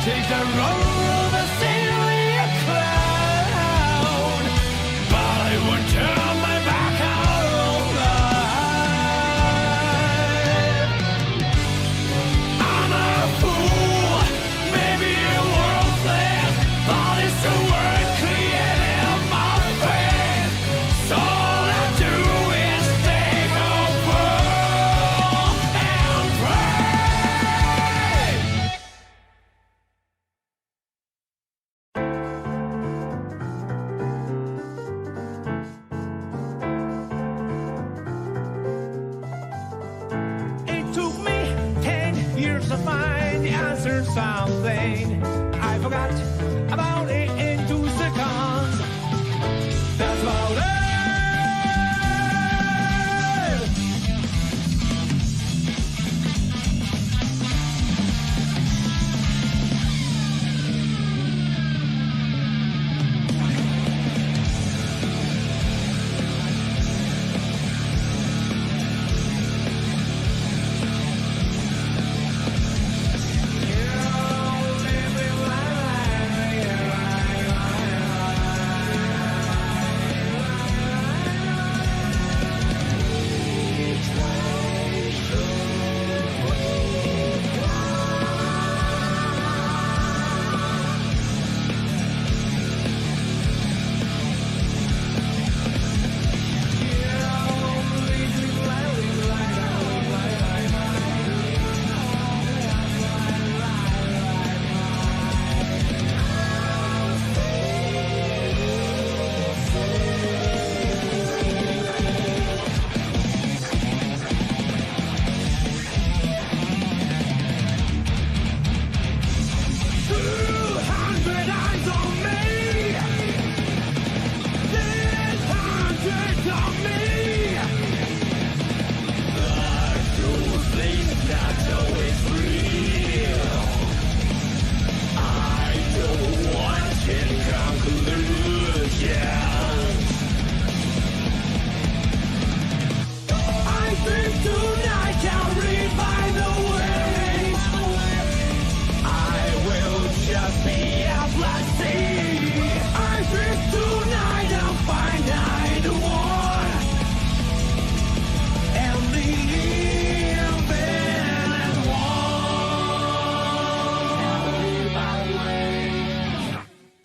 Take the role of a silly clown, but I won't turn my back on life. I'm a fool, maybe worthless, but it's the word created my faith. So all I do is take a fall and pray. It took me 10 years to find the answer to something. I forgot about it in 2 seconds. That's about it.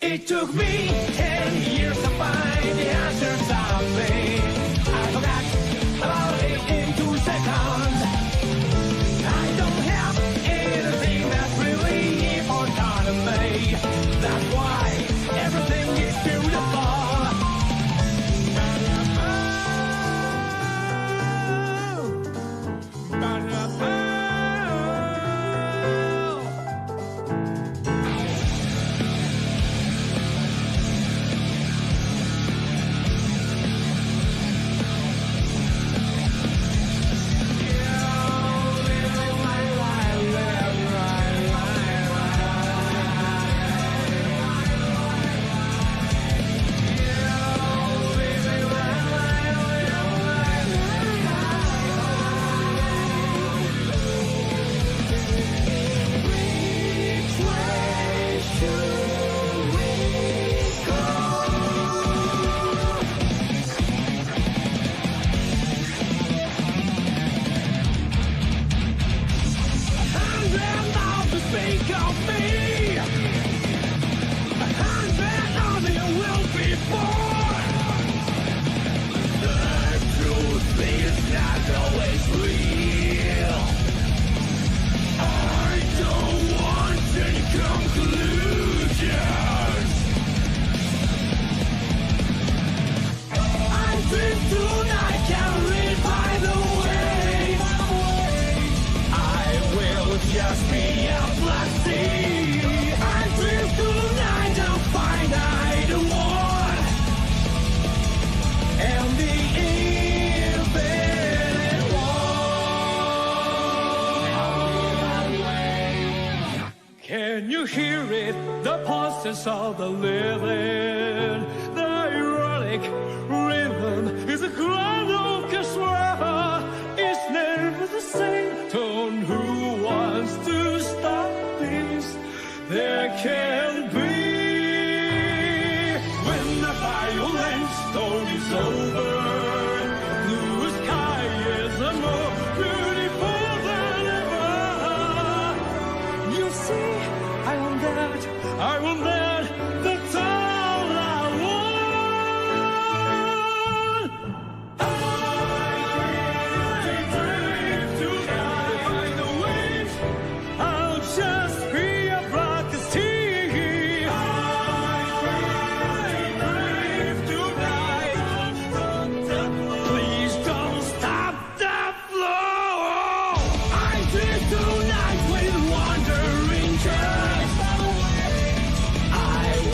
It took me 10 years to find the answer to something. I forgot about it in 2 seconds. I don't have anything that's really important to me. That's why everything is beautiful. Can you hear it? The pulses of the living. The ironic rhythm is a grand orchestra. It's never the same tone. Who wants to stop this? There there can be when the violent storm is over. Blue sky is more beautiful than ever. You see, I want that, that's all I want. I dream tonight by the waves. I'll just be a black as tea. I dream tonight. Please don't stop the flow. I dream tonight with wandering church. I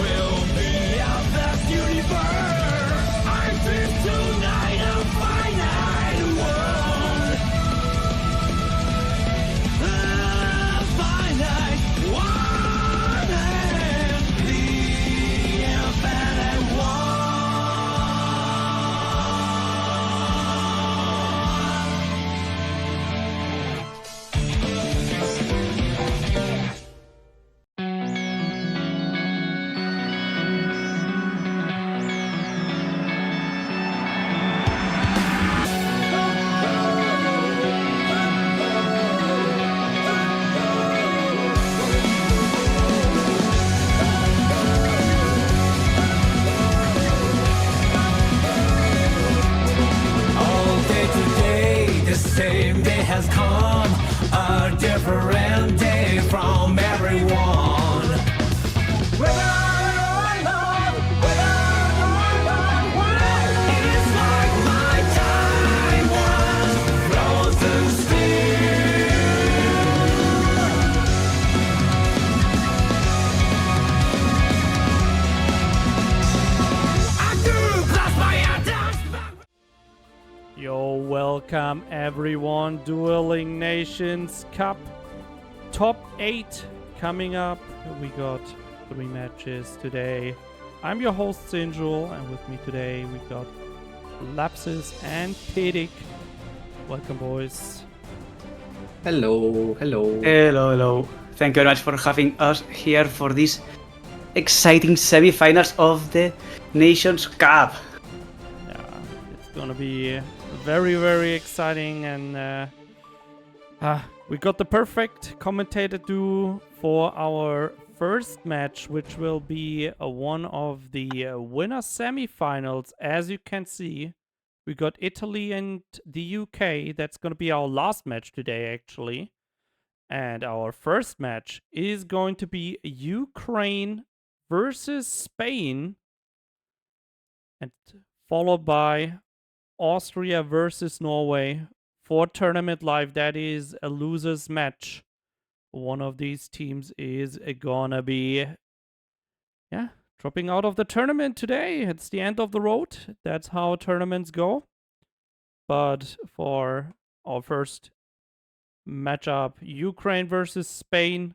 will be a vast universe. I dream tonight a finite world. A finite one and the infinite one. All day today, the same day has come, a different day from everyone. Whether or not, it's like my time was frozen still. I do blast my atoms. Yo, welcome everyone. Dueling Nations Cup Top 8 coming up. We got 3 matches today. I'm your host Sinjul, and with me today we got Lapsus and Pedic. Welcome, boys. Hello. Hello. Thank you very much for having us here for this exciting semi-finals of the Nations Cup. Yeah, it's gonna be very, very exciting, and we got the perfect commentator duo for our first match, which will be one of the winner semifinals. As you can see, we got Italy and the UK. That's gonna be our last match today, actually. And our first match is going to be Ukraine versus Spain, and followed by Austria versus Norway for Tournament Live. That is a loser's match. One of these teams is gonna be, dropping out of the tournament today. It's the end of the road. That's how tournaments go. But for our first matchup, Ukraine versus Spain,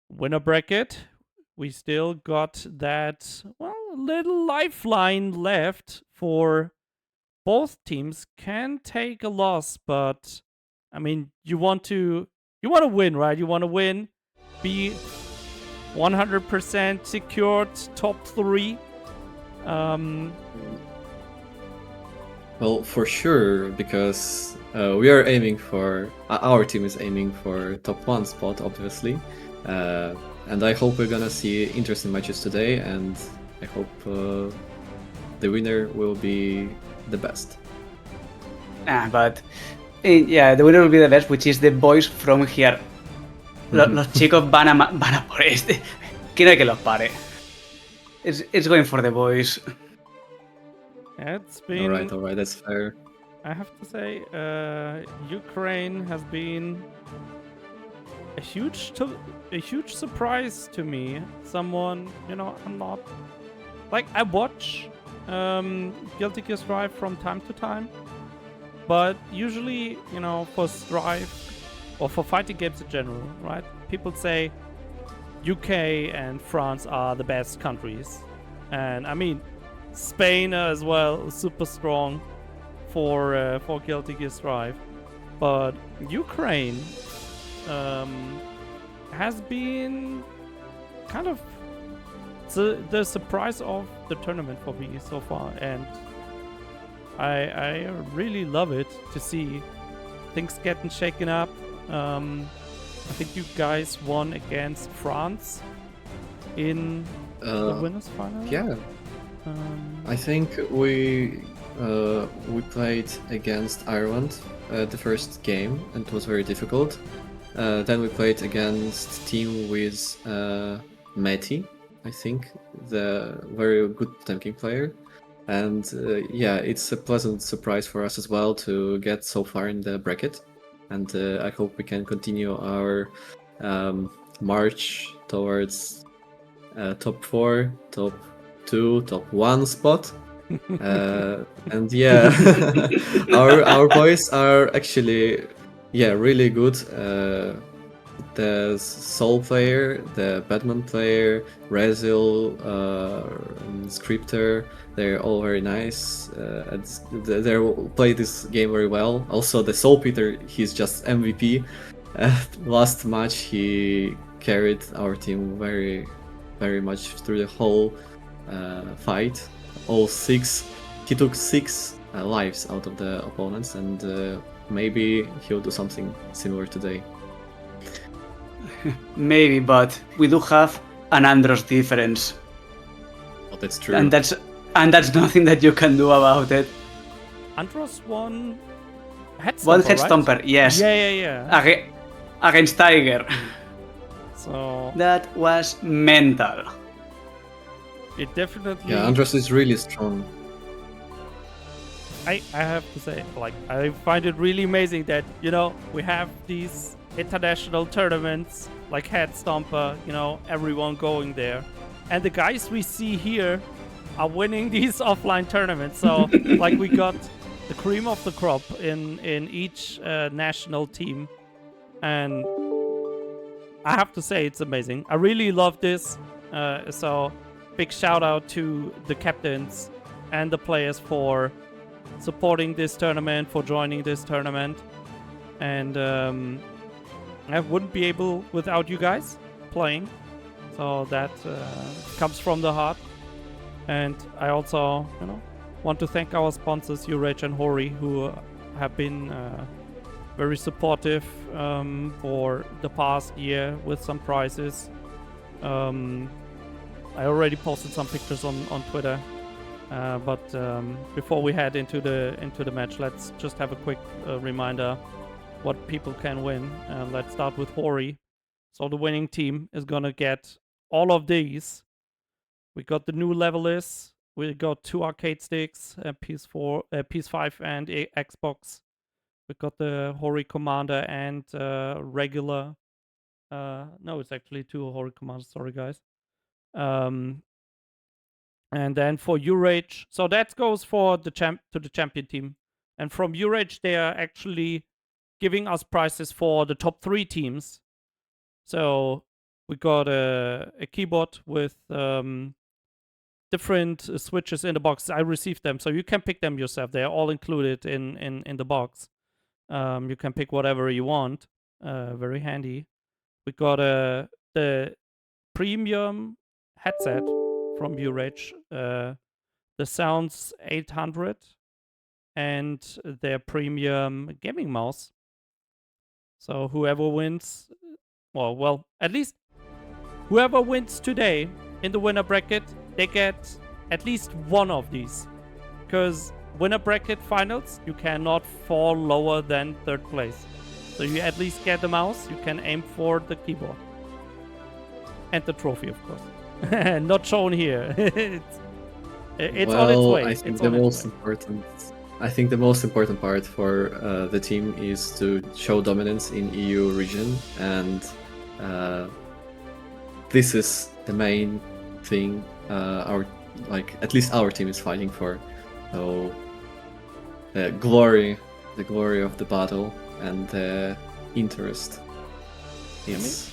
winner bracket, we still got that, little lifeline left for both teams. Can take a loss, but I mean, you want to win, right? You want to win, be 100% secured top 3. Well, for sure, because we are aiming for our team is aiming for top 1 spot, obviously, and I hope we're gonna see interesting matches today, and I hope the winner will be the best. But the winner will be the best, which is the boys from here. Los chicos van a por este. Que no hay que los pare. It's going for the boys. It's been... Alright, that's fair. I have to say, Ukraine has been a huge surprise to me. Someone, I'm not... Like, I watch Guilty Gear Strive from time to time, but usually, for Strive, or for fighting games in general, right? People say UK and France are the best countries. And, I mean, Spain as well, super strong for Guilty Gear Strive. But Ukraine, has been kind of the surprise of the tournament for me so far, and I really love it to see things getting shaken up. I think you guys won against France in the winners final. Yeah, I think we played against Ireland the first game, and it was very difficult. Then we played against team with Meti, I think, the very good tanking player. And yeah, it's a pleasant surprise for us as well to get so far in the bracket. And I hope we can continue our march towards top 4, top 2, top 1 spot. And yeah, our boys are actually really good. The Soul player, the Batman player, Rezil, Scripter, they're all very nice. They play this game very well. Also, the Soul Peter, he's just MVP. Last match, he carried our team very, very much through the whole fight. All 6. He took 6 lives out of the opponents, and maybe he'll do something similar today. Maybe, but we do have an Andros difference, Oh, that's true. and that's nothing that you can do about it. Andros won Head One Stomper, head right? stomper, yes, Yeah. against Tiger. So That was mental. it definitely. Yeah, Andros is really strong. I have to say, like, I find it really amazing that, you know, we have these international tournaments like Head Stomper, you know, everyone going there. And the guys we see here are winning these offline tournaments. So, like, we got the cream of the crop in each national team. And I have to say, it's amazing. I really love this. So, big shout out to the captains and the players for supporting this tournament, for joining this tournament. And I wouldn't be able without you guys playing. So that comes from the heart. And I also, you know, want to thank our sponsors, Urage and Hori, who have been very supportive for the past year with some prizes. I already posted some pictures on Twitter. But before we head into the match, let's just have a quick reminder what people can win. Let's start with Hori. So the winning team is gonna get all of these. We got the new level list. We got 2 arcade sticks, PS4, PS5, and Xbox. We got the Hori Commander and regular. No, it's actually 2 Hori Commanders. Sorry, guys. And then for Urage, so that goes for the champion team. And from Urage, they are actually giving us prizes for the top 3 teams. So we got a keyboard with different switches in the box. I received them, so you can pick them yourself. They are all included in the box. You can pick whatever you want. Very handy. We got the premium headset from Urage, the Sounds 800, and their premium gaming mouse. So whoever wins, well, at least whoever wins today in the winner bracket, they get at least one of these. Because winner bracket finals, you cannot fall lower than 3rd place. So you at least get the mouse, you can aim for the keyboard. And the trophy, of course. Not shown here. It's on its way. I think the most important part for the team is to show dominance in EU region, and this is the main thing at least our team is fighting for. So the glory of the battle and the interest is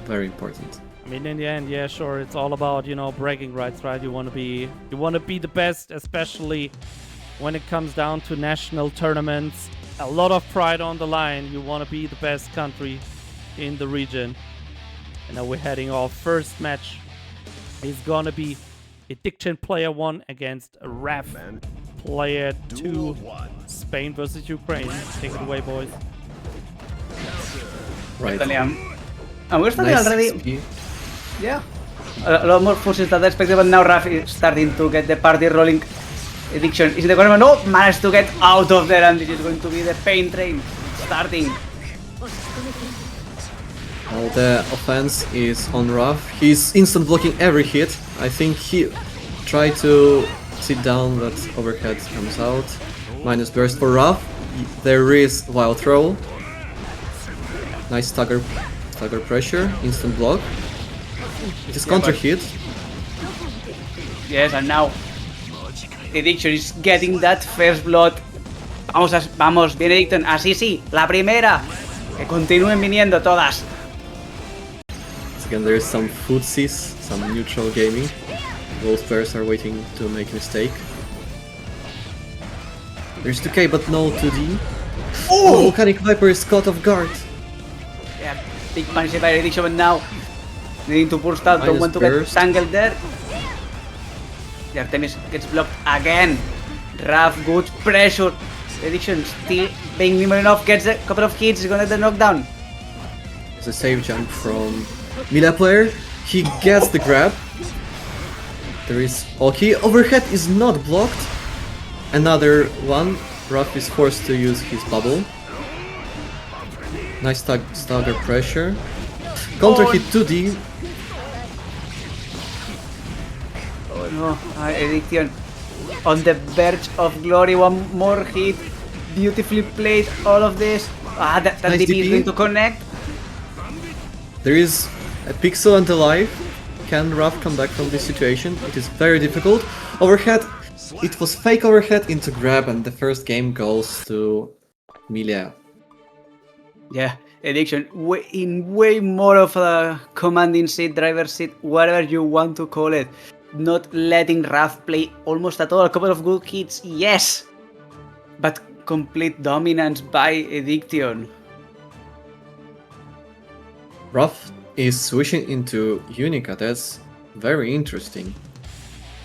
very important. I mean, in the end, yeah, sure, it's all about, you know, bragging rights, right? You want to be the best, especially when it comes down to national tournaments. A lot of pride on the line. You want to be the best country in the region. And now we're heading our first match. It's gonna be Addiction Player 1 against Raf Player 2. Spain versus Ukraine. Take it away, boys. Right. And we're starting Nice already. XP. Yeah. A lot more forces than expected, but now Raf is starting to get the party rolling. Addiction is in the corner. No, managed to get out of there, and this is going to be the pain train starting. All the offense is on Raf. He's instant blocking every hit. I think he tried to sit down, but overhead comes out. Minus burst for Raf. There is wild throw. Nice stagger pressure. Instant block. It is counter hit. Yes, and now Addiction is getting that first blood. Vamos, bien Addiction. Así sí, la primera. Que continúen viniendo todas. Again, there is some footsies, some neutral gaming. Both players are waiting to make a mistake. There's 2K, but no 2D. Oh! Volcanic Viper is caught off guard. Yeah, big punish by Addiction, but now needing to burst out. Don't want to get tangled there. The Artemis gets blocked again. Raf, good pressure. Addiction still being nimble enough, gets a couple of hits, is gonna get the knockdown. There's a save jump from Mila player. He gets the grab. There is okay. Overhead is not blocked. Another one. Raf is forced to use his bubble. Nice stagger pressure. Counter hit 2D. Oh no, Addiction on the verge of glory. One more hit. Beautifully played, all of this. That Nice DP is DP. going to connect. There is a pixel and alive. Can Raf come back from this situation? It is very difficult. Overhead. It was fake overhead into grab, and the first game goes to Milia. Yeah, Addiction in way more of a commanding seat, driver's seat, whatever you want to call it. Not letting Raf play almost at all. A couple of good hits, yes, but complete dominance by Addiction. Raf is switching into Unica. That's very interesting.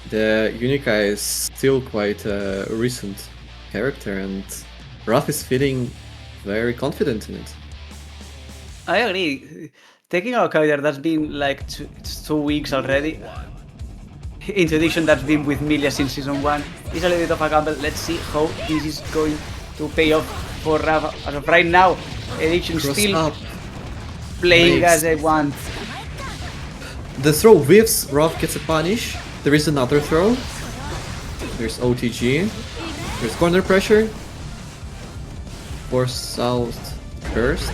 The Unica is still quite a recent character, and Raf is feeling very confident in it. I agree. Taking our character that's been like 2 weeks already. Into Addiction that's been with Milia since season 1 is a little bit of a gamble. Let's see how this is going to pay off for Raf. As of right now, Addiction Cross still up. playing Nice. as they want. The throw whiffs. Raf gets a punish. There is another throw. There's OTG. There's corner pressure. Force south burst.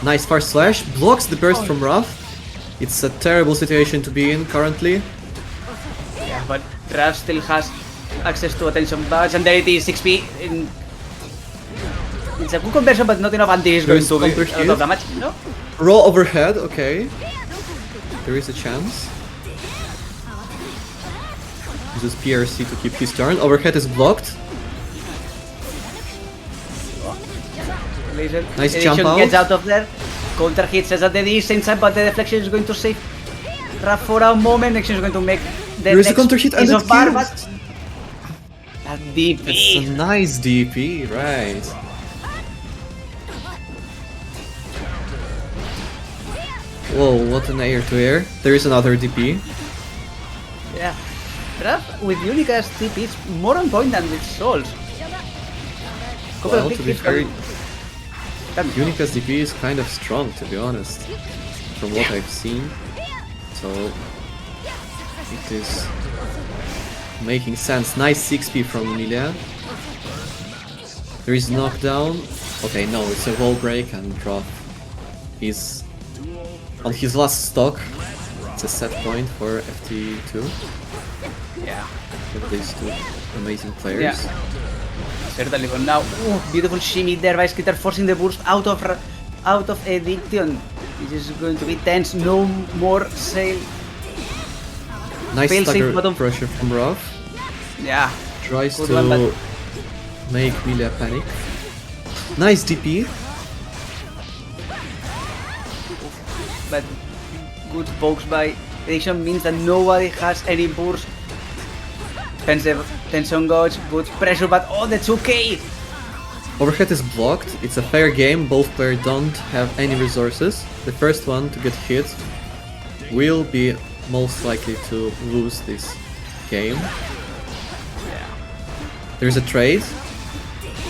Nice far slash. Blocks the burst from Raf. It's a terrible situation to be in currently. Yeah, but Raf still has access to attention badge, and there it is, 6p. It's a good conversion, but not enough, and this is going There's to be counter a lot of damage. No? Raw overhead, okay. There is a chance. Uses PRC to keep his turn. Overhead is blocked. Laser. Nice Addiction jump out. gets out of there. Counter hit says that there is same side, but the deflection is going to save Raf for a moment. Addiction is going to make the There is a next counter hit and piece it of bar, kills. but that DP. It's a nice DP, right. Whoa, what an air to air. There is another DP. Yeah. Raf with Unica's DP is more on point than with Souls. Couple Well, of big to be hits fair, from- Unica's DP is kind of strong, to be honest, from what I've seen. So it is making sense. Nice 6p from Milia. There is knockdown. Okay, no, it's a wall break and drop. He's on his last stock. It's a set point for FT2 Yeah. with these two amazing players. Yeah. Certainly, but now, beautiful shimmy there by Skitter, forcing the burst out of Addiction. This is going to be tense. No more sail. Nice Fail safe stagger bottom. pressure from Raf. Yeah. Tries Good to one, but- make Milia panic. Nice DP. But good pokes by Edition means that nobody has any burst. Expensive tension gauge, good pressure, but oh, the 2k! Overhead is blocked, it's a fair game, both players don't have any resources. The first one to get hit will be most likely to lose this game. There's a trade.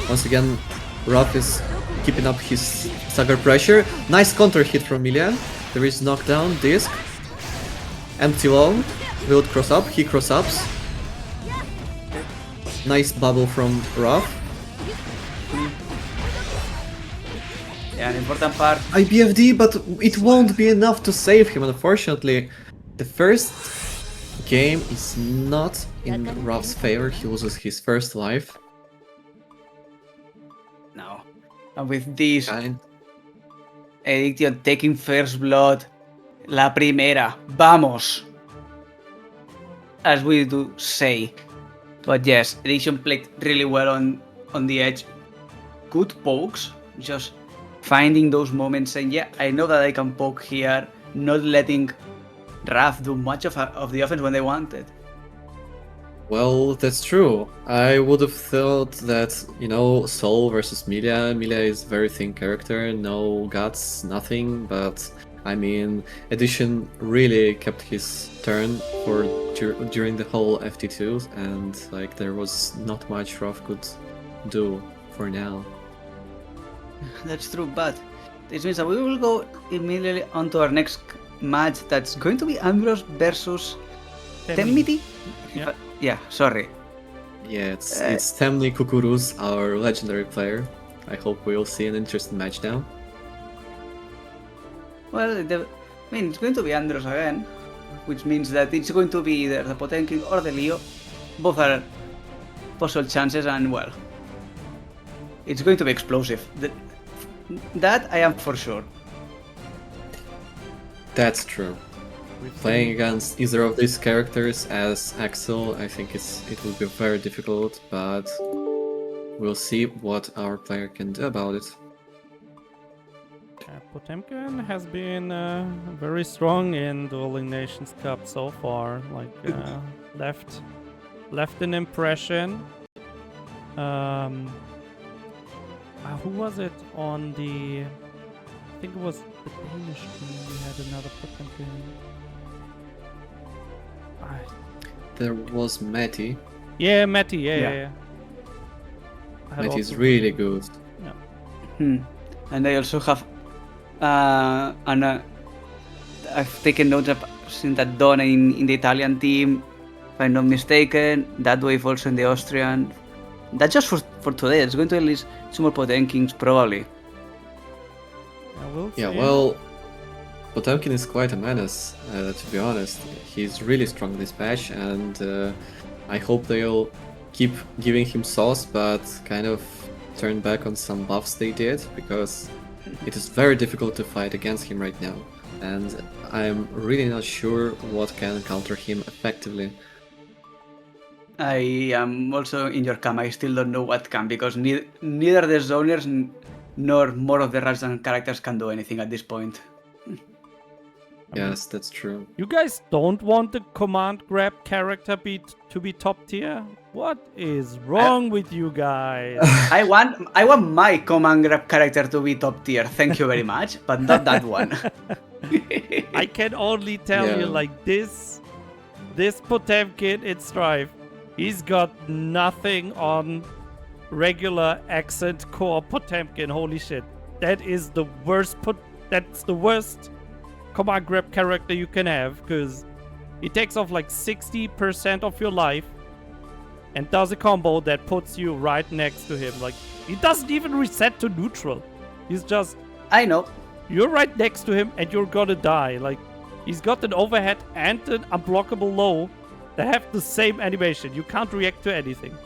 Once again, Ruff is keeping up his stagger pressure. Nice counter hit from Milia. There is knockdown, disc. Empty long. Wild cross up, he cross ups. Nice bubble from Ruff. Yeah, an important part. IBFD, but it won't be enough to save him, unfortunately. The first game is not in Ruff's favor, he loses his first life. No. And with this, And Edition taking first blood. La primera. Vamos! As we do say. But yes, Edition played really well on the edge. Good pokes. Just finding those moments saying, yeah, I know that I can poke here. Not letting Raf do much of the offense when they wanted. well, that's true. I would have thought that, you know, Soul versus Milia. Milia is very thin character, no guts, nothing, but I mean, Edition really kept his turn for during the whole FT2, and like there was not much Ruff could do for now. That's true, but this means that we will go immediately on to our next match. That's going to be Ambrose versus Temnity? Yeah. Yeah, sorry. Yeah, it's Temni Kukuruz, our legendary player. I hope we'll see an interesting match now. Well, I mean, it's going to be Andros again, which means that it's going to be either the Potemkin or the Leo. Both are possible chances, and well, it's going to be explosive. That I am for sure. That's true. Playing against either of these characters as Axel, I think it will be very difficult, but we'll see what our player can do about it. Potemkin has been very strong in Dueling Nations Cup so far. Like left an impression. Who was it on the? I think it was the Danish team. We had another Potemkin. There was Matty. Yeah, Matty. Yeah. Matty's really good. Yeah. And I also have, I've taken notes of seeing that Donna in the Italian team, if I'm not mistaken. That wave also in the Austrian. That's just for today. It's going to at least two more Potemkins probably. We'll Yeah, see. well, Potemkin is quite a menace, to be honest. He's really strong this patch, and I hope they'll keep giving him sauce, but kind of turn back on some buffs they did, because it is very difficult to fight against him right now, and I'm really not sure what can counter him effectively. I am also in your camp. I still don't know what can, because neither the zoners nor more of the Rajdan characters can do anything at this point. Yes, that's true. You guys don't want the command grab character to be top tier? What is wrong with you guys? I want my command grab character to be top tier. Thank you very much, but not that one. I can only tell you, Yeah. like this Potemkin in Strife, he's got nothing on regular accent core Potemkin. Holy shit, that is the worst. That's the worst command grab character you can have, because he takes off like 60% of your life and does a combo that puts you right next to him. Like, he doesn't even reset to neutral. He's just, I know. you're right next to him and you're gonna die. Like, he's got an overhead and an unblockable low that have the same animation. You can't react to anything.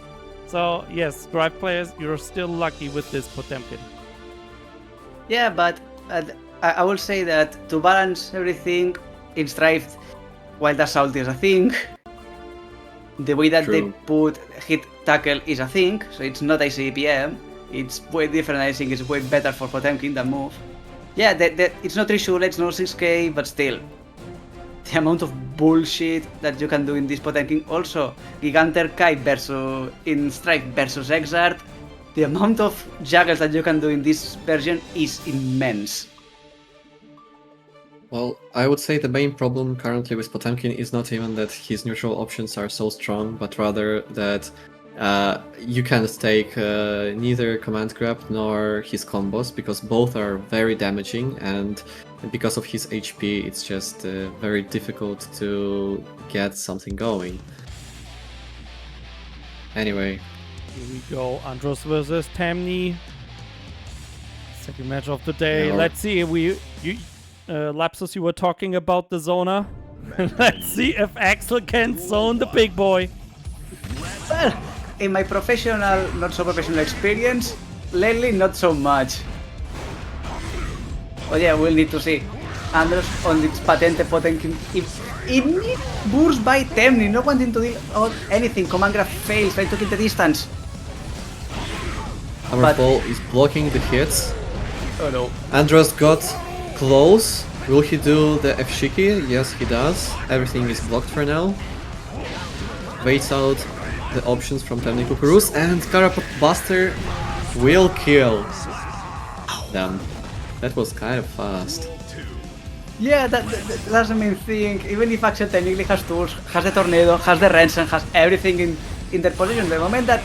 So yes, Drive players, you're still lucky with this Potemkin. Yeah, but I will say that to balance everything in Strife, while the assault is a thing, the way that they True. put hit tackle is a thing, so it's not ICPM. It's way different. I think it's way better for Potemkin than move. Yeah, it's not 3 shulets, no 6k, but still, the amount of bullshit that you can do in this Potemkin. Also, Giganter Kite versus in Strike versus Exart. The amount of juggles that you can do in this version is immense. Well, I would say the main problem currently with Potemkin is not even that his neutral options are so strong, but rather that you can't take neither command grab nor his combos, because both are very damaging, and because of his HP it's just very difficult to get something going. Anyway, Here we go. Andros versus Tamni. Second match of the day. Yeah. Let's see. Lapsus, you were talking about the zoner. Let's see if Axel can zone the big boy. Well, in my professional, not so professional experience, lately not so much. Oh yeah, we'll need to see. Andros on this patente Potemkin. If it burst by Temni, not wanting to deal out anything. Command grab fails, trying to keep the distance. Hammerfall is blocking the hits. Oh no. Andros got close. Will he do the F-Shiki? Yes, he does. Everything is blocked for now. Waits out the options from Temni Kukuruz, and Karapot Buster will kill. Damn, that was kind of fast. Yeah, that's the main thing. Even if Axel technically has tools, has the Tornado, has the Rensen, has everything in their position, the moment that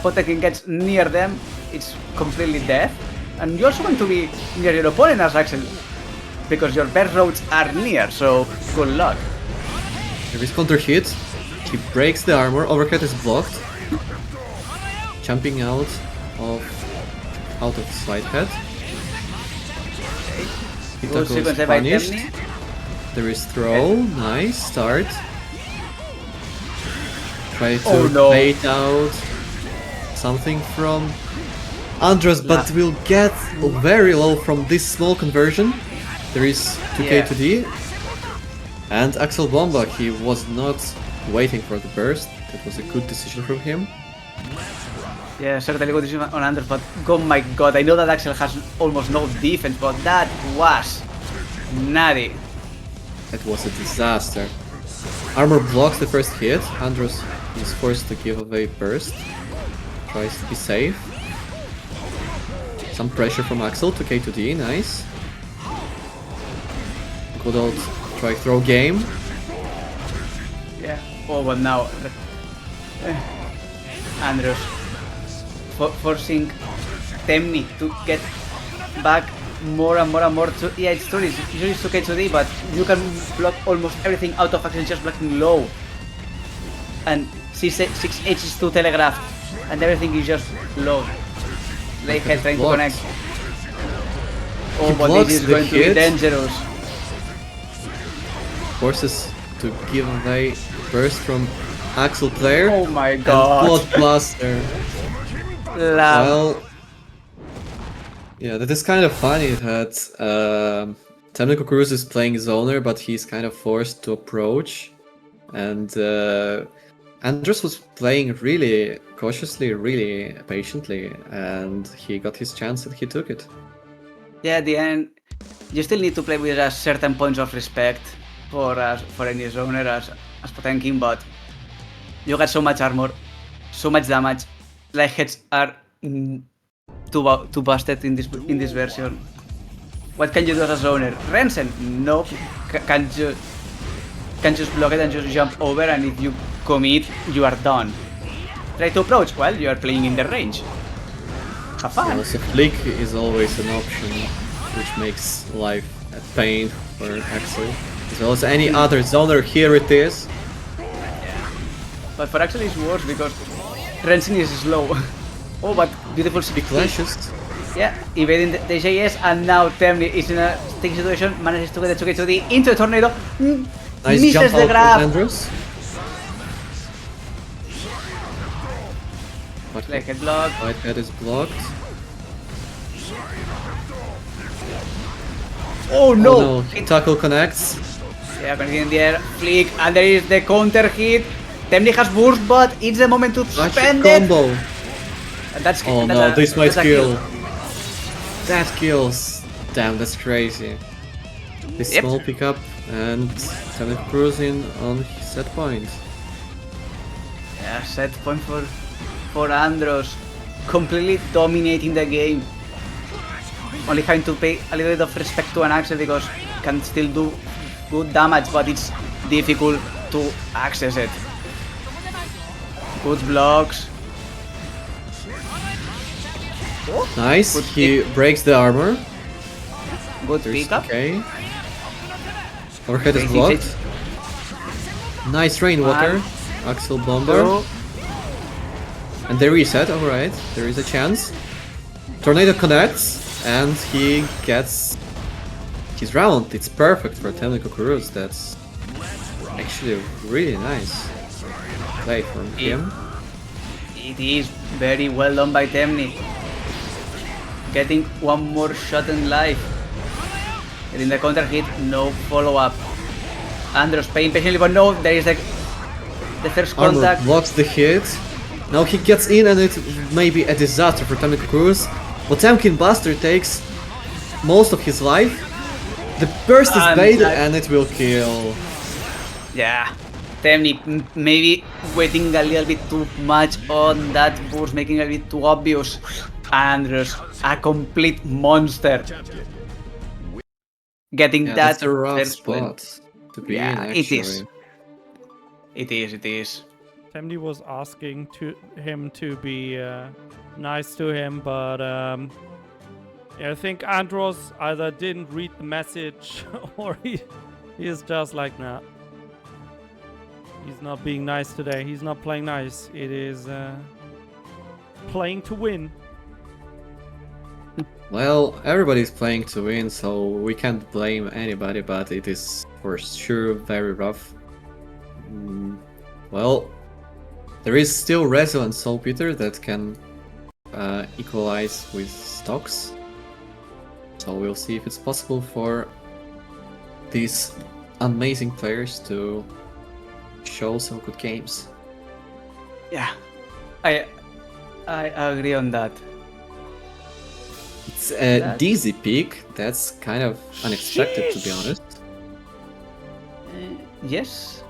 Potemkin gets near them, it's completely death. And you also want to be near your opponent as Axel, because your best roads are near, so good luck. There is counter hit. He breaks the armor. Overcut is blocked. Jumping out of slide head. Good Hitaku sequence is by punished. Temni. There is throw. Nice start. Try to Oh, no. bait out something from Andros, but will get very low from this small conversion. There is 2k Yeah. to D. And Axel Bomba, he was not waiting for the burst. That was a good decision from him. Yeah, certainly good decision on Andros, but oh my god, I know that Axel has almost no defense, but that was nutty. It was a disaster. Armor blocks the first hit. Andros is forced to give away burst. Tries to be safe. Some pressure from Axel to K to D, nice. Good old try throw game. Yeah. Oh, but now Andros forcing Temni to get back more and more and more to... Yeah, it's true, it's usually 2k to D, but you can block almost everything out of action just blocking low. And 6H is too telegraphed, and everything is just low. They had trying to Blocked. connect. Oh, He but blocks this is the going to be hit. dangerous. Forces to give away burst from Axel player. Oh my And god. Blood Blaster. Love. Well, yeah, that is kind of funny that Temni Kukuruz is playing Zoner, but he's kind of forced to approach. And Andros was playing really cautiously, really patiently, and he got his chance and he took it. Yeah, at the end, you still need to play with a certain points of respect for any zoner as Potemkin, but you got so much armor, so much damage. Light heads are too busted in this version. What can you do as a zoner? Rensen? No. Can't just block it and just jump over, and if you commit, you are done. Try to approach. Well, you are playing in the range. Have fun. Also, flick is always an option, which makes life a pain for Axel. As well as any other zoner, here it is. But for Axel it's worse because Rensen is slow. Oh, but beautiful Big clashes. Yeah, evading the JS, and now Temni is in a sticky situation, manages to get the 2k to D into the tornado. Nice Misses jump the out grab. from Andros. Like head block. Right head is blocked. Oh no! Oh no, tackle connects. Yeah, connecting in the air, flick, and there is the counter hit. Temni has burst, but it's the moment to Flash spend it. combo. And that's Oh that's no, a- this might that's a kill. That kills. Damn, that's crazy. This Yep. small pickup And Temnik cruising on set point. Yeah, set point for Andros. Completely dominating the game. Only having to pay a little bit of respect to an Axel because can still do good damage, but it's difficult to access it. Good blocks. Nice, Good he breaks the armor. Good There's pickup. okay. Overhead is Okay, blocked. Nice rainwater. Axel Bomber. Two. And they reset, alright. There is a chance. Tornado connects, and he gets his round. It's perfect for Temnik Kukuruz. That's actually really nice play from him. It is very well done by Temni. Getting one more shot in life. Getting the counter hit, no follow up. Andros paying patiently, but no, there is the first Armor contact. blocks the hit. Now he gets in, and it may be a disaster for Temnik Kukuruz. Potemkin Buster takes most of his life. The burst is And bait, that- and it will kill. Yeah, Temni maybe waiting a little bit too much on that burst, making it a bit too obvious. Andros, a complete monster. Getting Yeah, that that's a rough first win. spot to be Yeah, in, it actually. is. It is. Temni was asking him to be nice to him, but yeah, I think Andros either didn't read the message or he is just like, nah. He's not being nice today. He's not playing nice. It is playing to win. Well, everybody's playing to win, so we can't blame anybody, but it is for sure very rough. Well, there is still Rezo and Saltpeter that can equalize with stocks. So we'll see if it's possible for these amazing players to show some good games. Yeah, I agree on that. It's a That- DZ pick, that's kind of unexpected to be honest. Yes.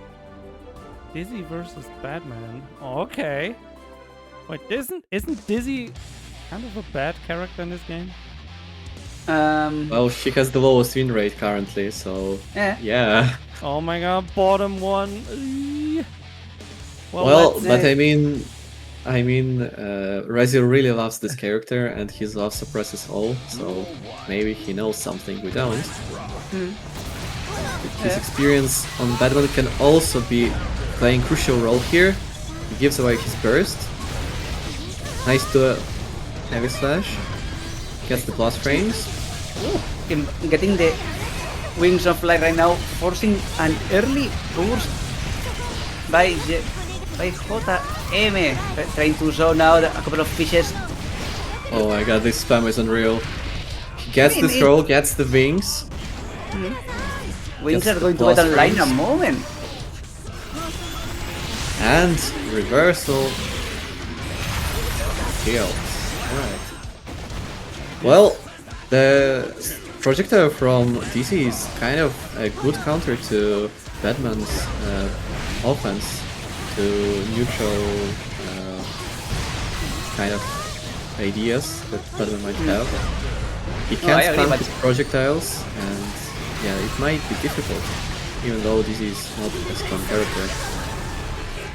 Dizzy versus Batman. Okay. Wait, isn't Dizzy kind of a bad character in this game? Well, she has the lowest win rate currently, so yeah. Oh my god, bottom one. Eee. Well, let's- but I mean, Razil really loves this character, and his love suppresses all. So maybe he knows something we don't. His experience on Batman can also be playing crucial role here. He gives away his burst. Nice to heavy slash. Gets the blast frames. Getting the wings of light right now, forcing an early burst by JM, trying to zone out a couple of fishes. Oh my god, this spam is unreal. He gets the I mean, throw, gets the wings. Wings Gets are the going to blast get online in a frames. moment. And reversal kills. Alright. Well, the projectile from DC is kind of a good counter to Batman's offense, to neutral kind of ideas that Batman might have. He I can't agree, spam but- his projectiles, and yeah, it might be difficult, even though DC is not a strong character.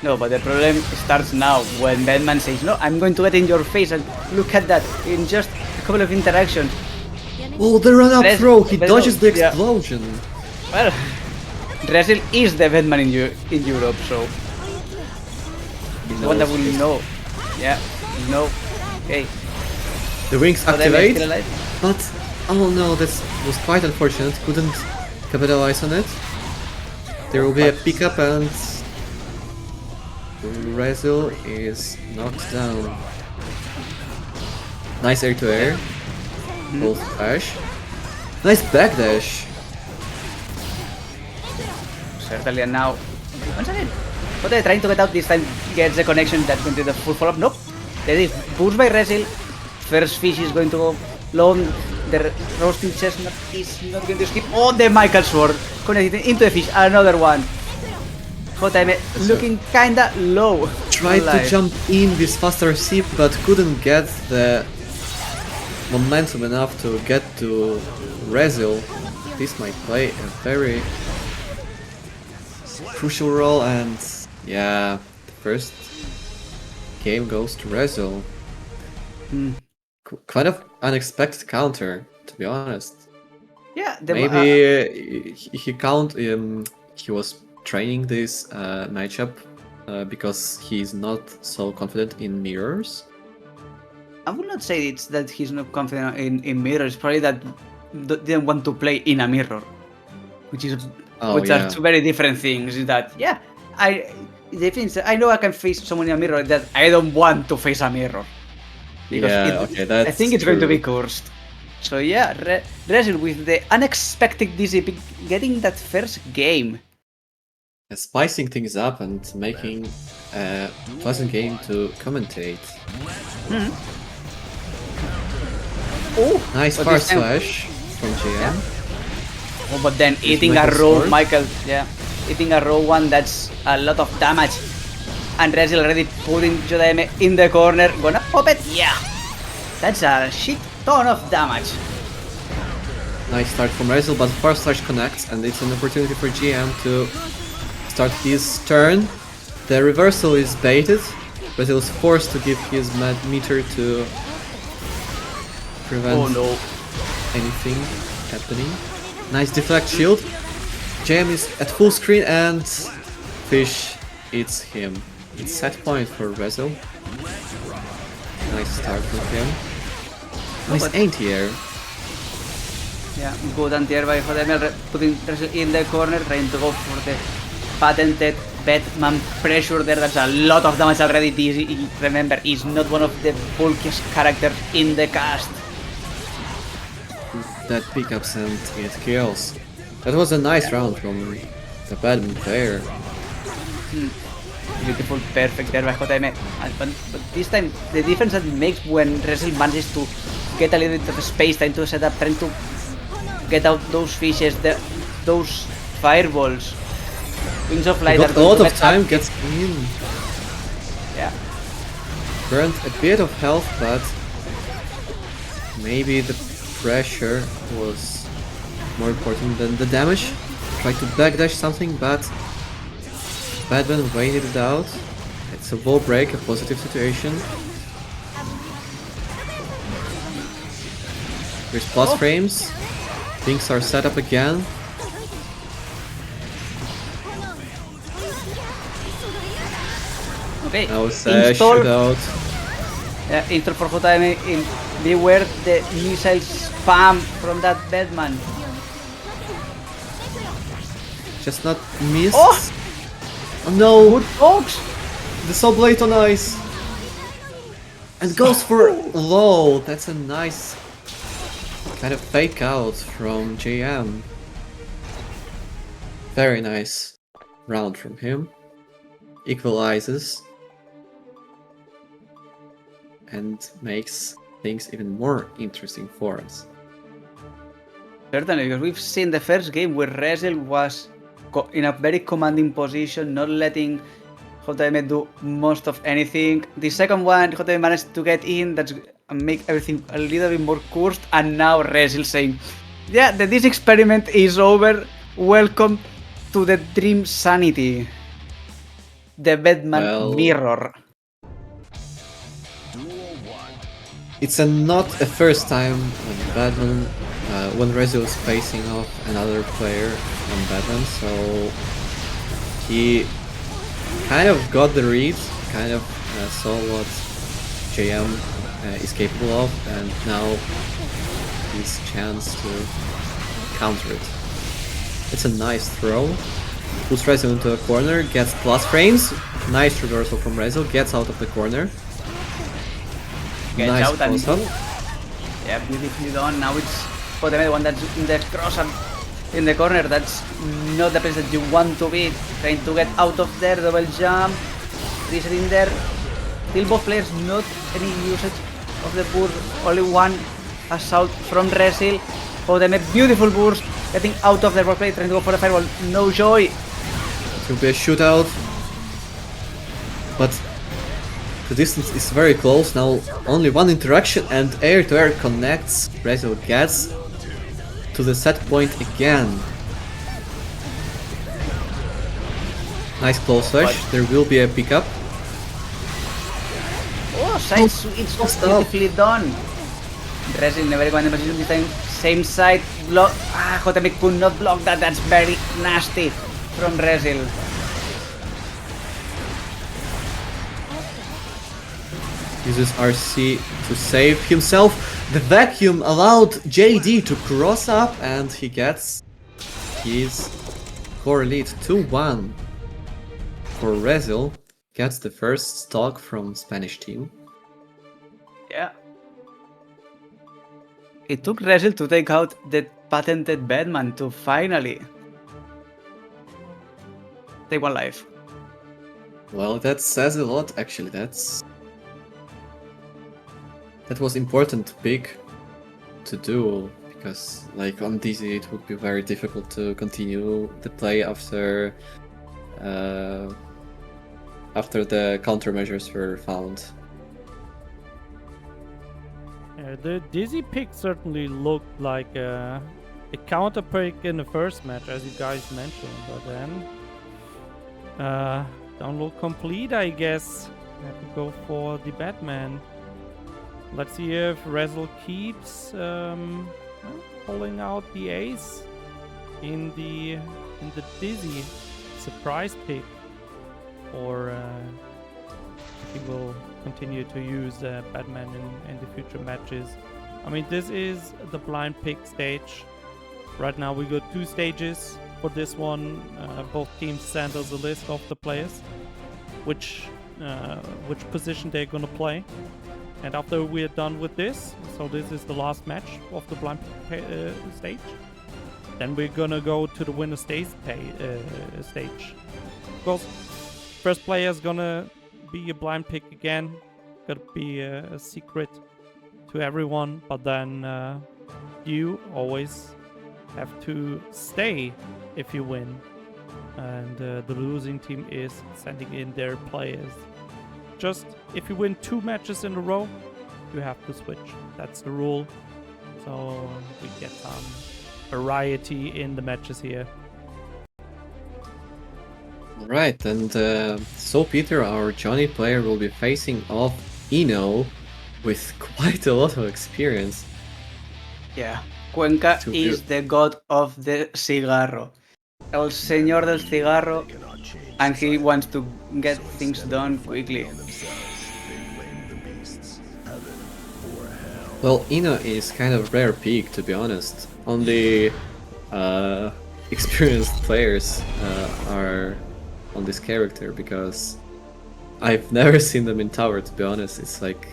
No, but the problem starts now when Batman says, "No, I'm going to get in your face," and look at that, in just a couple of interactions. Oh, the run-up Let's- throw! He let's dodges go. the Yeah. explosion! Well, Resil is the Batman in Europe, so He the one that knows will this. know. Yeah, no. Okay, The wings so they may activate, still alive. but oh no, that was quite unfortunate. Couldn't capitalize on it. There will be a pickup, and Resil is knocked down. Nice air to air. Both dash. Nice backdash. Certainly, and now, once again, what they're trying to get out this time gets the connection that's going to do the full follow-up. Nope. There is push by Resil. First fish is going to go long. The roasting chestnut is not going to skip. Oh, the Michael Sword. connected into the fish. Another one. JM looking kinda low. Tried to Alive. jump in with faster C, but couldn't get the momentum enough to get to Rezil. This might play a very crucial role, and yeah, the first game goes to Rezil. Kind of unexpected counter, to be honest. Yeah, Maybe he was training this matchup because he's not so confident in mirrors. I would not say it's that he's not confident in mirrors. Probably that didn't want to play in a mirror, which are two very different things. That the thing is, I know I can face someone in a mirror. That I don't want to face a mirror because I think it's going to be cursed. So yeah, Rezil with the unexpected DC getting that first game. Spicing things up and making a pleasant game to commentate. Oh, Nice but far this time- slash from GM. Oh, but then eating a Michael's row, sword. Michael, eating a row one, that's a lot of damage. And Rezil already putting JM in the corner, gonna pop it, that's a shit ton of damage. Nice start from Rezil, but far slash connects, and it's an opportunity for GM to start his turn. The reversal is baited. Rezil is forced to give his meter to prevent Oh no. anything happening. Nice deflect shield. GM is at full screen and Fish eats him. It's set point for Rezil. Nice start from him. Nice anti-air. Yeah, good anti-air by JM, putting Rezil in the corner, trying to go for the patented Batman pressure there. That's a lot of damage already. This, remember, is not one of the bulkiest characters in the cast. That pickups and it kills. That was a nice round from the Batman player. Beautiful, perfect there by JM. But this time, the difference that makes when Rezil manages to get a little bit of space, trying to set up, trying to get out those fishes, those fireballs. Wings of Light He got are a going lot to of get time, up. gets in. Yeah. Burned a bit of health, but maybe the pressure was more important than the damage. Tried to backdash something, but Batman waited it out. It's a wall break, a positive situation. There's plus frames. Things are set up again. Okay. Now it's a install, shootout. install for JM. Beware the missile spam from that Batman. Just not missed. Oh! Oh no! Good folks. The Soul Blade on ice! And goes for low! That's a nice kind of fake out from JM. Very nice round from him. Equalizes. And makes things even more interesting for us. Certainly, because we've seen the first game where Rezil was in a very commanding position, not letting JM do most of anything. The second one, JM managed to get in, that's make everything a little bit more cursed, and now Rezil saying, yeah, this experiment is over, welcome to the dream sanity. The Batman mirror. It's not a first time when Batman, when Rezil is facing off another player on Batman, so he kind of got the read, kind of saw what JM is capable of, and now his chance to counter it. It's a nice throw. Puts Rezil into a corner, gets plus frames. Nice reversal from Rezil, gets out of the corner. Gets Nice out and close-up. yeah, beautifully done. Now it's JM, the one that's in the cross and in the corner. That's not the place that you want to be. Trying to get out of there, double jump, resetting there. Still both players, not any usage of the burst, only one assault from Rezil. JM, beautiful burst, Getting out of the roleplay, trying to go for the fireball. No joy. It will be a shootout. But the distance is very close now. Only one interaction and air-to-air connects. Brazil gets to the set point again. Nice close flash. There will be a pickup. Oh, side switch. Beautifully done. Resil never going in position this time. Same side. Block. JTM could not block that. That's very nasty from Resil. Uses RC to save himself. The vacuum allowed JD to cross up and he gets his core lead 2-1. For Resil, gets the first stock from Spanish team. Yeah. It took Resil to take out the patented Batman to finally take one life. Well, that says a lot actually. That was important to pick to do, because like on DZ it would be very difficult to continue the play after the countermeasures were found. Yeah, the Dizzy pick certainly looked like a counter pick in the first match, as you guys mentioned, but then don't look complete, I guess. Have to go for the Batman. Let's see if Resil keeps pulling out the ace in the Dizzy surprise pick, or he will continue to use Batman in the future matches. I mean, this is the blind pick stage. Right now we got 2 stages for this one. Both teams send us a list of the players, which position they're gonna play. And after we're done with this, so this is the last match of the blind pick stage, then we're gonna go to the winner stage. Of course, first player is gonna be a blind pick again. Gotta be a secret to everyone, but then you always have to stay if you win. And the losing team is sending in their players. Just if you win 2 matches in a row, you have to switch. That's the rule. So we get some variety in the matches here. Right, and so Peter, our Johnny player, will be facing off Eno with quite a lot of experience. Yeah. Cuenca is the god of the cigarro. El señor del cigarro, and he wants to get things done quickly. Well, Eno is kind of rare pick, to be honest. Only experienced players are on this character, because I've never seen them in tower, to be honest. It's like,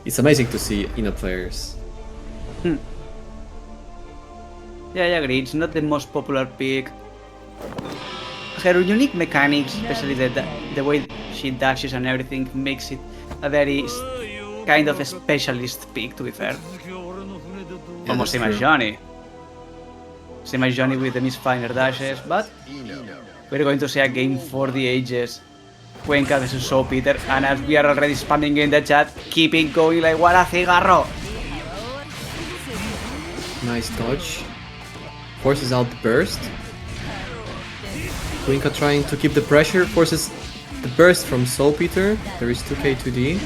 it's amazing to see Eno players. Yeah, I agree. It's not the most popular pick. Her unique mechanics, especially the way she dashes and everything, makes it a very kind of a specialist pick, to be fair. Yeah, Almost same that's as true. Johnny. Same as Johnny with the misfiner dashes, but we're going to see a game for the ages. Cuenca versus So Peter, and as we are already spamming in the chat, keep it going like what a cigarro! Nice dodge. Forces out the burst. Cuenca trying to keep the pressure, forces the burst from Soul Peter. There is 2k2d.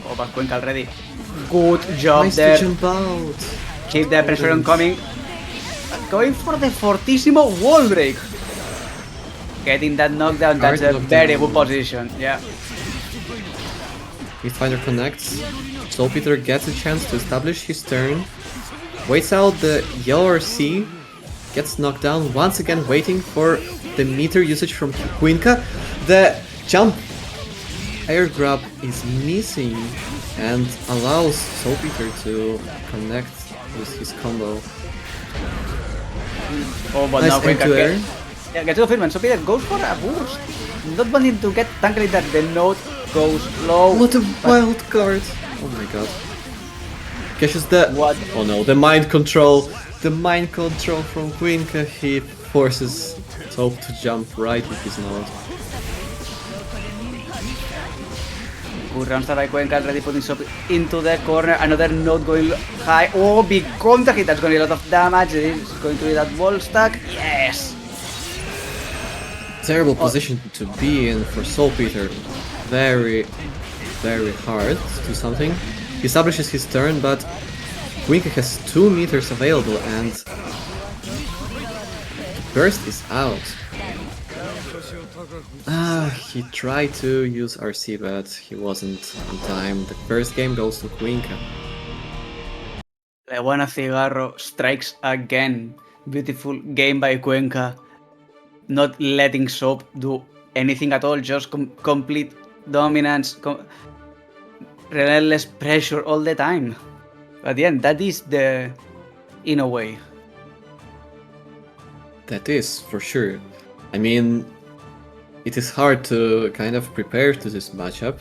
Oh, but Cuenca already. Good job Nice there. to jump out. Keep the pressure on coming. Going for the fortissimo wall break. Getting that knockdown, that's a Hard very knockdown. good position. Yeah. Midfinder connects. Soul Peter gets a chance to establish his turn. Waits out the yellow RC. Gets knocked down, once again waiting for the meter usage from Cuenca. The jump air grab is missing and allows Soul Peter to connect with his combo. Oh, but Nice now Cuenca end-to-air. gets to the field, so Peter goes for a burst. Not wanting to get tangled that the note goes low. What a but wild card! Oh my god. Catches the... What? Oh no, the mind control! The mind control from Quinka, he forces Soap to jump right with his node. Good round start by Cuenca, already putting Soap into the corner. Another node going high. Oh, big contact hit. That's going to be a lot of damage. It's going to be that wall stack. Yes! Terrible position to be in for Soap Eater. Very hard to do something. He establishes his turn, but Quinka has 2 meters available and Burst is out. He tried to use RC, but he wasn't on time. The first game goes to Quinka. Leguana Cigarro strikes again. Beautiful game by Cuenca. Not letting Soap do anything at all, just complete dominance, relentless pressure all the time. But yeah, that is the in a way. That is, for sure. I mean, it is hard to kind of prepare to this matchup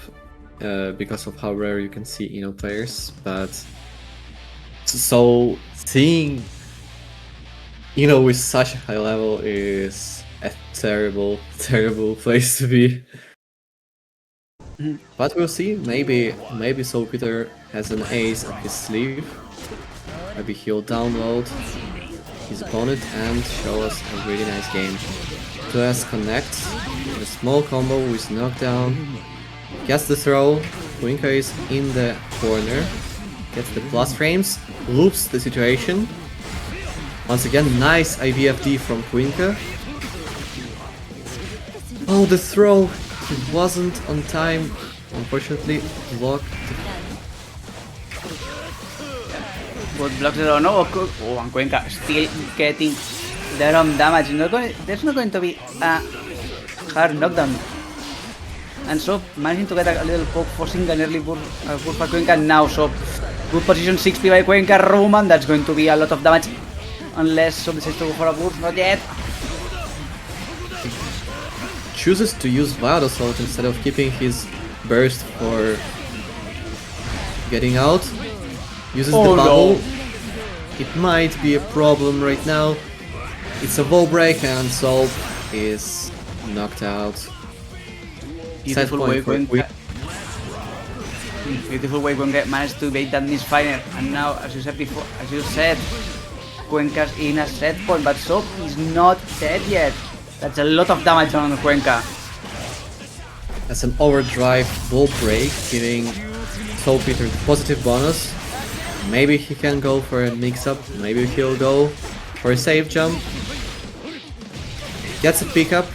because of how rare you can see Ino players, but so seeing Ino with such a high level is a terrible place to be. But we'll see, maybe Soul Peter has an ace up his sleeve. Maybe he'll download his opponent and show us a really nice game. 2S connects, a small combo with knockdown, gets the throw, Quinka is in the corner, gets the plus frames, loops the situation. Once again, nice IVFD from Quinka. Oh, the throw! It wasn't on time, unfortunately blocked. What blocks it or no? Oh, and Cuenca still getting their own damage. There's not going to be a hard knockdown. And so managing to get a little poke, forcing an early push for Cuenca now. So good position 6P by Cuenca. Roman, that's going to be a lot of damage. Unless so decides to go for a push, not yet. Chooses to use Wild Assault instead of keeping his burst for getting out. Uses the bubble. No. It might be a problem right now. It's a wall break and Soap is knocked out. Beautiful way Cuenca. Beautiful way Cuenca managed to bait that misfire. And now, as you said before, Cuenca's in a set point, but Soap is not dead yet. That's a lot of damage on Cuenca. As an overdrive wall break, giving Soul Peter the positive bonus. Maybe he can go for a mix-up, maybe he'll go for a safe jump. Gets a pickup,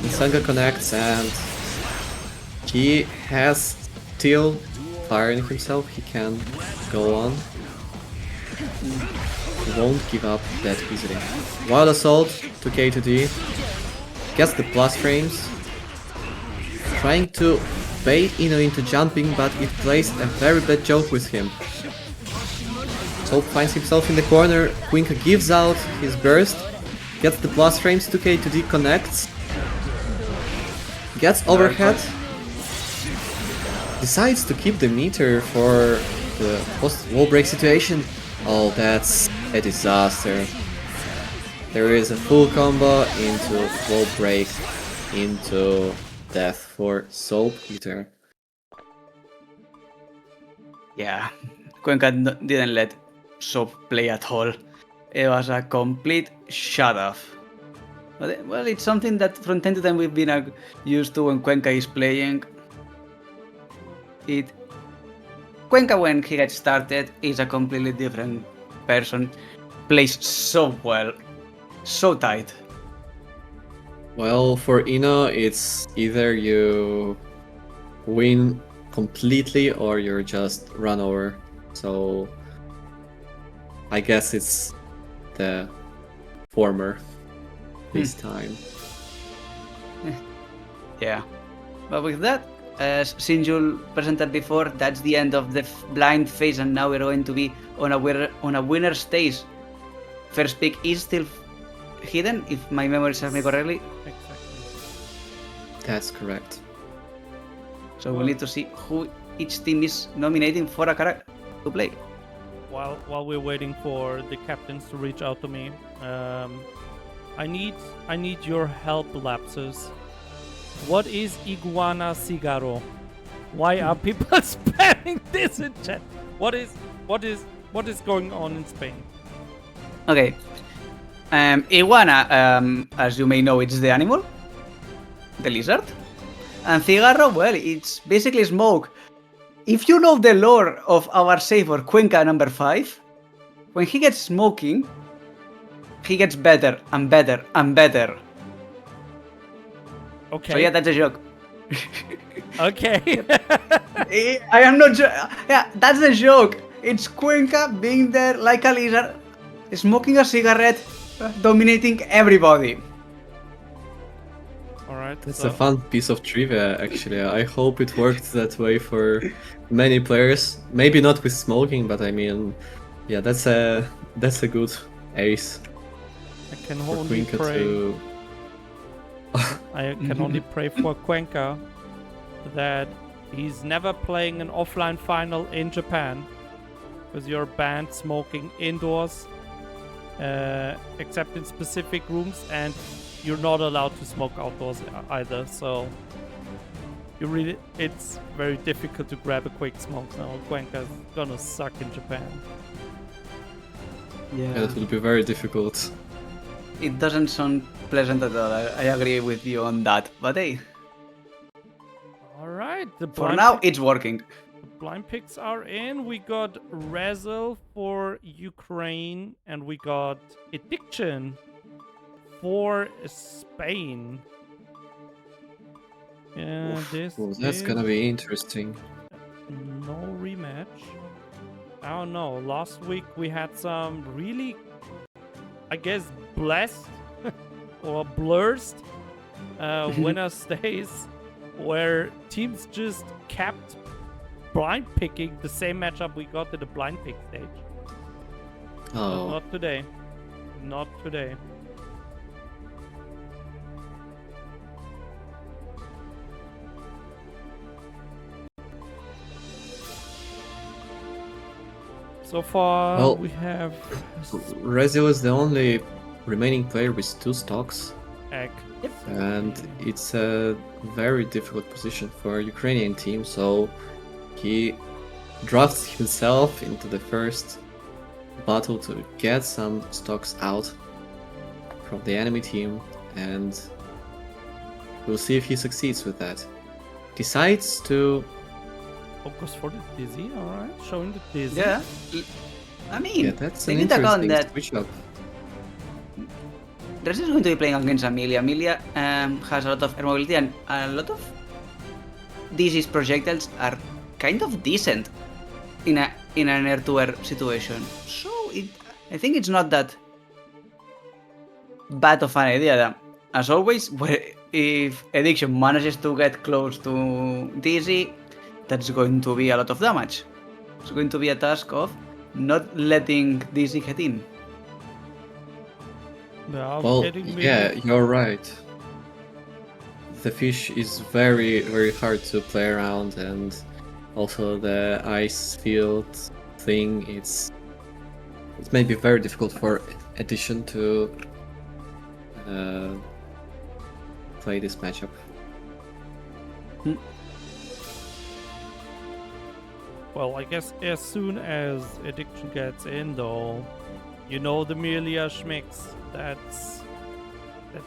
Nisanga connects and he has still fire in himself, he can go on. He won't give up that easily. Wild Assault to K2D, gets the plus frames, trying to bait Ino into jumping, but it plays a very bad joke with him. Soap finds himself in the corner, Quinka gives out his burst, gets the plus frames, 2K2D connects, gets overhead, decides to keep the meter for the post-wall break situation. Oh, that's a disaster. There is a full combo into wall break, into death for Soap Eater. Yeah, Cuenca didn't let Soap play at all. It was a complete shut-off. Well, it's something that from time to time we've been used to when Cuenca is playing. Cuenca, when he gets started, is a completely different person. Plays so well, so tight. Well, for Ino, it's either you win completely or you're just run over. So I guess it's the former this time. Yeah, but with that, as Sinjul presented before, that's the end of the blind phase, and now we're going to be on a winner stage. First pick is still hidden, if my memory serves me correctly. That's correct. So we need to see who each team is nominating for a character to play. while we're waiting for the captains to reach out to me, I need your help, Lapsus. What is iguana cigarro? Why are people spamming this in chat? What is going on in Spain? Okay. Iguana, as you may know, it's the animal, the lizard. And cigarro, well, it's basically smoke. If you know the lore of our savior Cuenca number 5, when he gets smoking, he gets better and better and better. Okay. So yeah, that's a joke. Okay. I am not yeah, that's a joke. It's Cuenca being there like a lizard, smoking a cigarette, dominating everybody. All right. That's a fun piece of trivia, actually. I hope it worked that way for many players. Maybe not with smoking, but I mean, yeah, that's a good ace. I can for only Cuenca pray. to... I can only pray for Cuenca that he's never playing an offline final in Japan, because you're banned smoking indoors, except in specific rooms, and you're not allowed to smoke outdoors either. So it's very difficult to grab a quick smoke now. Cuenca's gonna suck in Japan. Yeah, that will be very difficult. It doesn't sound pleasant at all. I agree with you on that. But hey, All right, the for blind now, pick- it's working. the blind picks are in. We got Rezel for Ukraine, and we got Addiction for Spain. Yeah, this Oh, that's is gonna be interesting. no rematch. I don't know. Last week we had some really, I guess, blessed or blurst winner stays where teams just kept blind picking the same matchup we got at the blind pick stage. But Oh, not today. Not today. So far, Well, we have Rezil is the only remaining player with 2 stocks, Egg. and it's a very difficult position for a Ukrainian team, so he drafts himself into the first battle to get some stocks out from the enemy team, and we'll see if he succeeds with that. Decides to... Focus for the Dizzy, alright. Showing the Dizzy. Yeah. I mean, Yeah, that's take an into account interesting that switch up. Rez is going to be playing against Amelia. Amelia has a lot of air mobility and a lot of Dizzy's projectiles are kind of decent in an air-to-air situation. So I think it's not that bad of an idea. As always, if Addiction manages to get close to Dizzy, that's going to be a lot of damage. It's going to be a task of not letting Dizzy get in. Yeah, Well, getting me- yeah, you're right. The fish is very, very hard to play around, and also the ice field thing, it's maybe very difficult for Addition to play this matchup. Well, I guess as soon as Addiction gets in, though, you know the Melia Schmicks. That's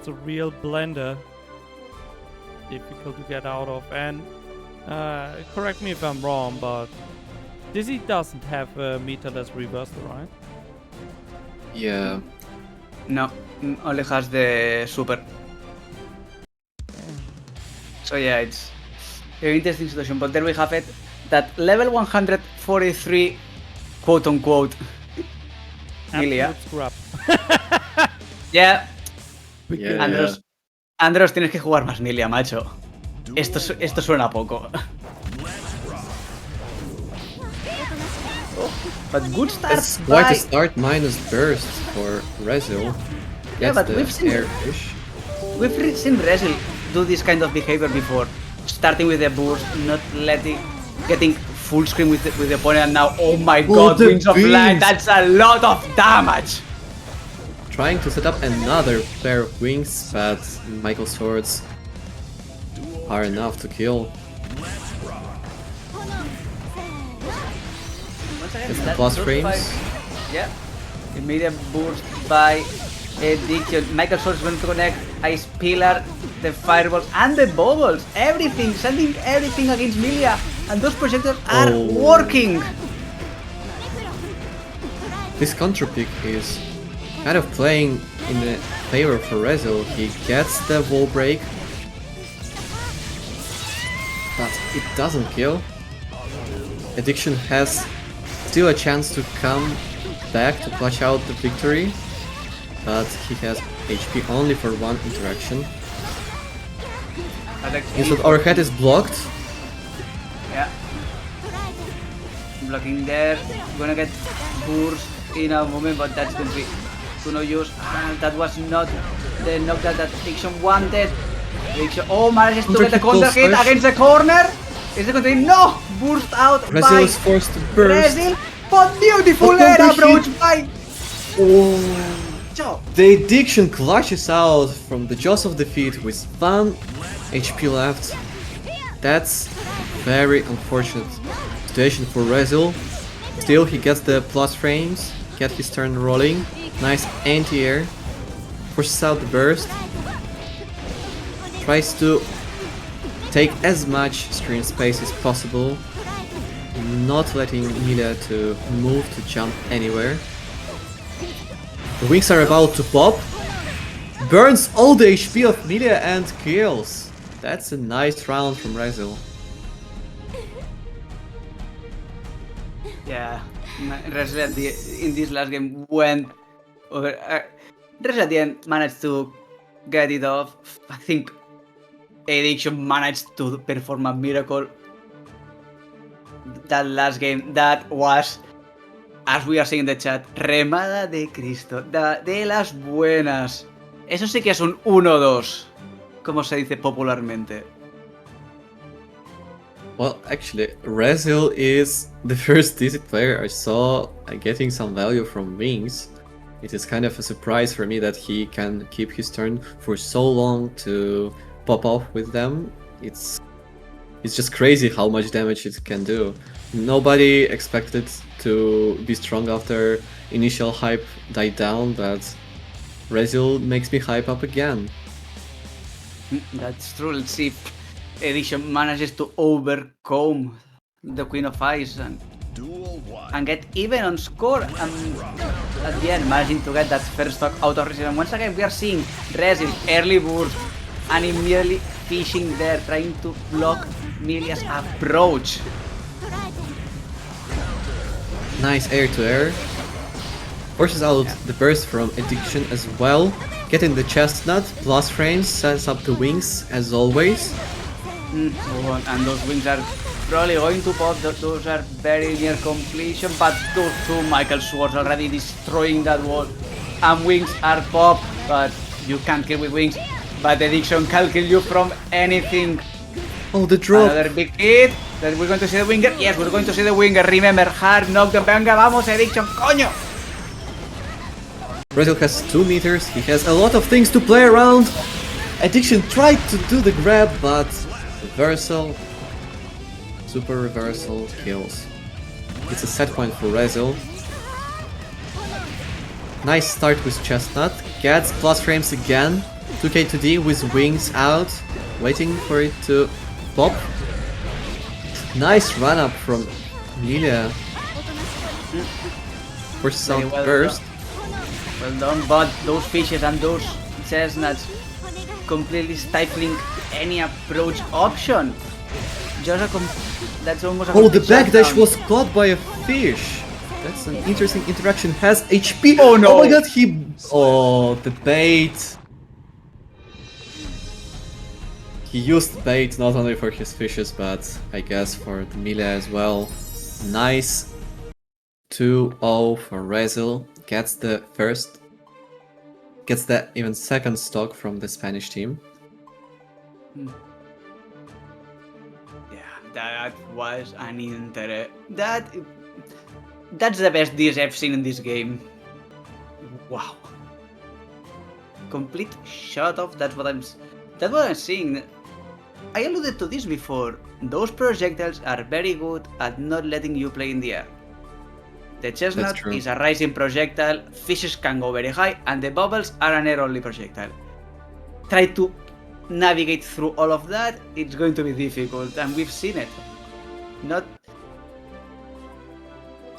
a real blender. Difficult to get out of. And correct me if I'm wrong, but Dizzy doesn't have a meterless reversal, right? Yeah, No, only has the super. So yeah, it's an interesting situation. But there we have it. That level 143, quote unquote, Melia. Absolute scrap. Yeah, yeah. Andros, tienes que jugar más Melia, macho. Esto suena poco. But good start That's quite by... a start minus burst for Rezil. Yeah, That's but the we've seen- air fish. We've seen Resil do this kind of behavior before. Starting with a burst, not letting... getting full screen with the opponent, and now, oh my Oh, god, the Wings of Light, beams. that's a lot of damage! Trying to set up another pair of wings, but Michael's swords are enough to kill. Once again, It's the that- plus those frames. five- Yeah. Immediate boost by Diction. Michael Sword is going to connect Ice Pillar, the fireballs, and the bubbles. Everything, sending everything against Milia. And those projectors are Oh. working. This counter pick is kind of playing in the favor for Rezil. He gets the wall break, but it doesn't kill. Addiction has still a chance to come back to clutch out the victory, but he has HP only for one interaction. Instead, our head is blocked. Yeah. Blocking there. Gonna get burst in a moment, but that's going to be to no use. That was not the knockdown that Diction wanted. Diction, oh, manages to get the Triple counter hit slash. against the corner. Is it going to be no burst out Rezil by is forced to burst. Rezil, but beautiful But air counter approach hit. by Oh. Joe. The Addiction clutches out from the jaws of defeat with 1 HP left. That's a very unfortunate situation for Rezil. Still, he gets the plus frames, get his turn rolling. Nice anti-air. Forces out the burst. Tries to take as much screen space as possible. Not letting Mila to move, to jump anywhere. The wings are about to pop. Burns all the HP of Milia and kills. That's a nice round from Rezil. Yeah, Rezil in this last game went over. Rezil at the end managed to get it off. I think Addiction managed to perform a miracle. That last game, that was, as we are seeing in the chat, remada de Cristo, de las buenas. Eso sí que es un 1-2, como se dice popularmente. Well, actually, Rezil is the first DC player I saw getting some value from wings. It is kind of a surprise for me that he can keep his turn for so long to pop off with them. It's just crazy how much damage it can do. Nobody expected to be strong after initial hype died down, but Rezil makes me hype up again. That's true. Let's see if Addiction manages to overcome the Queen of Ice and get even on score, and at the end managing to get that first stock out of Rezil. And once again we are seeing Rezil early burst and immediately fishing there, trying to block Milia's approach. Nice air to air. Forces out the burst from Addiction as well. Getting the chestnut, plus frames, sets up the wings as always. And those wings are probably going to pop. Those are very near completion, but those two Michael Swords already destroying that wall. And wings are pop, but you can't kill with wings. But Addiction can kill you from anything. Oh, the drop! Another big hit. Then we're going to see the winger. Yes, we're going to see the winger. Remember, hard knockdown. Venga, vamos, Addiction, coño! Rezil has 2 meters, he has a lot of things to play around. Addiction tried to do the grab, but reversal, super reversal kills. It's a set point for Rezil. Nice start with Chestnut, gets plus frames again. 2k to D with wings out, waiting for it to pop. Nice run up from Lilia. Forces Very out well burst. Well done, but those fishes and those chestnuts completely stifling any approach option. Just that's almost a Oh, the complete backdash shutdown. was caught by a fish. That's an interesting interaction. Has HP. Oh, no. Oh my god, he. Oh, the bait. He used bait not only for his fishes, but I guess for the melee as well. Nice 2-0 for Rezil. Gets the first. Gets the even second stock from the Spanish team. Yeah, That was an That's the best DS I've seen in this game. Wow. Complete shut off. That's what I'm seeing. I alluded to this before. Those projectiles are very good at not letting you play in the air. The chestnut true. is a rising projectile, fishes can go very high, and the bubbles are an air-only projectile. Try to navigate through all of that, it's going to be difficult, and we've seen it.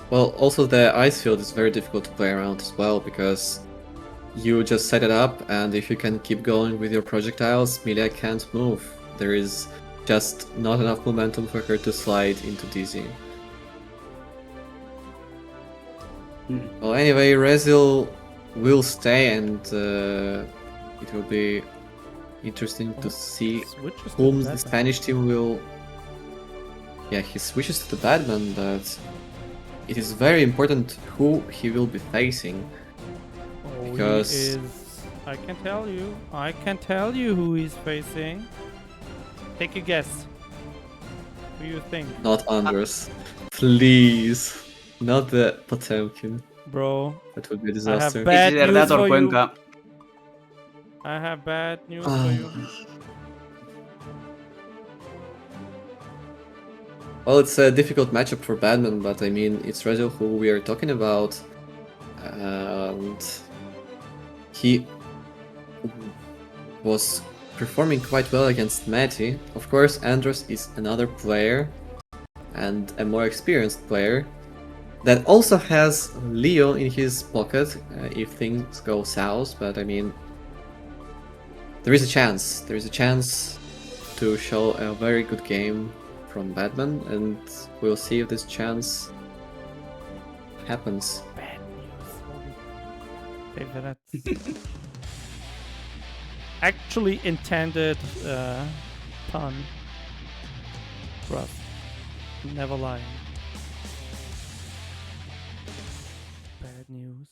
Well, also the ice field is very difficult to play around as well, because you just set it up, and if you can keep going with your projectiles, Milia can't move. There is just not enough momentum for her to slide into Dizzy. Well, anyway, Rezil will stay, and it will be interesting to see Switches to whom the the Batman. Spanish team will... Yeah, he switches to the Batman, but it is very important who he will be facing. Oh, Because- he is... I can tell you who he's facing. Take a guess. Who you think? Not Andros. Please. Not the Potemkin. Bro, That would be a I disaster. have bad It's either news that or for you. Cuenca. I have bad news for you. Well, it's a difficult matchup for Batman, but I mean, it's Rezil who we are talking about. And he was performing quite well against Matty. Of course, Andros is another player and a more experienced player that also has Leo in his pocket if things go south, but I mean, there is a chance. There is a chance to show a very good game from Batman, and we'll see if this chance happens. Bad news. Save that. Actually intended pun. Trust. Never lying. Bad news.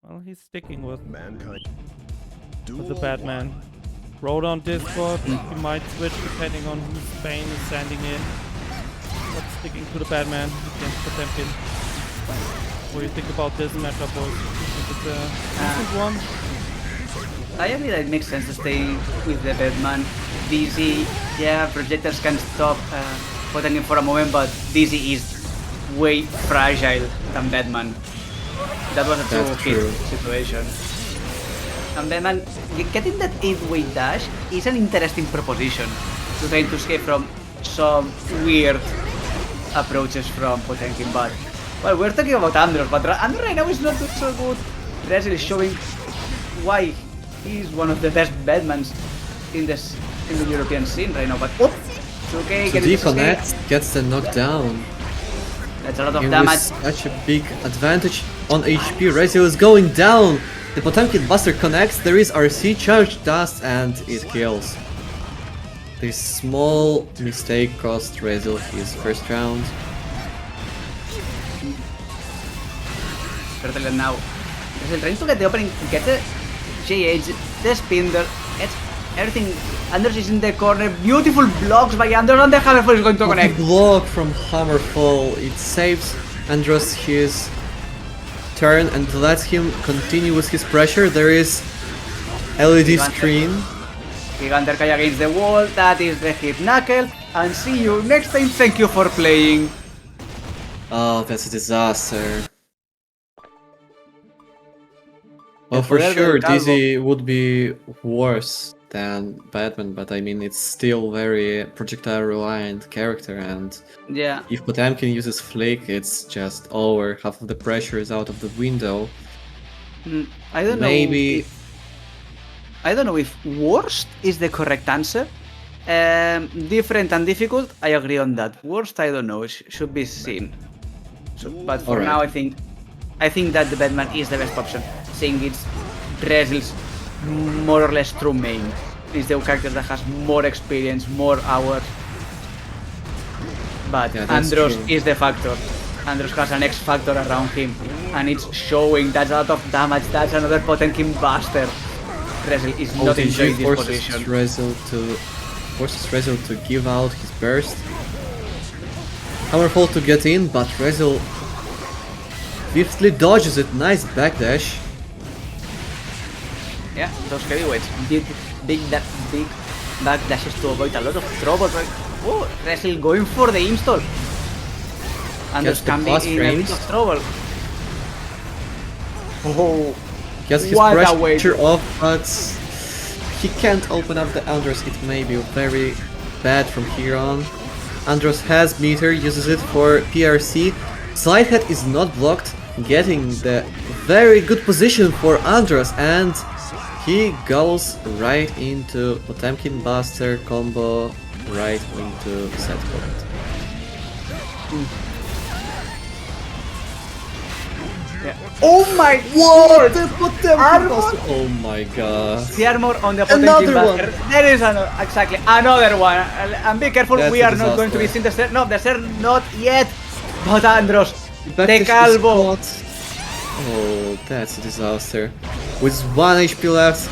Well, he's sticking with the Batman. Wrote on Discord, he might switch depending on who Spain is sending in. But sticking to the Batman against Potemkin. What do you think about this matchup, boys? Think it's a decent one? I agree that it makes sense to stay with the Batman. DC, yeah, projectors can stop Potemkin for a moment, but DC is way fragile than Batman. That was a That's true hit true. situation. And Batman, getting that 8-way dash is an interesting proposition to try to escape from some weird approaches from Potemkin, but well, we're talking about Andros, but Andros right now is not doing so good. Rezil is showing why he's one of the best Batmans in the European scene right now, but oh, it's okay, So get it to escape. D-Connect gets the knockdown. That's a lot of With damage. such a big advantage on HP, Rezil is going down. The Potemkin Buster connects, there is RC charge dust, and it kills. This small mistake cost Rezil his first round. Certainly now. Rezil trying to get the opening, get the JH, the spindle, gets everything. Anders is in the corner, beautiful blocks by Anders, and the Hammerfall is going to What a connect. block from Hammerfall. It saves Andros his turn and lets him continue with his pressure. There is LED screen. Giganter Kai against the wall, that is the hit knuckle, and see you next time, thank you for playing. Oh, that's a disaster. Well, El for poder del sure, calvo. Dizzy would be worse than Batman, but I mean, it's still very projectile reliant character, and Yeah, if Potemkin uses Flick, it's just over. Half of the pressure is out of the window. I don't Maybe- know. I don't know if worst is the correct answer. Different and difficult, I agree on that. Worst, I don't know. It should be seen. So, but for Alright. now, I think that the Batman is the best option. Seeing it's Rezil's more or less true main. It's the character that has more experience, more hours. But Yeah, that's Andros true. is the factor. Andros has an X factor around him, and it's showing. That's a lot of damage. That's another Potemkin Buster. Rezil is not enjoying OTG this forces position. Rezil to give out his burst. Powerful to get in, but Rezel swiftly dodges it. Nice backdash. Yeah, those heavyweights. Big backdashes to avoid a lot of trouble. Right? Oh, Wrestle going for the install. Andros Gets the can be plus in a bit frames. of trouble. Oh, Gets his what a way pressure to- off, but he can't open up the Andros. It may be very bad from here on. Andros has meter, uses it for PRC. Side head is not blocked, getting the very good position for Andros, and he goes right into Potemkin Buster combo, right into set point. Oh my god! The Potemkin Armor? Buster! Oh my god. The armor on the Another Potemkin one. Buster. There is exactly another one. And be careful, That's we a are not going to be disaster. seeing the Ser. No, the Ser not yet. But Andros, Backdash the is Calvo. caught. Oh, that's a disaster. With 1 HP left,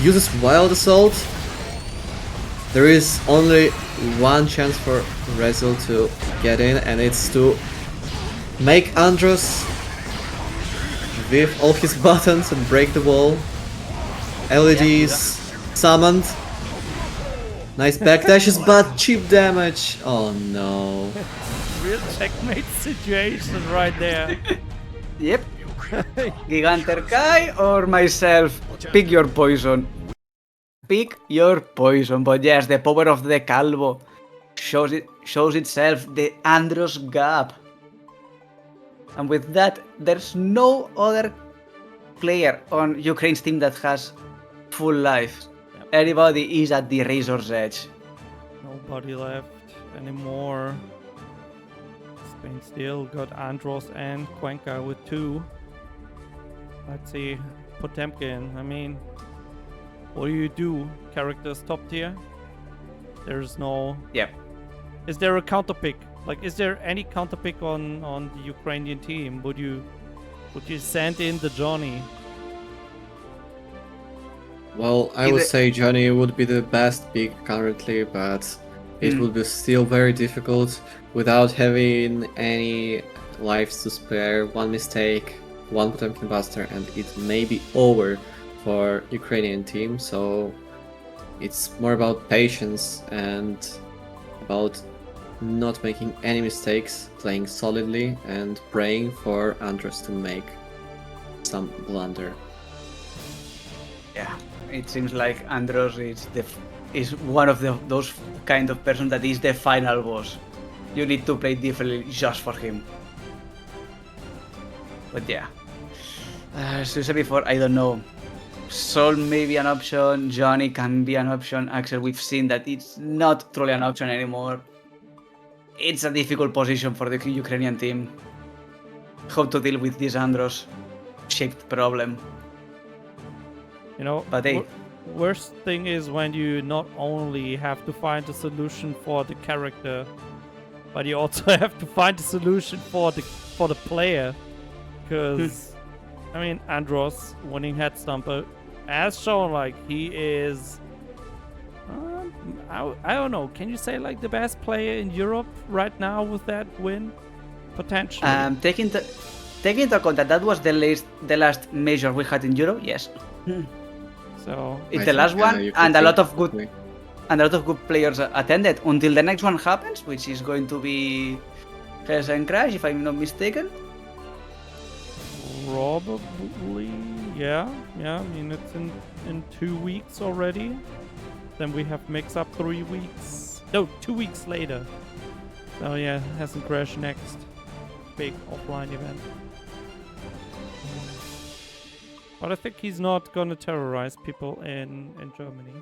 uses Wild Assault. There is only one chance for Rezel to get in, and it's to make Andros with all his buttons and break the wall. LEDs summoned. Nice backdashes, but cheap damage. Oh no. Real checkmate situation right there. Yep. Giganter Kai or myself. Pick your poison. Pick your poison. But yes, the power of the Calvo shows itself. The Andros gap. And with that, there's no other player on Ukraine's team that has full life. Everybody is at the razor's edge. Nobody left anymore. Spain still got Andros and Cuenca with 2. Let's see, Potemkin, I mean, what do you do? Characters top tier? There's no... Yep. Is there a counter pick? Like, is there any counter pick on the Ukrainian team? Would you send in the Johnny? Well, I would say Johnny would be the best pick currently, but it would be still very difficult without having any lives to spare. One mistake, one Potemkin Buster, and it may be over for Ukrainian team. So it's more about patience and about not making any mistakes, playing solidly, and praying for Andros to make some blunder. Yeah, it seems like Andros is one of those kind of person that is the final boss. You need to play differently just for him. But yeah, as you said before, I don't know. Sol may be an option, Johnny can be an option. Axel, we've seen that it's not truly an option anymore. It's a difficult position for the Ukrainian team. How to deal with this Andros shaped problem. You know, But hey. worst thing is when you not only have to find a solution for the character, but you also have to find a solution for the player. Because, I mean, Andros winning Head Stomper has shown like he is... I don't know. Can you say like the best player in Europe right now with that win? Potentially. Taking into account that was the last major we had in Europe, yes. So It's I the last think, one, you could and a think lot of differently. good players attended until the next one happens, which is going to be Hell's and Crash, if I'm not mistaken. probably, yeah. I mean, it's in 2 weeks already. Then we have Mix Up 3 weeks. No, 2 weeks later. So yeah, hasn't Crash next big offline event. But I think he's not gonna terrorize people in Germany.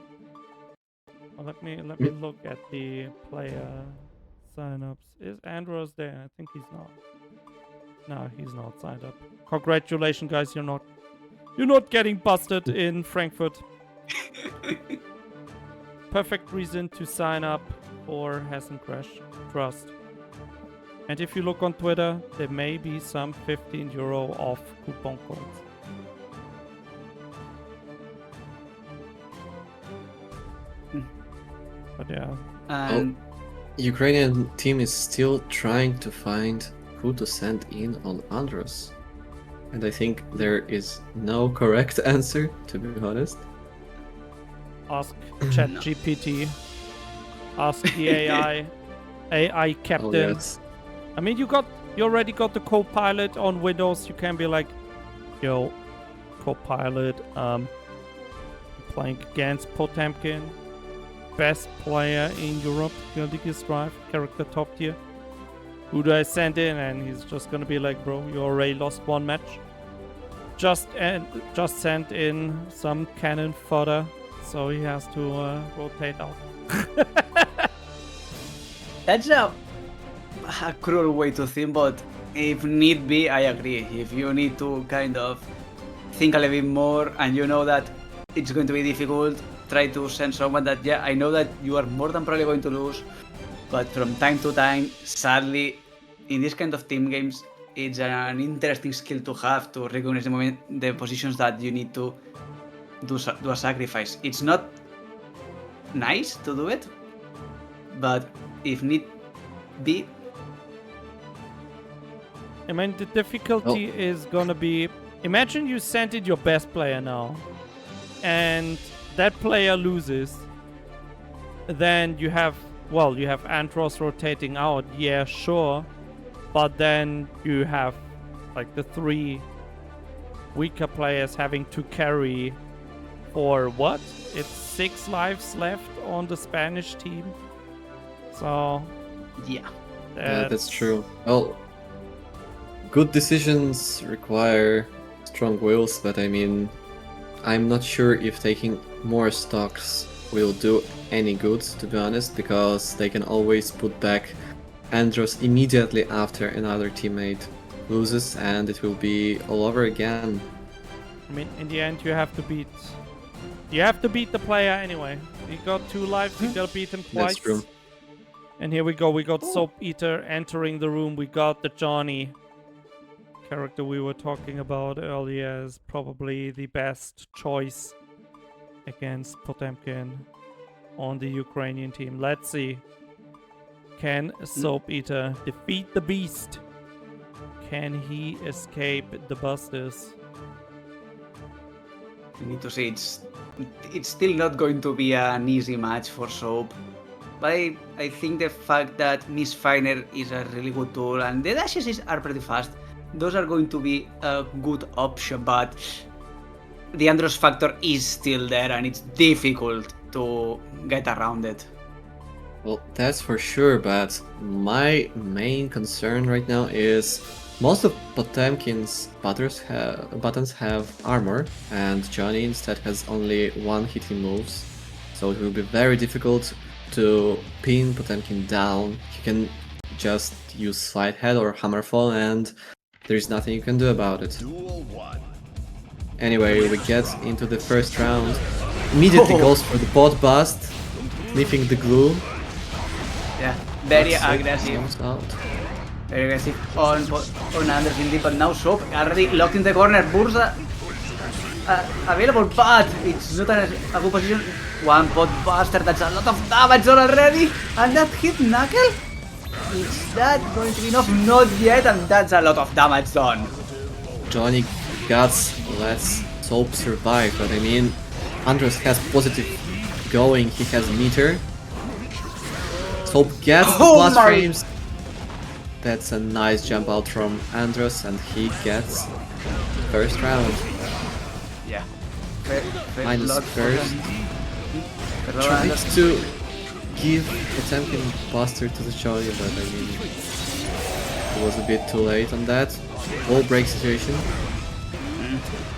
Well, let me look at the player signups. Is Andros there? I think he's not. No, he's not signed up. Congratulations, guys! You're not getting busted in Frankfurt. Perfect reason to sign up for Hessen Crash Trust. And if you look on Twitter, there may be some €15 off coupon codes. But yeah, And Ukrainian team is still trying to find who to send in on Andros. And I think there is no correct answer, to be honest. Ask ChatGPT. Ask the AI. AI Oh, captain. yes. I mean, you already got the co-pilot on Windows. You can be like, yo, co-pilot, playing against Potemkin, best player in Europe, Gildigis Drive, character top tier. Who do I send in? And he's just gonna be like, bro, you already lost one match. Just send in some cannon fodder, so he has to rotate out. That's a cruel way to think, but if need be, I agree. If you need to kind of think a little bit more and you know that it's going to be difficult, try to send someone that, yeah, I know that you are more than probably going to lose, but from time to time, sadly, in this kind of team games, it's an interesting skill to have to recognize the positions that you need to do a sacrifice. It's not nice to do it, but if need be, I mean, the difficulty is gonna be, imagine you sent in your best player now, and that player loses. Then you have Andros rotating out, yeah, sure. But then you have like the 3 weaker players having to carry for what? It's 6 lives left on the Spanish team. So yeah. That's true. Well, good decisions require strong wills, but I mean, I'm not sure if taking more stocks will do any good, to be honest, because they can always put back Andros immediately after another teammate loses, and it will be all over again. I mean, in the end, you have to beat the player anyway. You got 2 lives, you gotta beat him twice. That's true. And here we go. We got Soap Eater entering the room. We got the Johnny character we were talking about earlier as probably the best choice against Potemkin on the Ukrainian team. Let's see. Can Soap Eater defeat the beast? Can he escape the busters? We need to see. It's still not going to be an easy match for Soap. But I think the fact that Misfiner is a really good tool and the dashes are pretty fast, those are going to be a good option, but the Andros factor is still there and it's difficult to get around it. Well, that's for sure, but my main concern right now is most of Potemkin's buttons have armor, and Johnny instead has only 1 hitting moves, so it will be very difficult to pin Potemkin down. He can just use Slide Head or Hammerfall, and there's nothing you can do about it. Anyway, we get into the first round. Immediately goes for the bot bust, sniffing the glue. Yeah, very That's it, aggressive. comes out. Very aggressive on Anders indeed, but now Soap already locked in the corner. Bursa available, but it's not a good position. 1 pot buster, that's a lot of damage already. And that hit Knuckle? Is that going to be enough? Not yet, and that's a lot of damage done. Johnny Guts lets Soap survive, but I mean, Andros has positive going, he has meter. Soap gets the plus frames. That's a nice jump out from Andros, and he gets first round. Yeah. Minus first. Tries to give Potemkin Buster to the Johnny, but I mean, it was a bit too late on that. Wall break situation.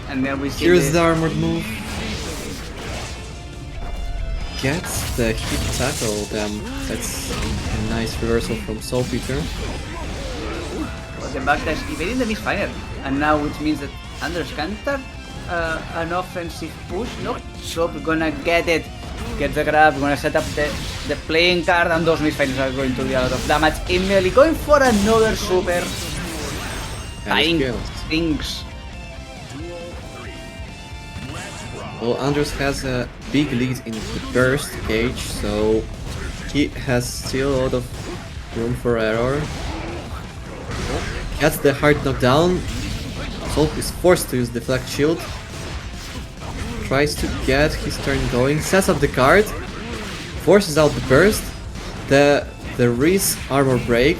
And then we see Here's the armored move. Gets the hit tackle, damn. That's a nice reversal from Soap Eater. the backdash evading the misfire, and now which means that Anders can start an offensive push. No, Soap gonna get it, get the grab, gonna set up the playing card, and those misfires are going to do a lot of damage. Immediately going for another super, dying things. Well, Anders has a big lead in the burst cage, so He has still a lot of room for error. Gets the hard knockdown. Soap is forced to use Deflect Shield. Tries to get his turn going, sets up the card, forces out the burst. The Reese armor break.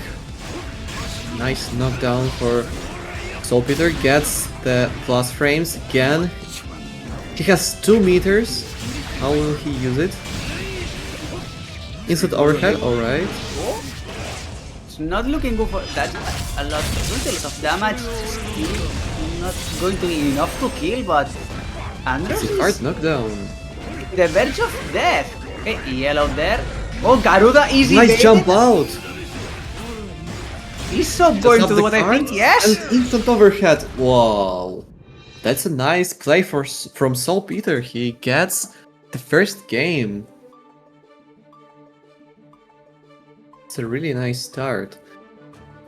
Nice knockdown for Saltpeter. Gets the plus frames again. He has 2 meters. How will he use it? Instant overhead, alright. It's not looking good for that. A lot of damage. Still not going to be enough to kill, but Andros It's a hard is knockdown. the verge of death. Okay, yellow there. Oh, Garuda easy. Nice baited. jump out! Is Soap going to do what I think? Yes. And instant overhead. Wow. That's a nice play from Saltpeter. He gets the first game. It's a really nice start.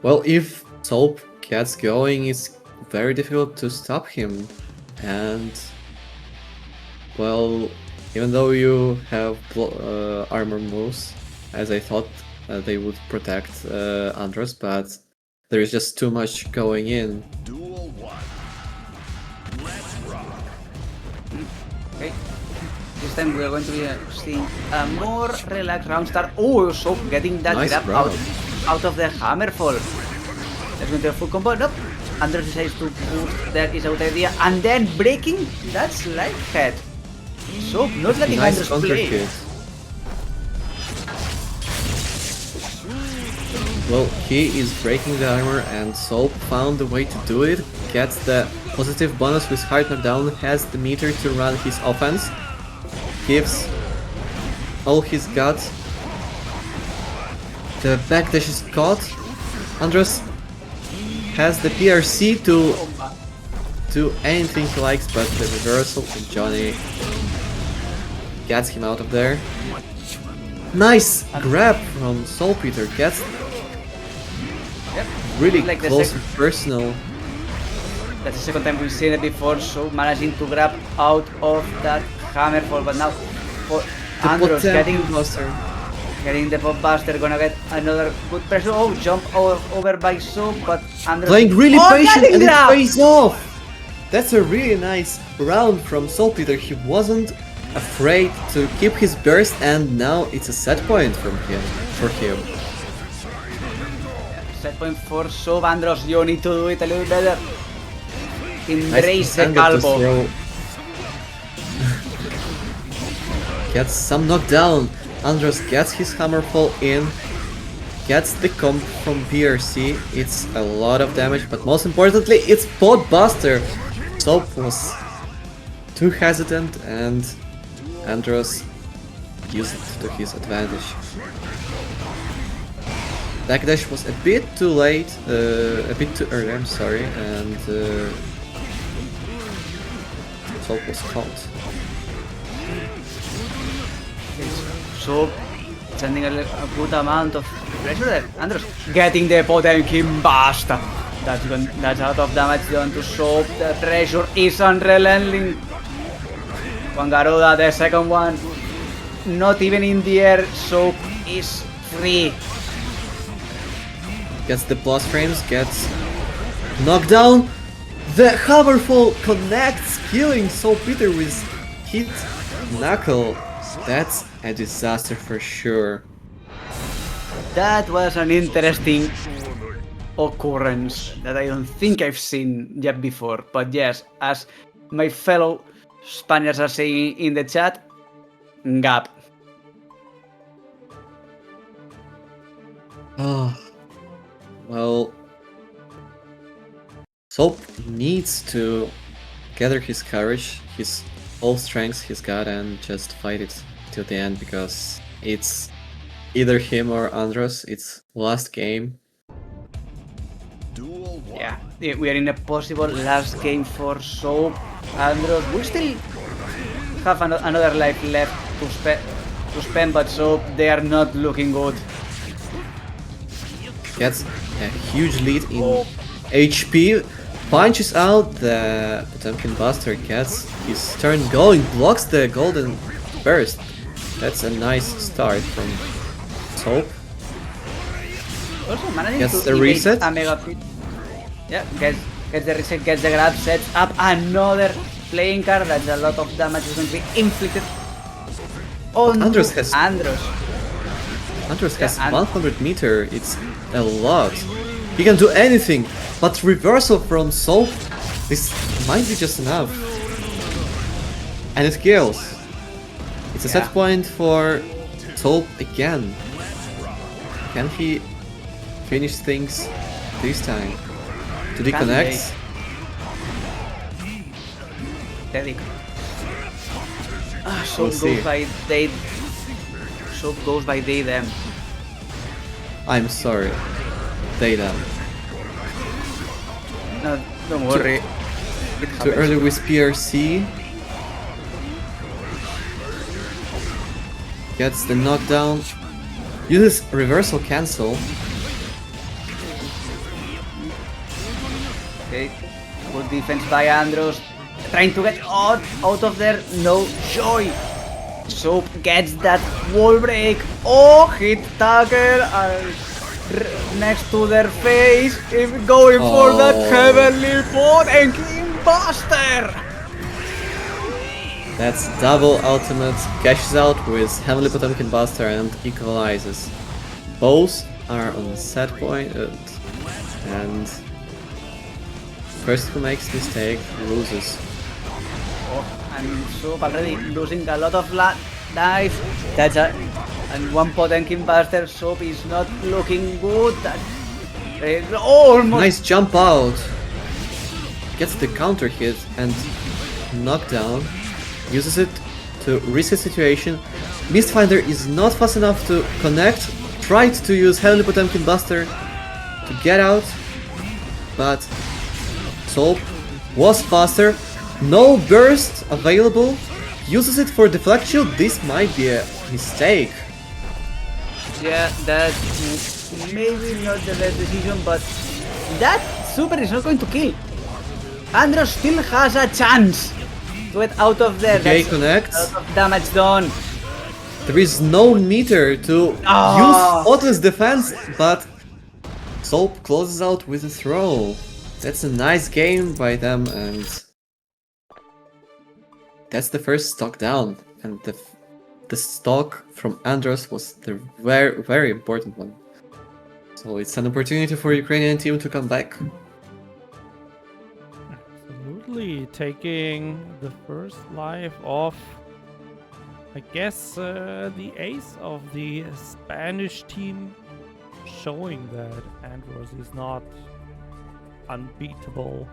Well, if Soap gets going, it's very difficult to stop him. And well, even though you have armor moves, as I thought they would protect Andros, but there is just too much going in. Okay. This time we are going to be seeing a more relaxed round start. Oh, Soap getting that Nice grab round. out of the Hammerfall. That's going to be a full combo. Nope. Andros decides to boost. That is a good idea. And then breaking that slide head. Soap not letting Nice Andros counter play. hit. Well, he is breaking the armor and Soap found a way to do it. Gets the positive bonus with hard knockdown, has the meter to run his offense. Gives all he's got. The backdash is caught. Andros has the PRC to do anything he likes, but the reversal from Johnny gets him out of there. Nice grab from Saltpeter. Gets Yep. really Like the close sec- and personal. That's the second time we've seen it before. Soap managing to grab out of that Hammerfall, but now for Andros getting the pop buster, gonna get another good pressure. Oh, jump over by Soap, but Andros Playing really patient getting and it grabbed! pays off! That's a really nice round from Saltpeter. He wasn't afraid to keep his burst and now it's a set point for him. Set point for Soap. Andros, you need to do it a little better. Nice Embrace the angle to calvo. throw. Gets some knockdown. Andros gets his Hammerfall in. Gets the comp from PRC. It's a lot of damage, but most importantly, it's Pot Buster. Soap was too hesitant and Andros used it to his advantage. Backdash was a bit too late, a bit too early, I'm sorry, and Soap was caught. Soap sending a good amount of pressure there. Andros getting the Potemkin Basta. That's a lot of damage done to Soap. The pressure is unrelenting. Juan Garuda, the second one, not even in the air. Soap is free. Gets the plus frames, gets knocked down. The Hammerfall connects, killing Saltpeter with hit knuckle. That's a disaster for sure. That was an interesting occurrence that I don't think I've seen yet before. But yes, as my fellow Spaniards are saying in the chat, gap. Oh, well, Soap needs to gather his courage, his all strengths he's got, and just fight it till the end because it's either him or Andros. It's last game. Yeah, we are in a possible last game for Soap. Andros will still have another life left to spend, but Soap, they are not looking good. Gets a huge lead in HP, punches out the Potemkin Buster, gets his turn going, blocks the golden burst. That's a nice start from Soap. Also managing Gets to the evade reset. a mega pit. Yeah, gets the reset, gets the grab, sets up another playing card. That's a lot of damage is going to be inflicted on Andros has- Andros. Andros has Yeah, and- 100 meter, it's a lot. He can do anything, but reversal from Soap, this might be just enough. And it kills. It's a Yeah. set point for Soap again. Can he finish things this time? To Can deconnect? Tedic. Soap We'll goes see. by they. Soap goes by they them. I'm sorry. They done. No, don't worry. It Too happens. early with PRC. Gets the knockdown. Uses reversal cancel. Okay, good defense by Andros. Trying to get out of there. No joy. Soap gets that wall break. Oh, hit tackle next to their face. If going for that Oh. heavenly pot and King Buster. That's double ultimate. Cashes out with Heavenly Potemkin Buster and equalizes. Both are on set point and first who makes mistake loses. Oh, and Soap already losing a lot of life. That's a and one Potemkin Buster. Soap is not looking good. Almost. Nice jump out. Gets the counter hit and knockdown. Uses it to reset situation. Mistfinder is not fast enough to connect. Tried to use Heavenly Potemkin Buster to get out, but Soap was faster. No burst available. Uses it for deflect shield. This might be a mistake. Yeah, that maybe not the best decision, but that super is not going to kill. Andros still has a chance to get out of there. Okay, That's connects. a lot of damage done. There is no meter to use spotless defense, but Soap closes out with a throw. That's a nice game by them, and that's the first stock down. And the stock from Andros was the very, very important one. So it's an opportunity for Ukrainian team to come back. Absolutely, taking the first life off, I guess, the ace of the Spanish team, showing that Andros is not unbeatable.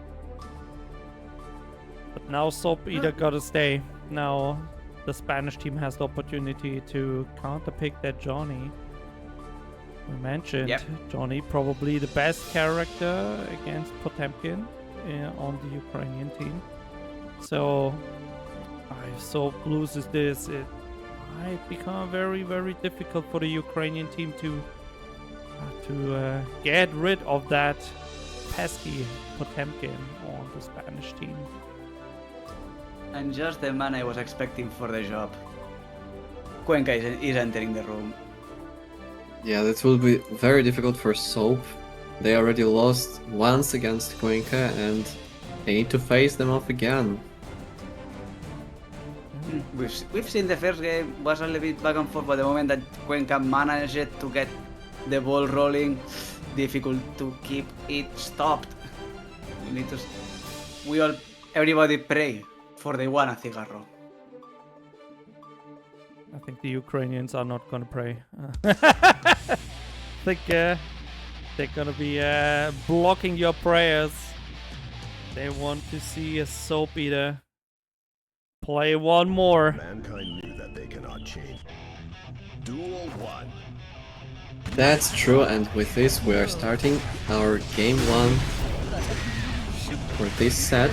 But now Soap either gotta stay. Now the Spanish team has the opportunity to counterpick that Johnny. We mentioned Yep. Johnny probably the best character against Potemkin on the Ukrainian team. So if Soap loses this, it might become very, very difficult for the Ukrainian team to get rid of that pesky Potemkin on the Spanish team. And just the man I was expecting for the job. Cuenca is entering the room. Yeah, that will be very difficult for Soap. They already lost once against Cuenca and they need to face them off again. We've seen the first game was a little bit back and forth, but the moment that Cuenca managed to get the ball rolling, difficult to keep it stopped. We need to. Everybody pray for the Iguana Cigarro. I think the Ukrainians are not gonna pray. I think they're gonna be blocking your prayers. They want to see a Soap Eater play one more. Mankind knew that they cannot change. Duel 1. That's true, and with this we are starting our game 1 for this set.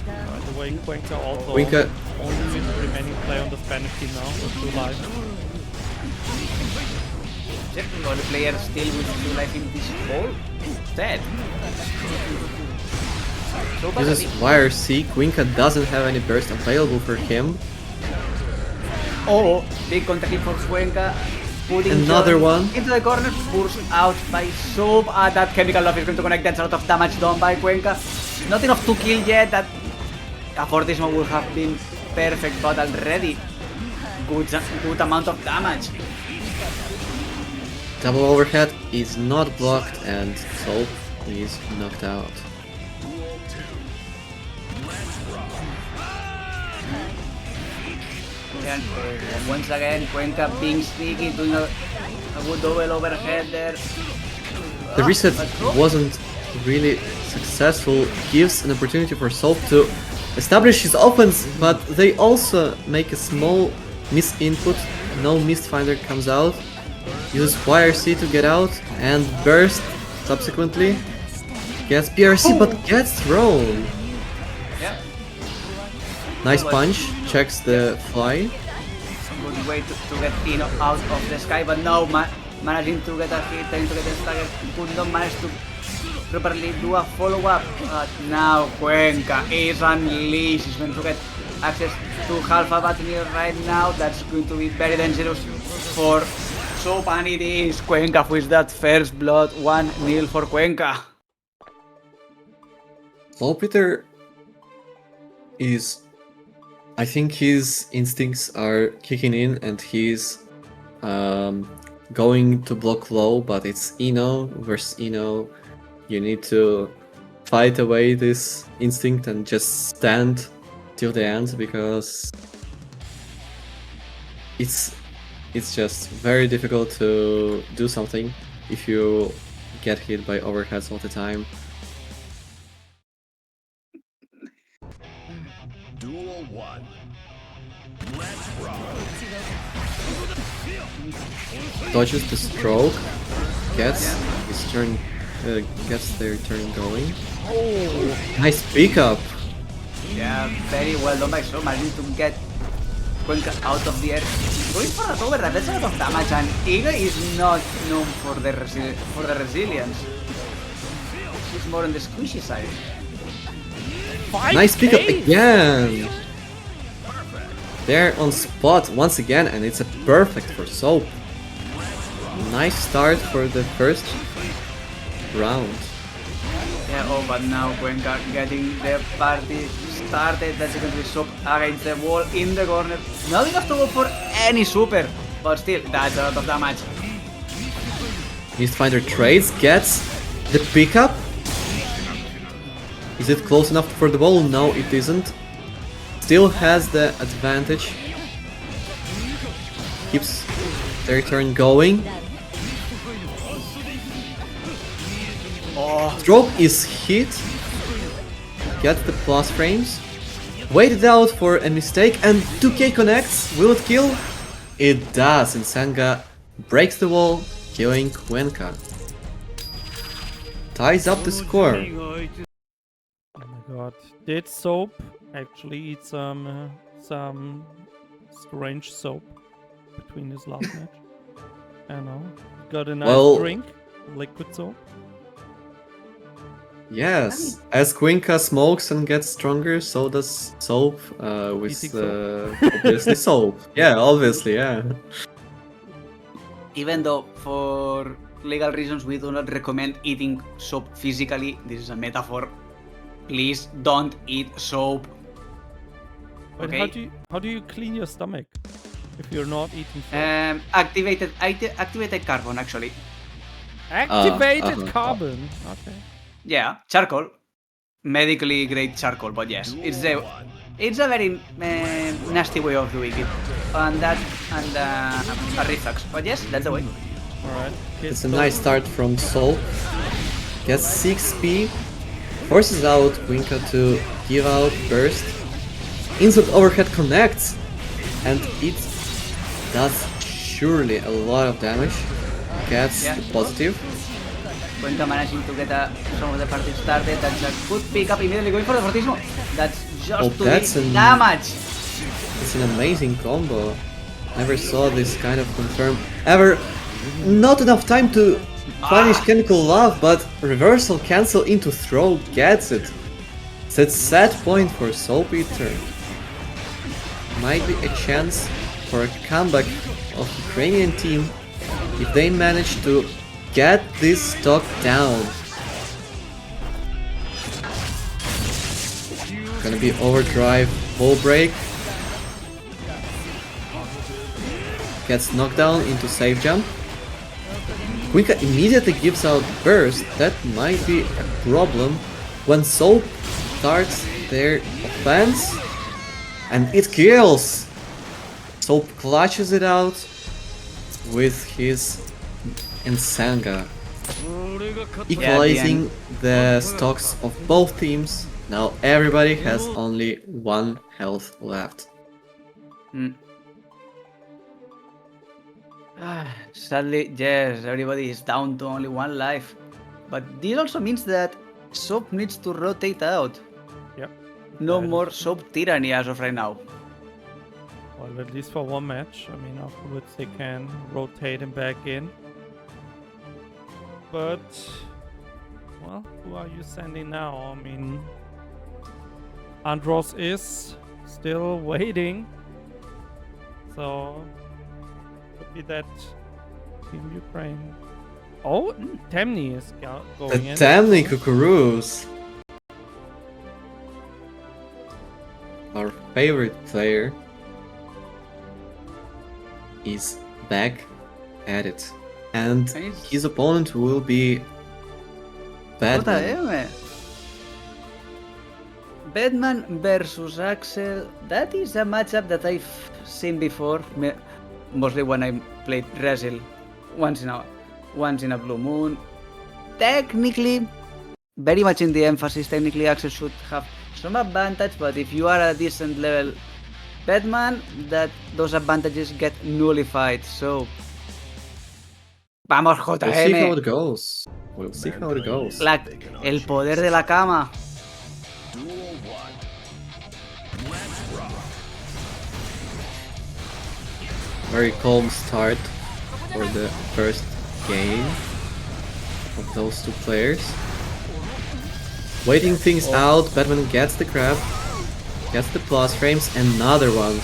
By the way, Cuenca also Cuenca- only remaining player on the Spanish team now with 2 lives. All the players still with 2 life in this ball. Dead. So bad. Uses Wire C. Cuenca doesn't have any burst available for him. Oh, big contact hit for Cuenca. Putting Another John one. into the corner, pushed out by Soap. That chemical love is going to connect. That's a lot of damage done by Cuenca. Not enough to kill yet. That a Fortismo would have been perfect, but already good amount of damage. Double overhead is not blocked and Soap is knocked out. And once again, Cuenca being sneaky, doing a good double overhead there. The reset But Soap- wasn't really successful, gives an opportunity for Soap to establish his offense, but they also make a small misinput. No Mistfinder comes out, uses YRC to get out, and burst subsequently. Gets PRC but gets thrown. Yeah, Nice punch, checks the fly. good way to get in or out of the sky, but no, managing to get a hit, trying to get a stagger, could not manage to properly do a follow-up. But now Cuenca is unleashed. He's going to get access to half a battery right now. That's going to be very dangerous for Soap, and it is Cuenca with that first blood. 1-0 for Cuenca. Saltpeter is... I think his instincts are kicking in and he's going to block low, but it's Eno versus Eno. You need to fight away this instinct and just stand till the end, because it's just very difficult to do something if you get hit by overheads all the time. Duel 1. Let's rock. Dodges the stroke, gets his turn, gets their turn going. Oh, Nice pickup. yeah, very well done by Soap, managing to get Cuenca out of the air. Going for that overdrive, that's a lot of damage, and Iga is not known for the resilience. She's more on the squishy side. Nice pickup again. They're on spot once again, and it's a perfect for Soap. Nice start for the first round. Yeah, oh, but now Cuenca getting the party started. That's going to be Soap against the wall in the corner. Not enough to go for any super, but still, that's a lot of damage. Mistfinder trades, gets the pickup. Is it close enough for the ball? No, it isn't. Still has the advantage. Keeps their turn going. Oh, Stroke is hit. Gets the plus frames. Waited out for a mistake and 2K connects. Will it kill? It does, and Senga breaks the wall, killing Cuenca. Ties up the score. Oh my god. Did Soap actually eat some strange soap between his last match? I know. Got a nice Well- drink, liquid soap. Yes, as Cuenca smokes and gets stronger, so does Soap with Eating soap. obviously Soap. Yeah, obviously, yeah. even though for legal reasons we do not recommend eating soap physically, this is a metaphor. Please don't eat soap. But Okay. how do you clean your stomach if you're not eating soap? Activated carbon, actually. Activated carbon. Okay. Yeah, charcoal. Medically grade charcoal, but yes, it's a very nasty way of doing it, and a reflux. But yes, that's the way. All right. It's a nice start from Soap. Gets 6p. Forces out Cuenca to give out burst. Instant overhead connects. And it does surely a lot of damage. Gets Yeah. the positive. Cuenca managing to get some of the party started. That's a good pickup. Immediately going for the Fortismo. That's just Oh, to that's deal an- damage. It's an amazing combo. Never saw this kind of confirm ever. Not enough time to punish Chemical Love, but reversal cancel into throw gets it. It's a set point for Soap Eater. Might be a chance for a comeback of Ukrainian team If they manage to get this stock down, gonna be overdrive, wall break. Gets knocked down into safe jump. Quinka immediately gives out burst. That might be a problem when Soap starts their offense. And it kills! Soap clutches it out with his Ensanga, equalizing the stocks of both teams. Now everybody has only 1 health left. Sadly, yes, everybody is down to only 1 life. But this also means that Soap needs to rotate out. Yep. No That is more true. Soap tyranny as of right now. Well, at least for one match. I mean, afterwards they can rotate him back in. But, well, who are you sending now? I mean, Andros is still waiting. So, could be that Team Ukraine. Oh, Temni is The going in. Tamni Kukuroos, our favorite player, is back at it. And Nice. his opponent will be Batman. Batman versus Axel. That is a matchup that I've seen before, mostly when I played Wrestle once in a blue moon. Technically, very much in the emphasis, technically Axel should have some advantage, but if you are a decent level Batman, those advantages get nullified. So, vamos We'll see how JM, it goes. We'll see how it goes. el poder de la cama. Duel 1. Let's rock. Very calm start for the first game of those two players. Waiting things out, Batman gets the grab, gets the plus frames, another one.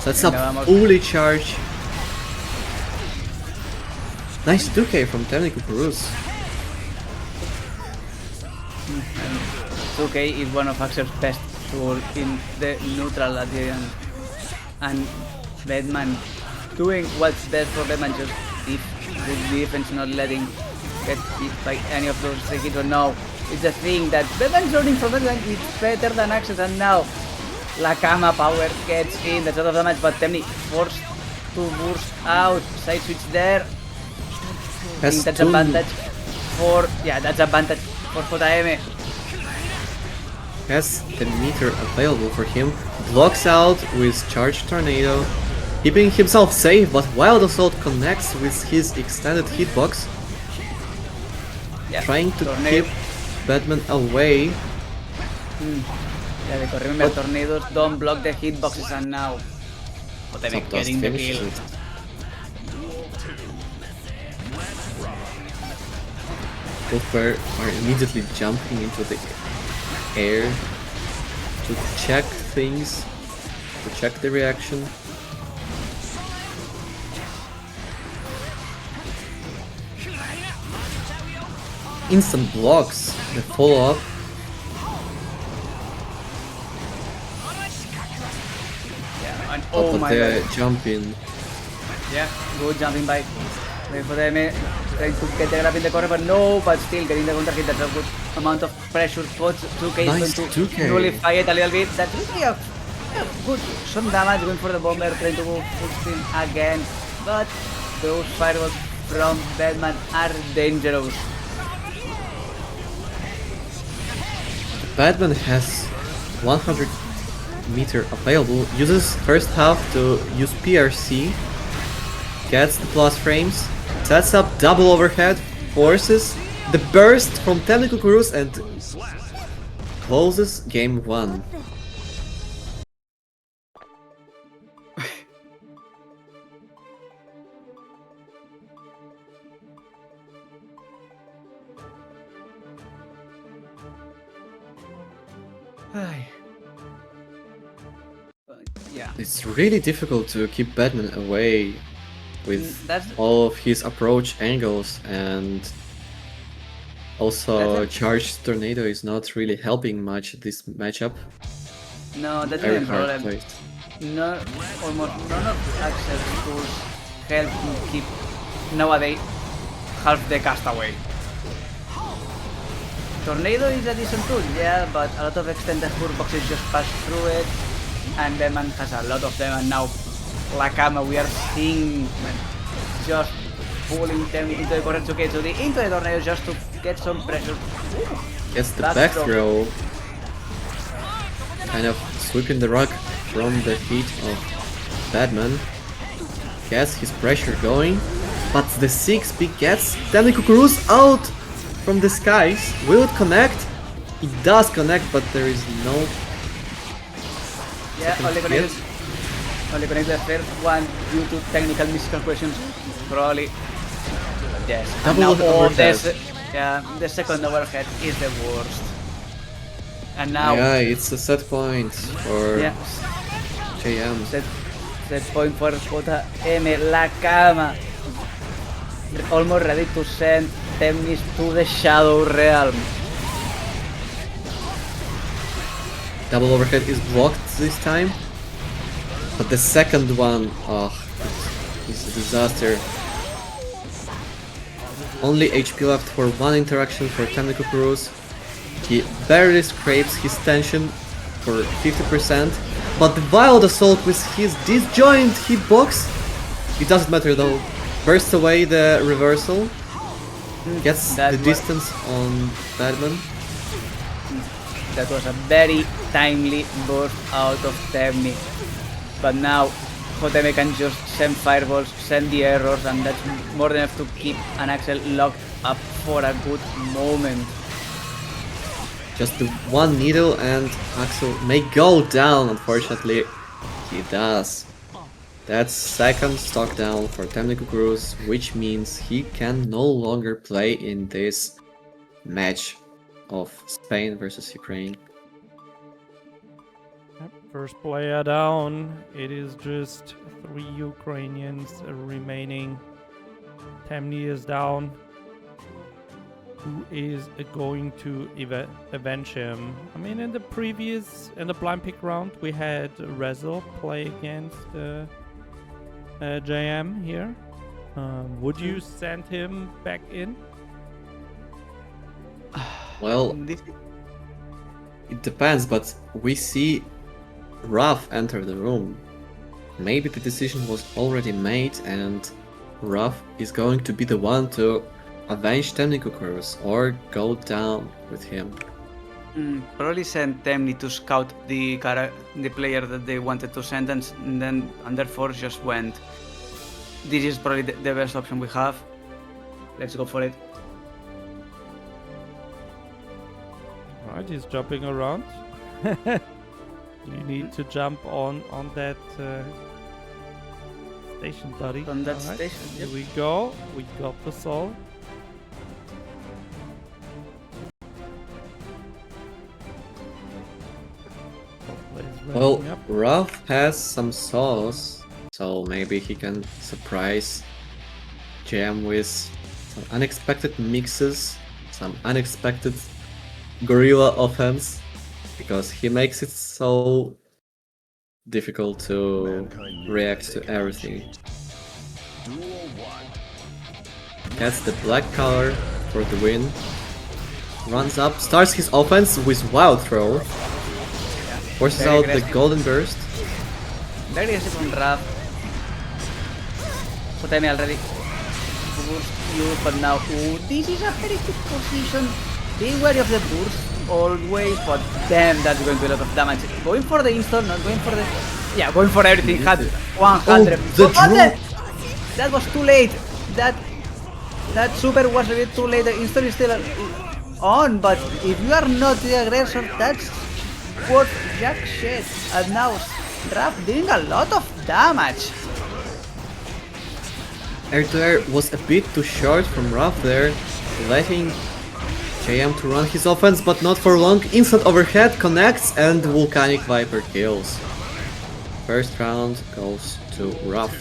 Sets up fully charge. Nice 2k from Tamni Kukuroos. 2K is one of Axel's best tools in the neutral at the end. And Batman doing what's best for Batman, just if the defense not letting get hit by any of those hits or no. It's the thing that Batman's learning from Batman is better than Axel, and now La Cama power gets in the sort of damage, but Temni forced to burst out. Side switch there. I Has think that's two- advantage for that's advantage for JM. Has the meter available for him, blocks out with Charge Tornado, keeping himself safe, but Wild Assault connects with his extended hitbox, Yeah, trying to tornado. keep Batman away. Yeah, remember tornadoes don't block the hitboxes, and now JM Zapdos getting the finishes kill. it. Both players are immediately jumping into the air to check things, to check the reaction. Instant blocks the follow-up. Yeah, and oh But my the god. jump in. Yeah, good jumping by. Wait for them, trying to get the grab in the corner, but no, but still getting the counter hit. That's a good amount of pressure. Coach 2K Nice is going to 2K. nullify it a little bit. That's really a good, some damage going for the bomber, trying to go full spin again. But those fireballs from Batman are dangerous. Batman has 100 meter available, uses first half to use PRC, gets the plus frames, sets up double overhead, forces the burst from Tamni Kukuroos and closes game 1. Yeah. It's really difficult to keep Batman away with That's all of his approach angles, and also Charged Tornado is not really helping much this matchup. no, that's the Very main hard problem. placed. No, almost none of Axel's tools help him keep nowadays half the castaway. Tornado is a decent tool, yeah, but a lot of extended boxes just pass through it, and Deman has a lot of them, and now Lakama, we are seeing just pulling them into the corner to get to the into the Tornado just to get some pressure. Gets the That's back strong. throw, kind of sweeping the rug from the feet of Batman. Gets his pressure going, but the 6-pick gets Danny Kukuru's out from the skies. Will it connect? It does connect, but there is no... Yeah, second only connected. hit. Only connected the first one due to technical miscalculations, probably. Yes. And Double now overhead. yeah, the second overhead is the worst. And now Yeah, it's a set point for yeah, JM. set point for Jota M. Lakama. Almost ready to send Temnis to the Shadow Realm. Double overhead is blocked this time, but the second one, oh, it's a disaster. Only HP left for one interaction for Technical Cruise. He barely scrapes his tension for 50%, but the Wild Assault with his disjoint hitbox, it doesn't matter though. Bursts away the reversal, gets That the was- distance on Batman. That was a very timely burst out of Temni. But now Joteme can just send fireballs, send the errors, and that's more than enough to keep an Axel locked up for a good moment. Just the one needle and Axel may go down, unfortunately. He does. That's second stock down for Technical Cruise, which means he can no longer play in this match of Spain versus Ukraine. Yep, first player down. It is just 3 Ukrainians remaining. Temni is down. Who is going to avenge him? I mean, in the blind pick round, we had Rezo play against JM here. Would you send him back in? Well, it depends, but we see Ruff enter the room. Maybe the decision was already made and Ruff is going to be the one to avenge Technical Curse or go down with him. Probably send Temni to scout the player that they wanted to send, and therefore just went. This is probably the best option we have. Let's go for it. Right, he's jumping around. You need to jump on that station, buddy. On that Alright, station, Here yep. we go. We got the soul. Well, Ruff has some sauce, so maybe he can surprise JM with some unexpected mixes, some unexpected gorilla offense, because he makes it so difficult to react to everything. Duel 1. Gets the black color for the win. Runs up, starts his offense with wild throw. Forces Very out the aggressive. golden burst. Very aggressive on Rap. Joteme already burst you, but now this is a very good position. Be wary of the burst always, but damn, that's going to do a lot of damage. Going for the install, not going for the... Yeah, going for everything. Had 100. Oh, the Oh, drop! that was too late. That super was a bit too late. The install is still on, but if you are not the aggressor, that's worth jack shit. And now Rap doing a lot of damage. Air to air was a bit too short from Ruff there, letting JM to run his offense, but not for long. Instant overhead connects and Volcanic Viper kills. First round goes to Ruff.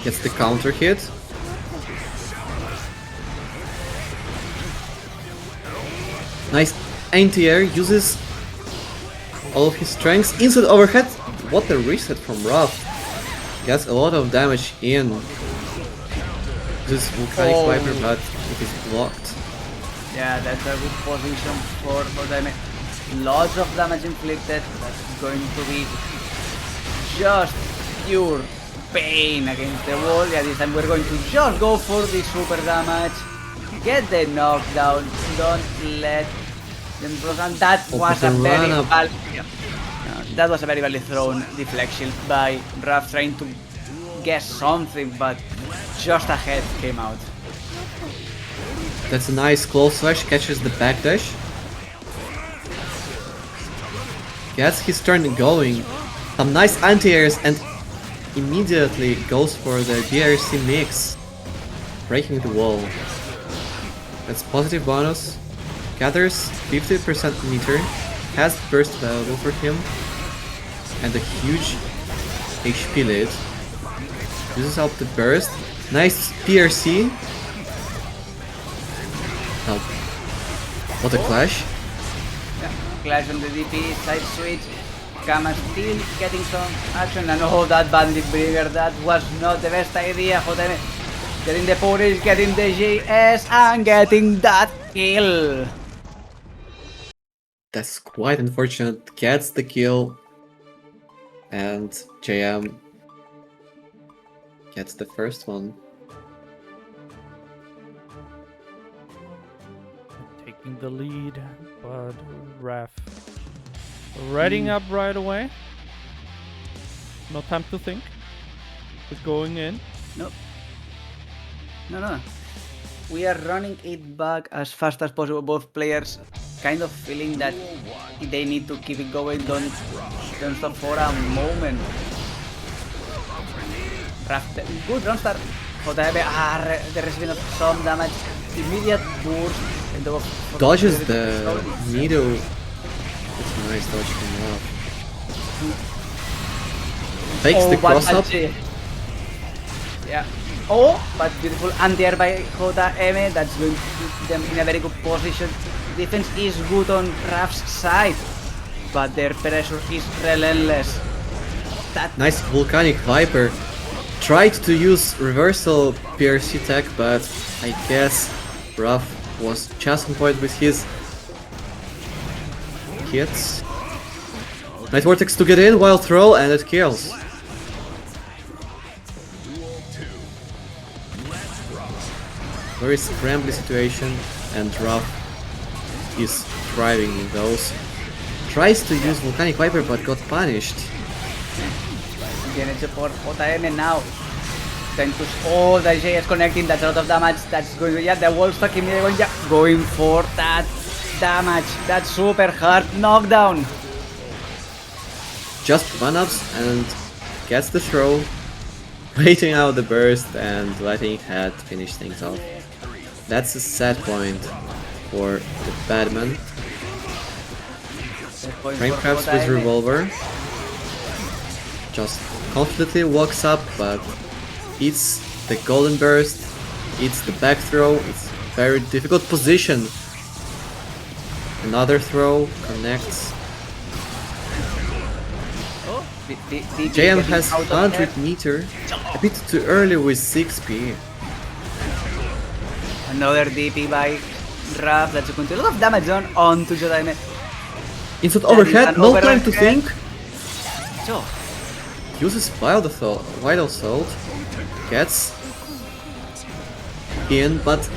Gets the counter hit. Nice anti-air, uses all of his strengths. Inside overhead. What a reset from Ruff. Gets a lot of damage in. This volcanic viper, but it is blocked. Yeah, that's a good position for them. Lots of damage inflicted. That's going to be just pure pain against the wall. Yeah, this time we're going to just go for the super damage. Get the knockdown. Don't let them program. That was a very that was a very badly thrown deflection by Ruff trying to guess something, but just a head came out. That's a nice close slash, catches the backdash. Gets his turn going. Some nice anti-airs and immediately goes for the BRC mix. Breaking the wall. That's positive bonus. Gathers 50% meter. Has burst available for him. And a huge HP lead. Uses up the burst. Nice PRC. Now, what a clash. Yeah, clash on the DP, side switch. Kama still getting some action, and oh, that bandit bringer, that was not the best idea. JM getting the punish, getting the GS, and getting that kill. That's quite unfortunate. Gets the kill. And JM gets the first one. Taking the lead, but Ref reading up right away. No time to think. We're going in. No. We are running it back as fast as possible. Both players kind of feeling that they need to keep it going. Don't stop for a moment. Good run start. JB, the receiving of some damage. Immediate burst. Dodges the needle. It's a nice dodge from Ruff. Fakes the cross up. Yeah. Oh, but beautiful anti-air by JM. That's going to put them in a very good position. Defense is good on Ruff's side, but their pressure is relentless. Nice volcanic viper. Tried to use reversal PRC tech, but I guess Ruff was just on point with his hits. Nice vortex to get in, wild throw, and it kills. Very scrambly situation, and Ruff is thriving in those. Tries to use volcanic viper, but got punished. Bien hecho por JM now. Tentus, oh, the J is connecting, that's a lot of damage. That's going to, yeah, the wall stuck immediately going for that damage. That's super hard knockdown. Just one-ups and gets the throw, waiting out the burst and letting Head finish things off. That's a sad point for the Batman. Frame crabs with revolver. Just confidently walks up, but eats the golden burst, eats the back throw. It's a very difficult position. Another throw connects. JM has 100 meter, a bit too early with 6p. Another DP by Ruff, that's going to a lot of damage done onto JM. Inside overhead, no time to think. So, Uses Wild Assault, gets in, but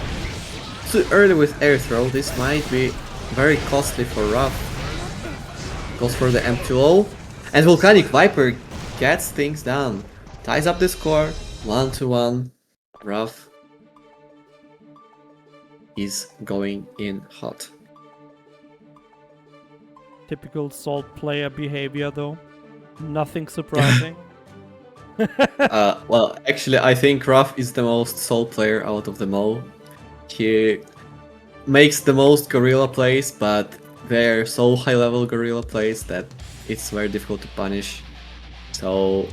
too early with air throw. This might be very costly for Ruff. Goes for the M2O, and Volcanic Viper gets things done. Ties up the score, 1-1. Ruff is going in hot. Typical Salt player behavior though. Nothing surprising. Well, actually, I think Ruff is the most Soul player out of them all. He makes the most gorilla plays, but they're so high-level gorilla plays that it's very difficult to punish. So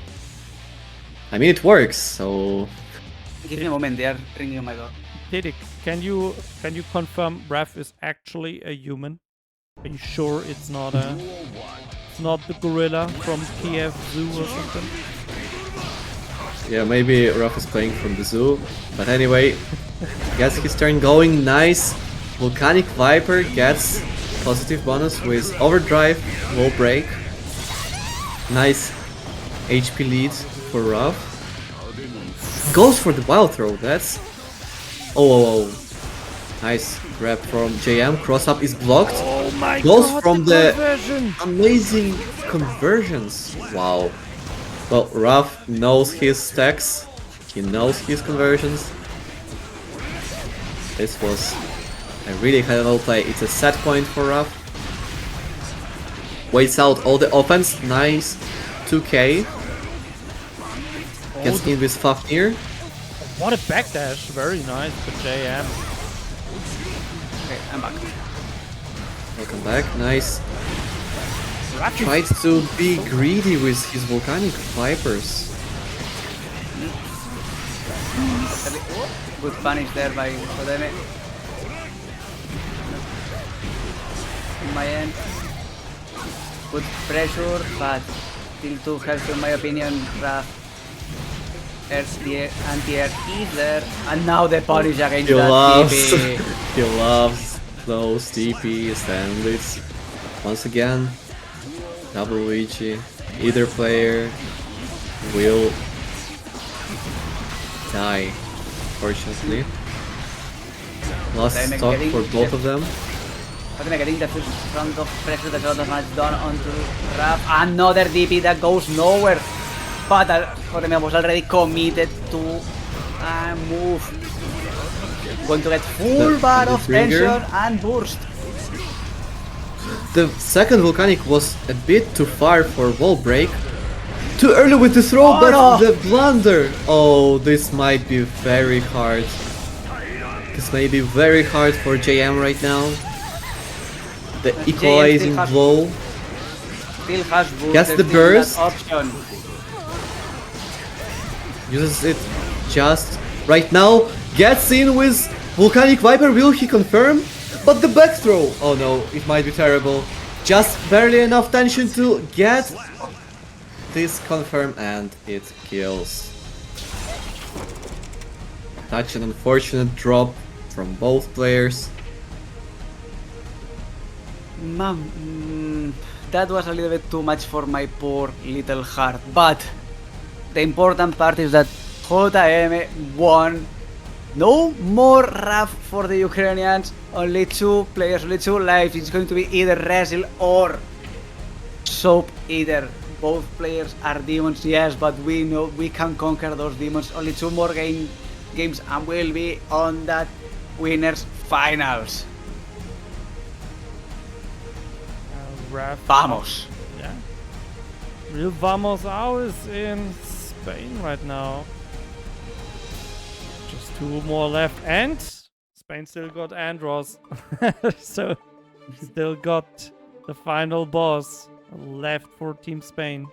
I mean, it works, so Give me a moment, they are ringing on my door. Tidik, can you confirm Raph is actually a human? Are you sure it's not the gorilla from Kiev Zoo or something? yeah, maybe Ruff is playing from the zoo. But anyway, gets his turn going. Nice. Volcanic Viper gets positive bonus with Overdrive, Wall Break. Nice HP lead for Ruff. Goes for the Wild Throw. That's... Oh. Nice grab from JM. Cross up is blocked. Oh my Goes god, from the the conversion! amazing conversions. Wow. Well, Ruff knows his stacks. He knows his conversions. This was a really high-level play. It's a set point for Ruff. Waits out all the offense. Nice. 2k. Gets in with Fafnir. What a backdash, very nice for JM. Okay, I'm back. Welcome back. Nice. Raph is Tries to be greedy with his Volcanic Vipers. Good punish there by Kodeme. In my end. Good pressure, but still too helpful in my opinion. Raph. Anti-air is there. And now the punish against He that loves, TP. he loves those TP standards. Once again, double Luigi. Either player will die, fortunately. Lost Then stock getting- for both of them. Kodeme getting the first round of pressure that got much done onto Raph. Another DP that goes nowhere. But Kodeme was already committed to a move. Going to get full The- bar the of trigger. tension and burst. The second Volcanic was a bit too far for wall break. Too early with the throw, Oh, but no. the blunder! Oh, this might be very hard. This may be very hard for JM right now. The JM equalizing still has- blow. Still has burst. Gets the there's still that burst. option. Uses it just right now. Gets in with Volcanic Viper. Will he confirm? But the back throw! Oh no, it might be terrible. Just barely enough tension to get this confirm and it kills. Such an unfortunate drop from both players. That was a little bit too much for my poor little heart. But the important part is that JM won. No more Raph for the Ukrainians. Only 2 players, only 2 lives. It's going to be either Resil or Soap Eater. Both players are demons, yes, but we know we can conquer those demons. Only 2 more games and we'll be on that winners finals. Raph. Vamos! Yeah. Real Vamos out is in Spain right now. Just 2 more left, and Spain still got Andros. So still got the final boss left for Team Spain.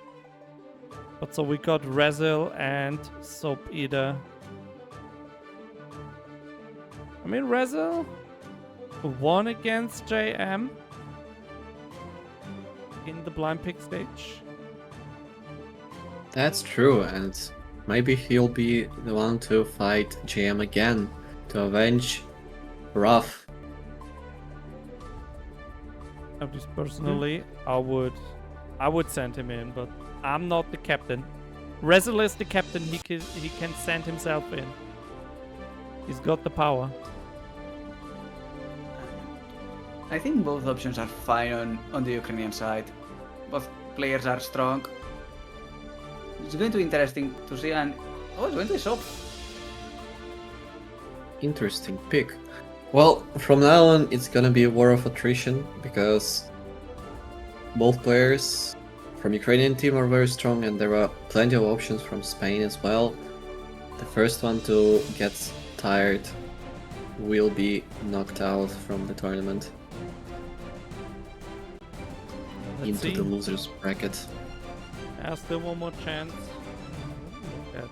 But so we got Resil and Soap Eater. I mean, Resil won against JM in the blind pick stage. That's true, and maybe he'll be the one to fight JM again to avenge Ruff. At least personally, I would send him in, but I'm not the captain. Resil is the captain. He can send himself in. He's got the power. I think both options are fine on the Ukrainian side. Both players are strong. It's going to be interesting to see, and it's going to be Soap. Interesting pick. Well, from now on, it's gonna be a war of attrition because both players from Ukrainian team are very strong, and there are plenty of options from Spain as well. The first one to get tired will be knocked out from the tournament Let's into see. the losers bracket. Still one more chance. at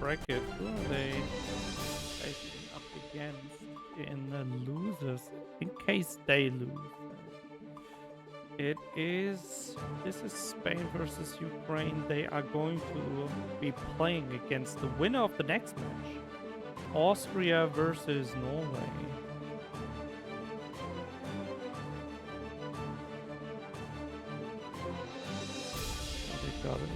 bracket. Who are they facing up against in the losers? In case they lose. This is Spain versus Ukraine. They are going to be playing against the winner of the next match. Austria versus Norway. They got it.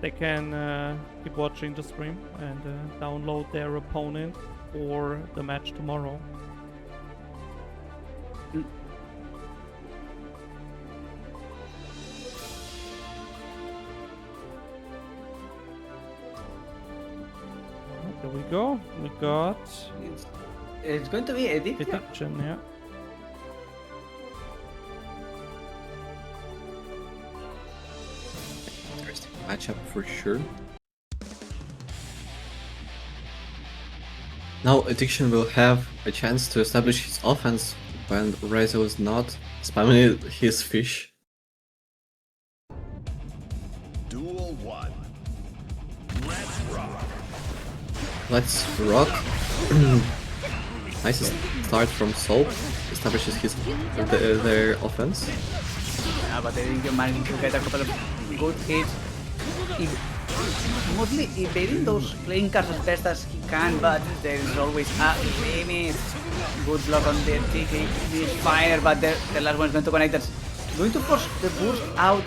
They can keep watching the stream and download their opponent for the match tomorrow. There we go. We got It's going to be Edith. Addiction, yeah. Interesting matchup for sure. Now Addiction will have a chance to establish his offense when Rezo is not spamming his fish. Duel 1. Let's rock. Let's rock. Nice start from Soap. Establishes their offense. Yeah, but I think you're managing to get a couple of good hits. Mostly evading those playing cards as best as he can, but there is always a limit. Good luck on the TK fire, but the last one is going to connect. That's going to force the burst out.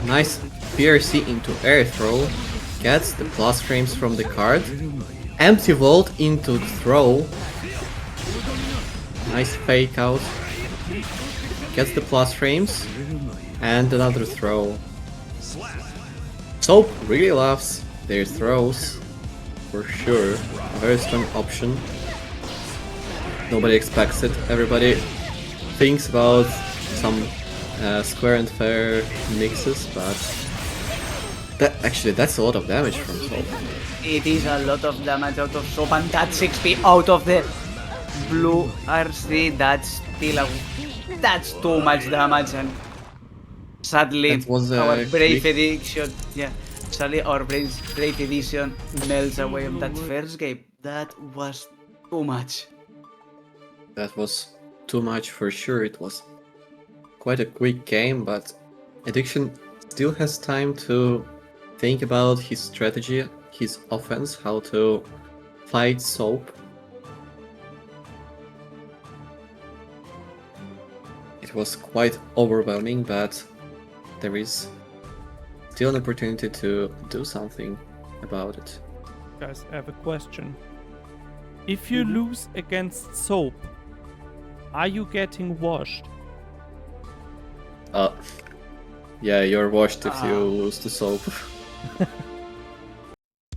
Nice PRC into air throw. Gets the plus frames from the card. Empty vault into throw. Nice fake out. Gets the plus frames. And another throw. Soap really loves their throws. For sure. A very strong option. Nobody expects it. Everybody thinks about some square and fair mixes, but that's a lot of damage from Soap. It is a lot of damage out of Soap, and that's 6p out of the blue RC. That's still that's too much damage, and sadly That was our Brave quick. Edition, sadly our Brave Edition melts away on that first game. That was too much. That was too much for sure. It was quite a quick game, but Addiction still has time to think about his strategy, his offense, how to fight Soap. It was quite overwhelming, but there is still an opportunity to do something about it. Guys, I have a question. If you lose against Soap, are you getting washed? Yeah, you're washed if you lose to Soap.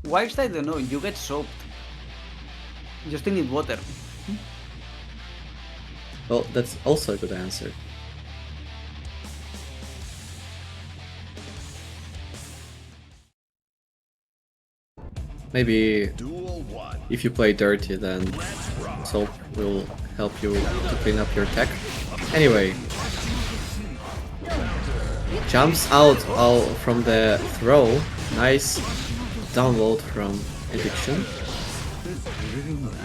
Whilst I don't know, you get soaked. You still need water. Well, that's also a good answer. Maybe Duel 1. if you play dirty, then Soap will help you to clean up your tech. Anyway, jumps out all from the throw. Nice download from Addiction.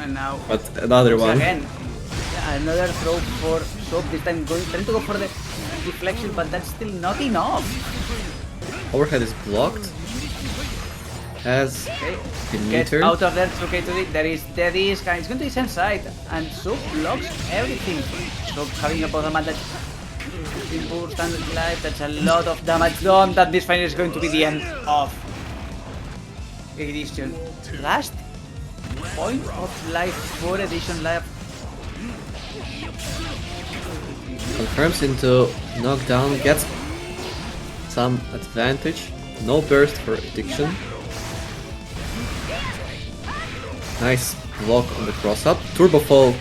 And now But another one. again, another throw for Soap. This time trying to go for the deflection, but that's still not enough. Overhead is blocked. Has Okay, been get metered. out of there. It's okay to it. There is guy. It's going to his side, and Soap blocks everything. Soap having a bottom advantage. Burst and life. That's a lot of damage done. That this final is going to be the end of Edition. Last point of life for Edition Life. Confirms into knockdown, gets some advantage. No burst for Addiction. Nice block on the cross up. Turbo fall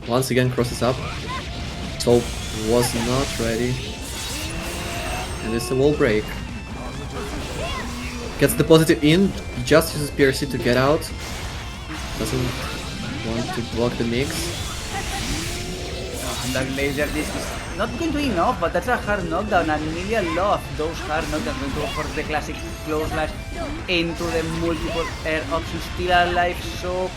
once again crosses up. Soap was not ready. And it's a wall break. Gets the positive in, just uses PRC to get out. Doesn't want to block the mix. And that laser, this is not going to be enough, but that's a hard knockdown, and Emilia loves those hard knockdowns. Going to go for the classic close slash into the multiple air options. Still alive, so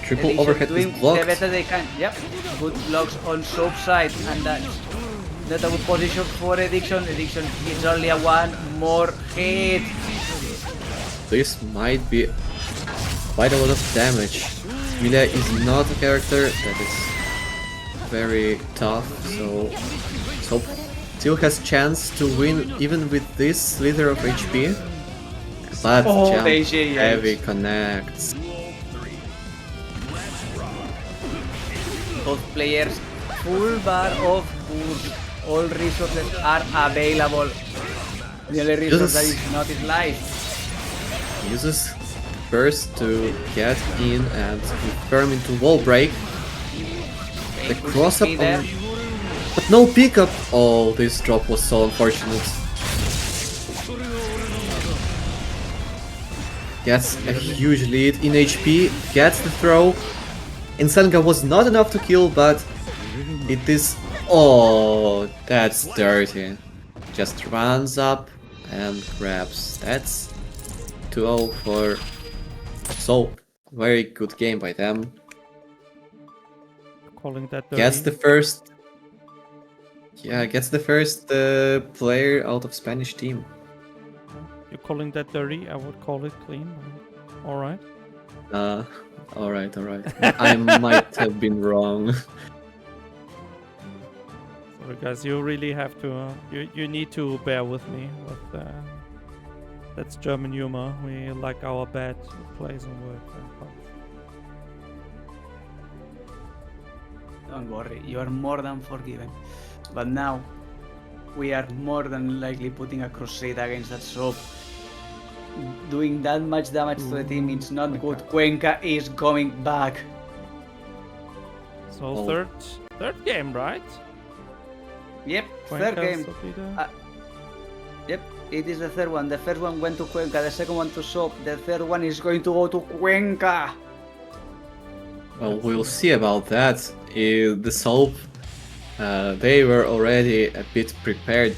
Triple Edition overhead doing is the blocked. best that they can. Yep, good blocks on Soap side, and that's not a good position for Addiction. Addiction is only a one more hit. This might be quite a lot of damage. Emilia is not a character that is very tough, so still has chance to win even with this slither of HP. But Oh, jump the AJ, heavy connects. Both players full bar of boost. All resources are available. The only resource that is not is life. Uses burst to get in and confirm into wall break. The cross up there. on, but no pickup. Oh, this drop was so unfortunate. Gets a huge lead in HP, gets the throw. Insanga was not enough to kill, but it is... Oh, that's dirty. Just runs up and grabs. That's 2-0 for Soap. Very good game by them. Calling that dirty. Gets the first... Yeah, gets the first player out of Spanish team. You're calling that dirty? I would call it clean. Alright. Alright. I might have been wrong. Sorry guys, you really have to, you need to bear with me. With, that's German humor. We like our bad plays and words. Don't worry, you are more than forgiven. But now, we are more than likely putting a crusade against that Soap. Doing that much damage to the team is not good. Cuenca is coming back. So Oh. third game, right? Yep, Cuenca, third game. Sopita. Yep, it is the third one. The first one went to Cuenca, the second one to Soap. The third one is going to go to Cuenca. Well, we'll see about that. The Soap, they were already a bit prepared.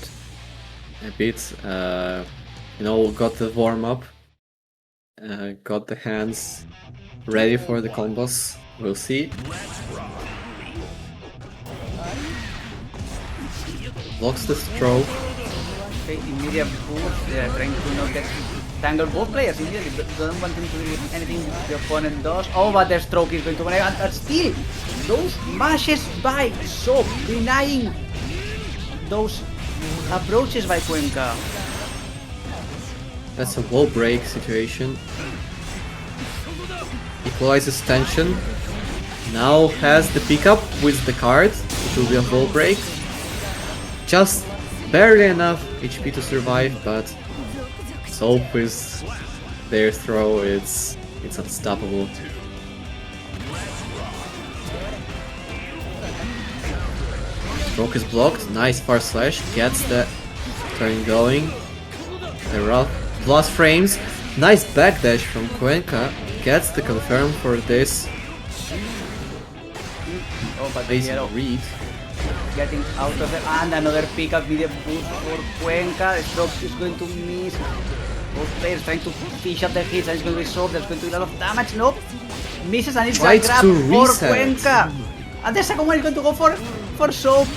Got the warm-up. Got the hands ready for the combos. We'll see. Blocks the stroke. Okay, immediate boost. They are trying to not get tangled. Both players immediately don't want him to do anything the opponent does. Oh, but the stroke is going to connect. And still, those mashes by Soap, denying those approaches by Cuenca. That's a wall break situation. Equalizes tension. Now has the pickup with the card. It will be a wall break. Just barely enough HP to survive, but Soap with their throw, it's unstoppable. Stroke is blocked. Nice far slash. Gets the turn going. The rough plus frames. Nice backdash from Cuenca. Gets the confirm for this. Oh, but Amazing Piero read. getting out of there. And another pickup with a boost for Cuenca. The stroke is going to miss. Both players trying to fish up their hits, and it's going to be Soap. There's going to be a lot of damage. Nope. Misses, and it's a Tries grab to for reset. Cuenca. And the second one is going to go for Soap.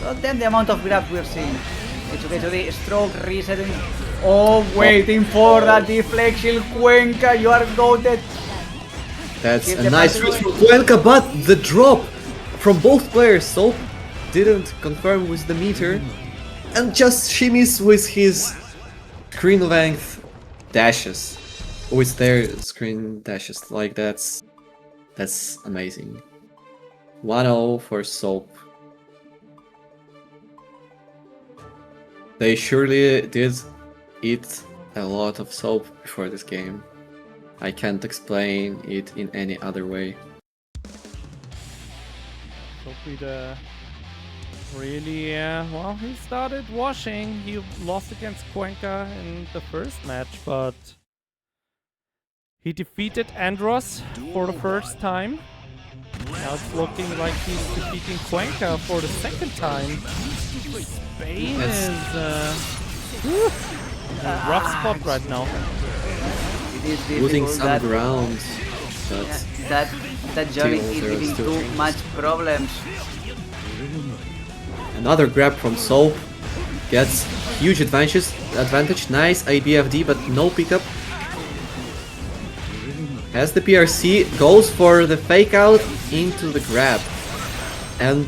Not then the amount of grabs we're seeing. It's okay, so the stroke resetting. Oh, waiting for that deflection. Cuenca, you are goated. That's Give a the nice pass read away. from Cuenca, but the drop from both players. Soap didn't confirm with the meter and just shimmies with his screen length dashes. With their screen dashes. Like that's amazing. 1-0 for Soap. They surely did eat a lot of Soap before this game. I can't explain it in any other way. Sopita really, well, he started washing. He lost against Cuenca in the first match, but he defeated Andros for the first time. Now it's looking like he's defeating Cuenca for the second time. Spain Yes. is in a rough spot right now. It is Losing difficult some that, ground, but that Johnny is Still, there are giving still too chances. much problems. another grab from Soap gets huge advantage. Nice IBFD, but no pickup. As the PRC goes for the fake out into the grab and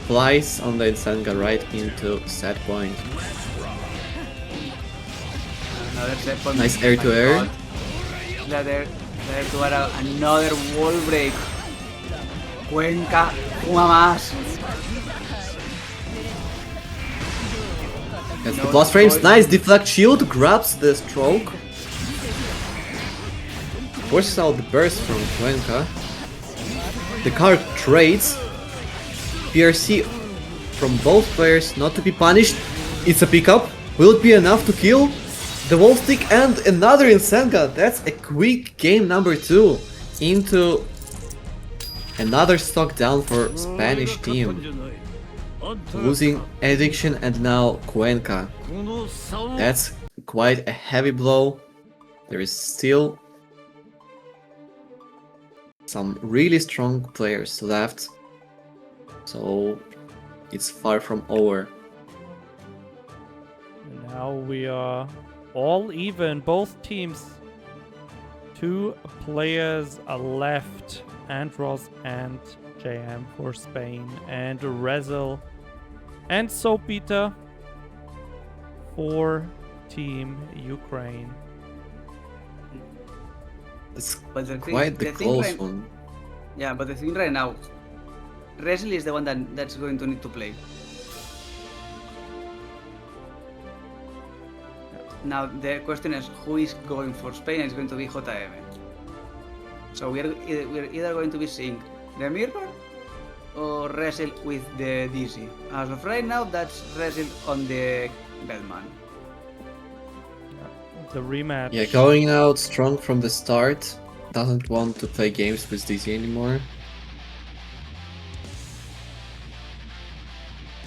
flies on the Insanga right into set point. Another set point. Nice air to air. There to air, another wall break. Cuenca, una más. Gets the No blast frames. choice. Nice deflect shield. Grabs the stroke. Forces out the burst from Cuenca. The card trades. PRC from both players not to be punished. It's a pickup. Will it be enough to kill? The wall stick and another Insanga. That's a quick game number 2 into another stock down for Spanish team. Losing Addiction and now Cuenca. That's quite a heavy blow. There is still some really strong players left, so it's far from over. And now we are all even, both teams. 2 players are left, Andros and JM for Spain, and Rezel and Soapita for Team Ukraine. It's But the quite the thing close right, one. yeah, but the thing right now, Rezel is the one that's going to need to play. Now the question is who is going for Spain? It's going to be JM. So we're either going to be seeing the mirror or Rezel with the DC. As of right now, that's Rezel on the Bedman. The rematch. Yeah, going out strong from the start. Doesn't want to play games with DC anymore.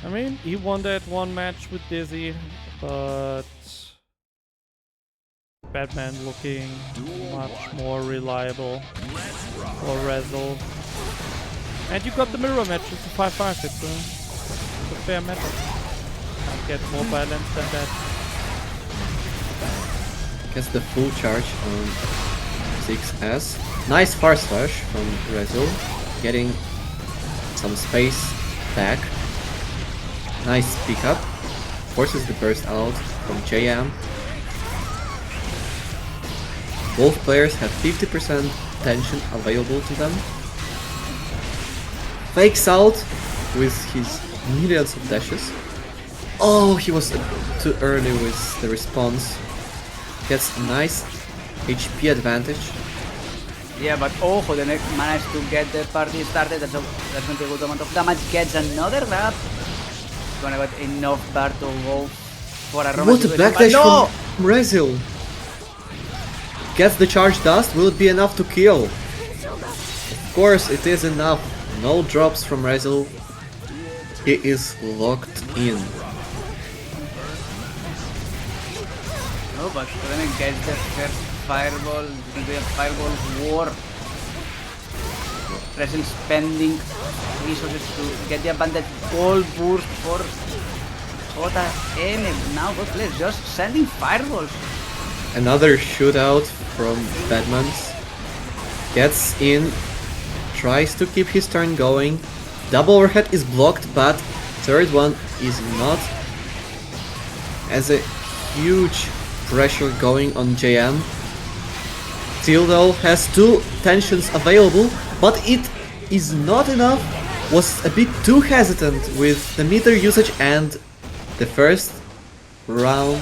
I mean, he won that one match with Dizzy, but Batman looking much more reliable for Rezel. And you got the mirror match, it's a 5-5, it's a fair match. Can't get more balanced than that. Gets the full charge on 6S. Nice far slash from Rezel, getting some space back. Nice pickup. Forces the burst out from JM. Both players have 50% tension available to them. Fakes out with his millions of dashes. Oh, he was too early with the response. Gets a nice HP advantage. Yeah, but Ojo the next managed to get the party started. That's going to be a good amount of damage. Gets another grab. Gonna get enough bar to go for a Roman What a situation, backdash but no! from Rezel! Gets the charge dust, will it be enough to kill? Of course it is enough. No drops from Rezel. He is locked in. No, but then gets the first fireball. It's going to be a fireball war. Rezel spending resources to get the advantage. Gold burst for JM. Now both players just sending fireballs. Another shootout from Batmans. Gets in. Tries to keep his turn going. Double overhead is blocked, but third one is not. As a huge pressure going on JM. Tildo has 2 tensions available, but it is not enough. Was a bit too hesitant with the meter usage, and the first round,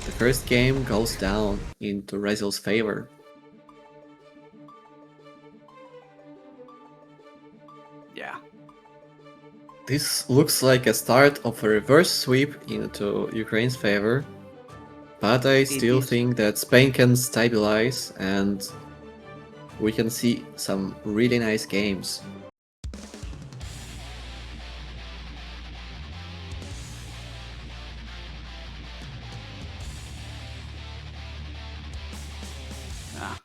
the first game goes down into Rezel's favor. Yeah. This looks like a start of a reverse sweep into Ukraine's favor, but I still is. think that Spain can stabilize and we can see some really nice games. Ah.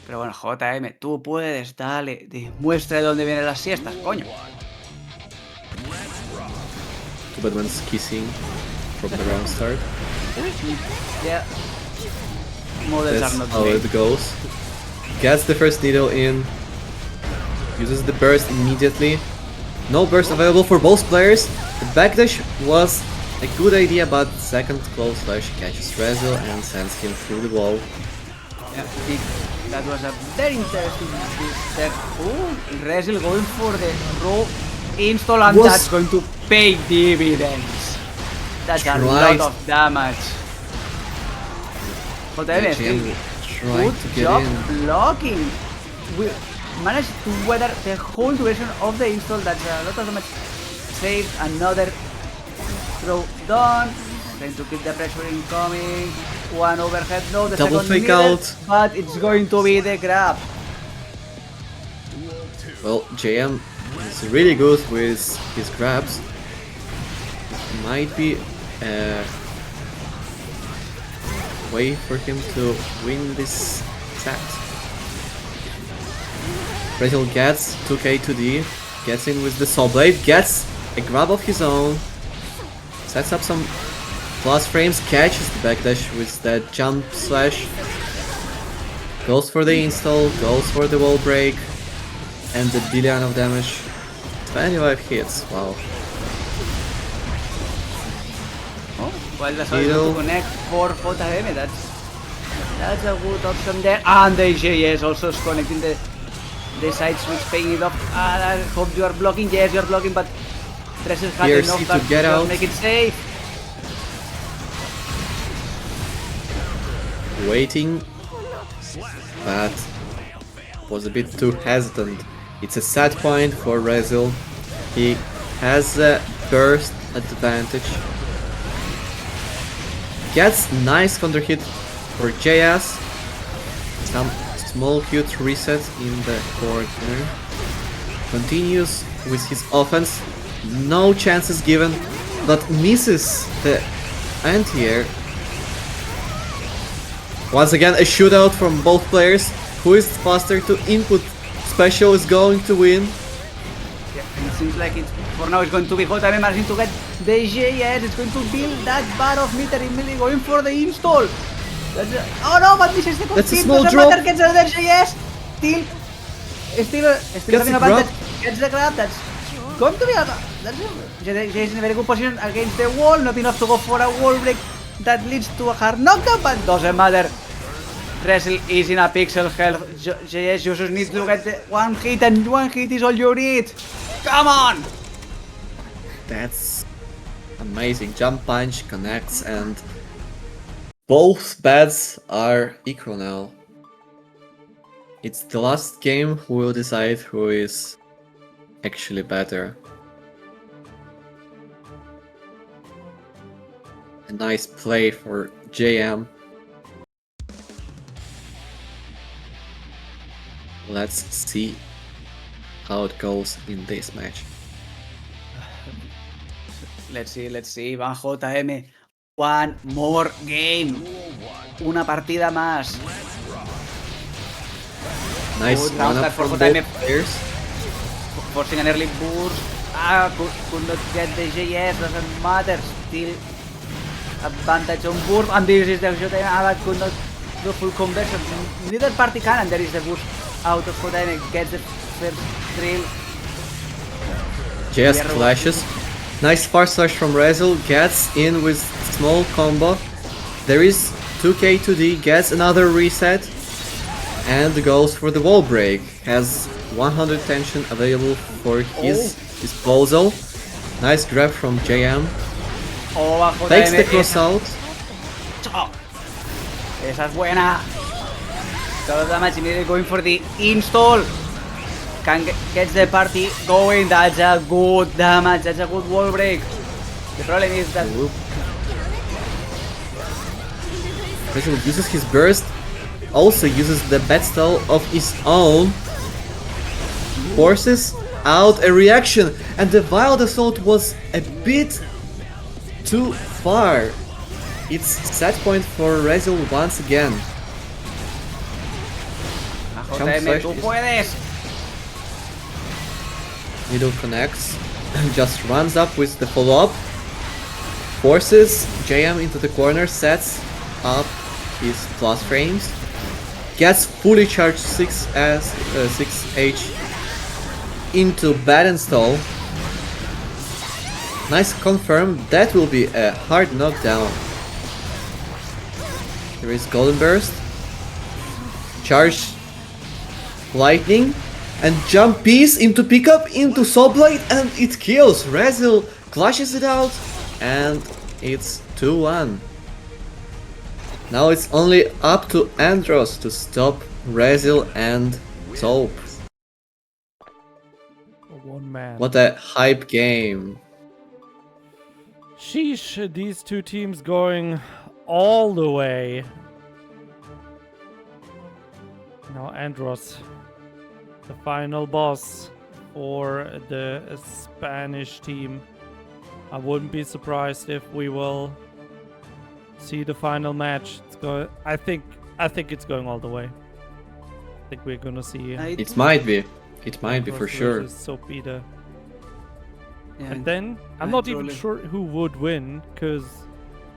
Pero bueno, JM, tú puedes, dale, demuestra de dónde vienen las siestas, coño. Two Batman's kissing from the round start. Yeah. Models That's are not how made. it goes. Gets the first needle in. Uses the burst immediately. No burst available for both players. The backdash was a good idea, but second close slash catches Rezel and sends him through the wall. Yeah, that was a very interesting step. Oh, Rezel going for the raw install, and that's going to pay dividends. That's a lot of damage. JM, JM tried good to get job in. blocking. We managed to weather the whole duration of the install. That's a lot of damage. Saved another throw done. Trying to keep the pressure incoming. One overhead, no, the Double second fake needed, out. but it's going to be the grab. Well, JM is really good with his grabs. It might be a way for him to win this set. Rezel gets 2k to D, gets in with the Soul Blade, gets a grab of his own, sets up some plus frames, catches the backdash with that jump slash, goes for the install, goes for the wall break, and the billion of damage. 25 hits, wow. Oh, well, that's also to connect for JM. That's a good option there. And the GGS also is connecting the side switch, paying it off. I hope you are blocking. Yes, you are blocking, but Rezel had PRC enough to that get just out. make it safe. Waiting, but was a bit too hesitant. It's a set point for Rezel. He has a burst advantage. Gets nice counter hit for JS. Some small cute reset in the corner. Continues with his offense. No chances given, but misses the anti-air. Once again, a shootout from both players. Who is faster to input special is going to win. Yeah, and it seems like for now it's going to be JM managing to get the GGS. It's going to build that bar of meter immediately going for the install. Oh no, but this is the That's a complete. small Doesn't drop. matter, gets another GGS. Still having the a advantage. grab. Gets the grab. That's going to be a. GGS is in a very good position against the wall. Not enough to go for a wall break that leads to a hard knockdown, but doesn't matter. Rezel is in a pixel health. GGS just needs to get one hit, and one hit is all you need. Come on! That's amazing. Jump punch connects and both bats are equal now. It's the last game who will decide who is actually better. A nice play for JM. Let's see how it goes in this match. Let's see. Van JM. One more game. Una partida más. Nice Good round run up start for from JM. both players. Forcing an early burst. Could not get the GGS. Doesn't matter. Still advantage on burst. And this is the JM. That could not do full conversion. Neither party can. And there is the burst out of JM. Gets the first drill. JS flashes. Nice far slash from Rezel. Gets in with small combo. There is 2k to D. Gets another reset. And goes for the wall break. Has 100 tension available for his disposal. Nice grab from JM. Oh, Takes the cross out. Esa es buena. Todo damage immediately going for the install. Gets the party going. That's a good damage. That's a good wall break. The problem is that Rezel uses his burst. also uses the bat style of his own, forces out a reaction, and the Wild Assault was a bit too far. It's set point for Rezil once again. JM, tú puedes. Middle connects, just runs up with the follow-up, forces JM into the corner, sets up his plus frames, gets fully charged 6H into bat and stall. Nice confirm, that will be a hard knockdown. There is Golden Burst, charge lightning, and jump piece into pickup into Soul Blade, and it kills. Rezil clashes it out, and it's 2-1. Now it's only up to Andros to stop Rezil and Taupe. One man. What a hype game. Sheesh, these two teams going all the way. Now Andros, the final boss for the Spanish team. I wouldn't be surprised if we will see the final match. I think it's going all the way. I think we're gonna see It might be. It might be for Andros sure. versus Sopita. Yeah. And then I'm I not even totally- sure who would win, because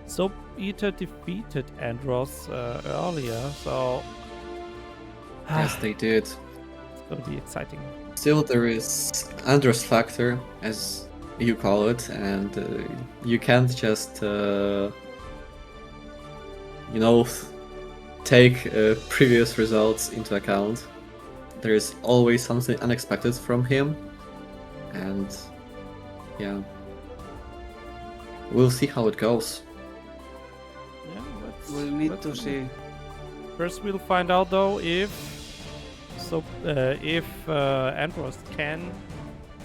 Sopita defeated Andros earlier, so Yes, they did. it's gonna be exciting. Still, there is Andros factor, as you call it, and you can't just, take previous results into account. There is always something unexpected from him, and yeah, we'll see how it goes. Yeah, We'll need let's to see. First, we'll find out though if Andros can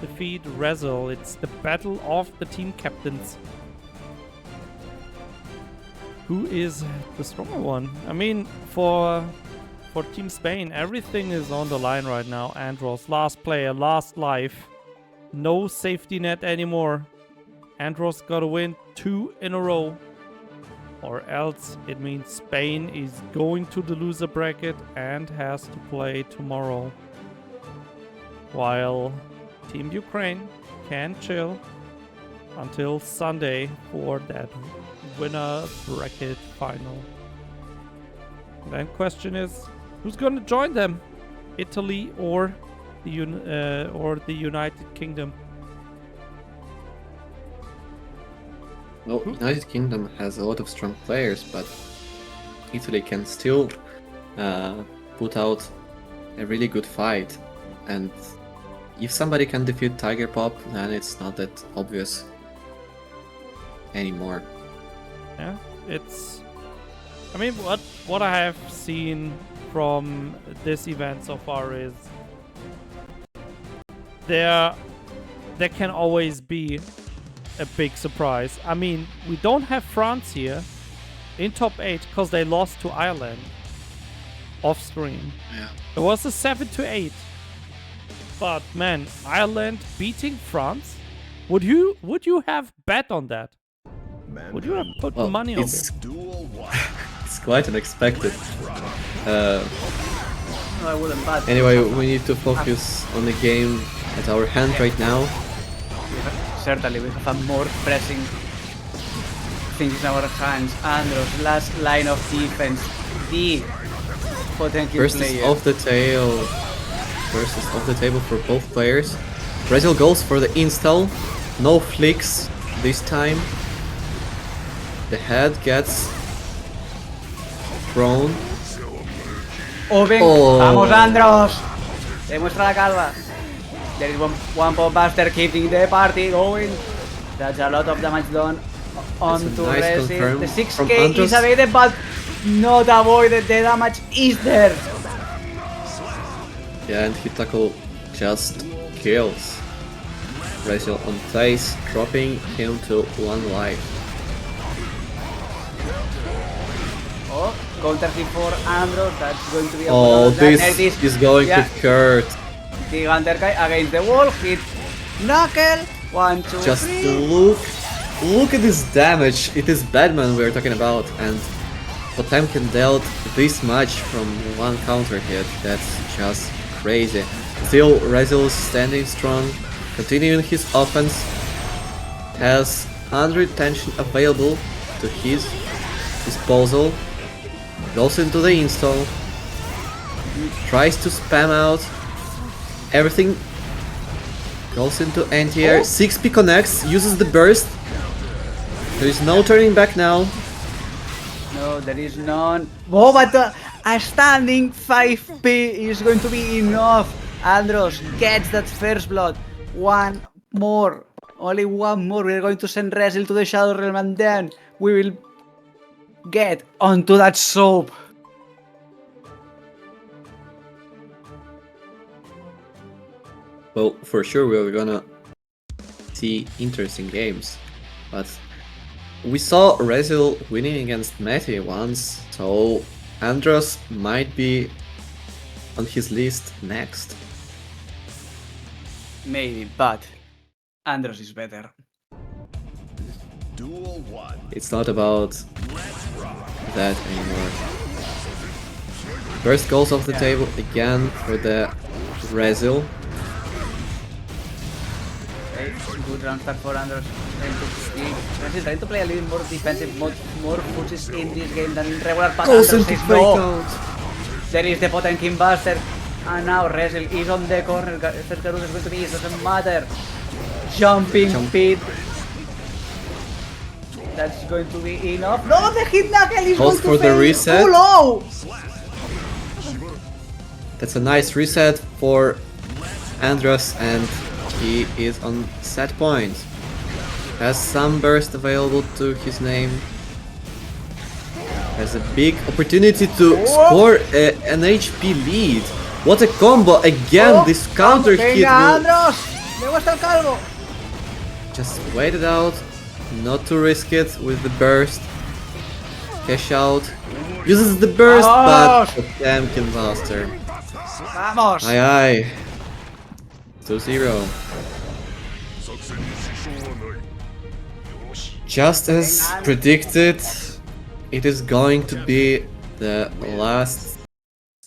defeat Rezil. It's the battle of the team captains. Who is the stronger one? I mean, for Team Spain, everything is on the line right now. Andros, last player, last life. No safety net anymore. Andros gotta win 2 in a row, or else it means Spain is going to the loser bracket and has to play tomorrow. While Team Ukraine can chill until Sunday for that winner bracket final. Then question is, who's gonna join them? Italy or the United Kingdom? Well, United Kingdom has a lot of strong players, but Italy can still put out a really good fight. And if somebody can defeat Tiger Pop, then it's not that obvious anymore. Yeah, it's. I mean, what I have seen from this event so far is there can always be a big surprise. I mean, we don't have France here in top 8 because they lost to Ireland off screen. Yeah. It was a 7-8. But man, Ireland beating France? Would you have bet on that? Would you have put Well, money on it's it? Duel 1. it's quite unexpected. No, I wouldn't bet. Anyway, we need to focus on the game at our hand right now. Certainly, we have a more pressing things in our hands. Andros, last line of defense. The potential First is player. off the tail. First is off the table for both players. Brazil goes for the install. No flicks this time. The head gets thrown. Open. Oh. Vamos, Andros. Demuestra la calva. There is one pop buster keeping the party going. That's a lot of damage done onto nice Resi. confirm The from 6k Andros. is evaded, but not avoided. The damage is there. Yeah, and hit tackle just kills. Brazil on place, dropping him to 1 life. Oh, counter hit for Andros. That's going to be a Oh, bonus. this is going to hurt. The Gunter guy against the wall. Hit Knuckle. 1, 2, Just 3. look at this damage. It is Batman we're talking about, and Potemkin dealt this much from one counter hit. That's just crazy. Still, Rezil is standing strong, continuing his offense. Has 100 tension available to his disposal. Goes into the install. Tries to spam out everything. Goes into anti-air. 6p connects, uses the burst. There is no turning back now. No, there is none. Oh, but a standing 5p is going to be enough. Andros gets that first blood. One more. Only one more. We're going to send Rezil to the Shadow Realm, and then we will get onto that soap. Well, for sure we're gonna see interesting games, but we saw Rezil winning against Meti once, so Andros might be on his list next. Maybe, but Andros is better. Duel 1. It's not about that anymore. First goes off the table again for the Rezil. Okay, good round start for Andros. Trying to play a little more defensive, more pushes in this game than in regular pattern. Goes into breakout. There is the Potemkin Buster. And now Rezil is on the corner. First Garus is going to be, it doesn't matter. Jumping pit. That's going to be enough. No, the hit knuckle is Goes going for to the fail. reset. Too low. That's a nice reset for Andros, and he is on set point. Has some burst available to his name. Has a big opportunity to score an HP lead. What a combo! Again, this counter hit Venga, will Andros. Me gusta el calvo. just wait it out, not to risk it with the burst. Cash out. Uses the burst, but Vamos. Potemkin Buster. Vamos. Aye aye. 2-0. Just as predicted, it is going to be the last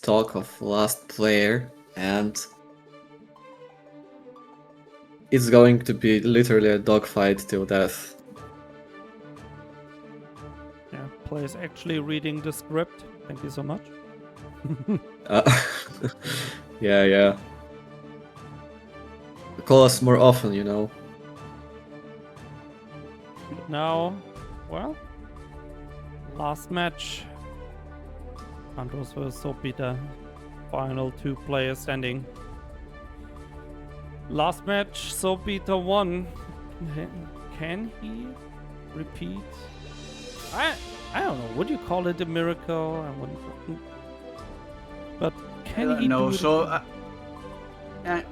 talk of last player, and it's going to be literally a dogfight till death. Yeah, player's actually reading the script. Thank you so much. Uh, yeah. Call us more often, you know. Now, well, last match. Andros vs Sopita. Final 2 players standing. Last match, Sopita won. Can he repeat? I don't know. Would you call it a miracle? I wouldn't. But can he No, do it so again?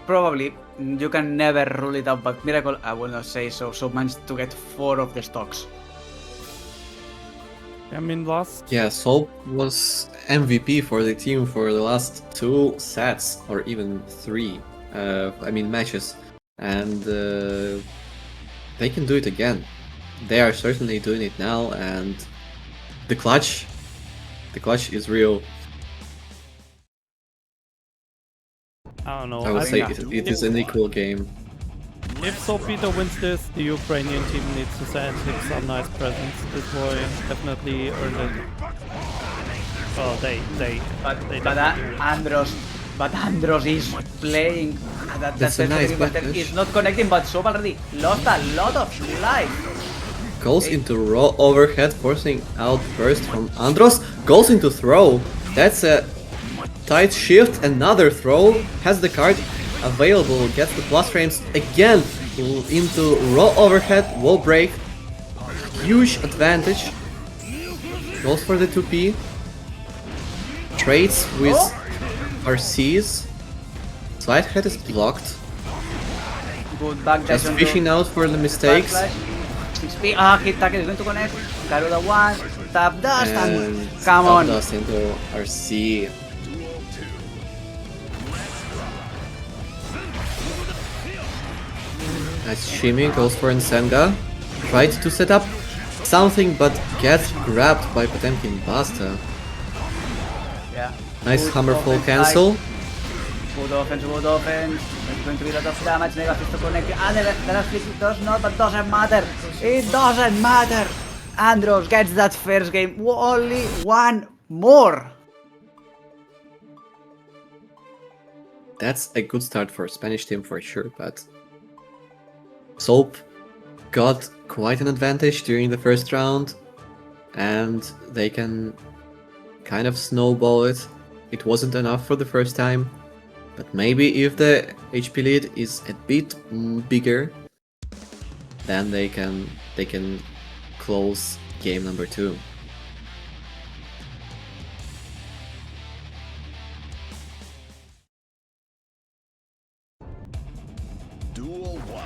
probably you can never rule it out, but Miracle, I will not say so. So managed to get 4 of the stocks. I mean, last Yeah, Soap was MVP for the team for the last 2 sets, or even 3, matches, and they can do it again. They are certainly doing it now, and the clutch is real. I don't know. I would say think it is an equal game. If Sopita wins this, the Ukrainian team needs to send him some nice presents. This boy definitely earned it. Well, they But definitely Andros is playing. That's a nice Buster backdash. is not connecting, but Soap already lost a lot of life. Goes into raw overhead, forcing out burst from Andros. Goes into throw. That's a tight shift. Another throw. Has the card available. Gets the plus frames again into raw overhead. Wall break. Huge advantage. Goes for the 2P. Trades with RCs. Slide head is blocked. Good back dash Just onto fishing out for the mistakes. backslash. 6p. Ah, hit tackle is going to connect. Garuda 1. Tap dust and And come top on. dust into RC. Nice shimmy, goes for Nsenga. Tried to set up something but gets grabbed by Potemkin Basta. Yeah. Nice Good hammer fall offense, cancel. Good offense, good offense. There's going to be a lot of damage. Mega Fist to connect. And the last fist does not, but doesn't matter. It doesn't matter. Andros gets that first game. Only one more. That's a good start for a Spanish team for sure, but Soap got quite an advantage during the first round, and they can kind of snowball it. It wasn't enough for the first time, but maybe if the HP lead is a bit bigger, then they can close game number 2. Duel 1.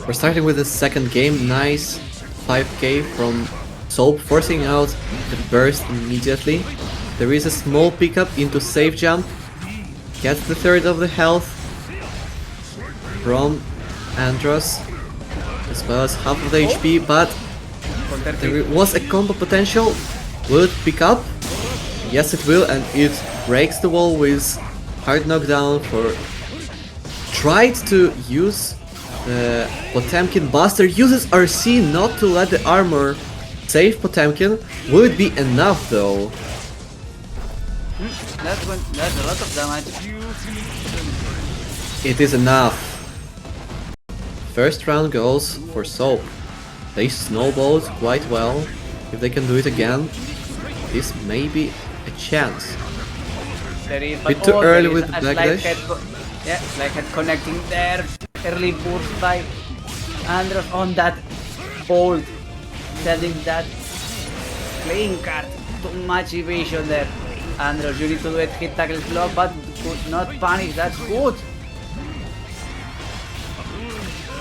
We're starting with the second game. Nice 5k from Soap, forcing out the burst immediately. There is a small pickup into safe jump. Gets the third of the health from Andros, as well as half of the HP, but there was a combo potential. Will it pick up? Yes, it will, and it breaks the wall with hard knockdown for... Tried to use the Potemkin Buster, uses RC not to let the armor save Potemkin. Will it be enough though? That's a lot of damage. It is enough. First round goes for Soap. They snowballed quite well. If they can do it again, this may be a chance. There is, Bit too early with the a backdash. Slight head connecting there. Early burst by Andros on that bolt. Telling that playing card. Too much evasion there. Andros, you need to do it. Hit tackle block, but could not panic. That's good.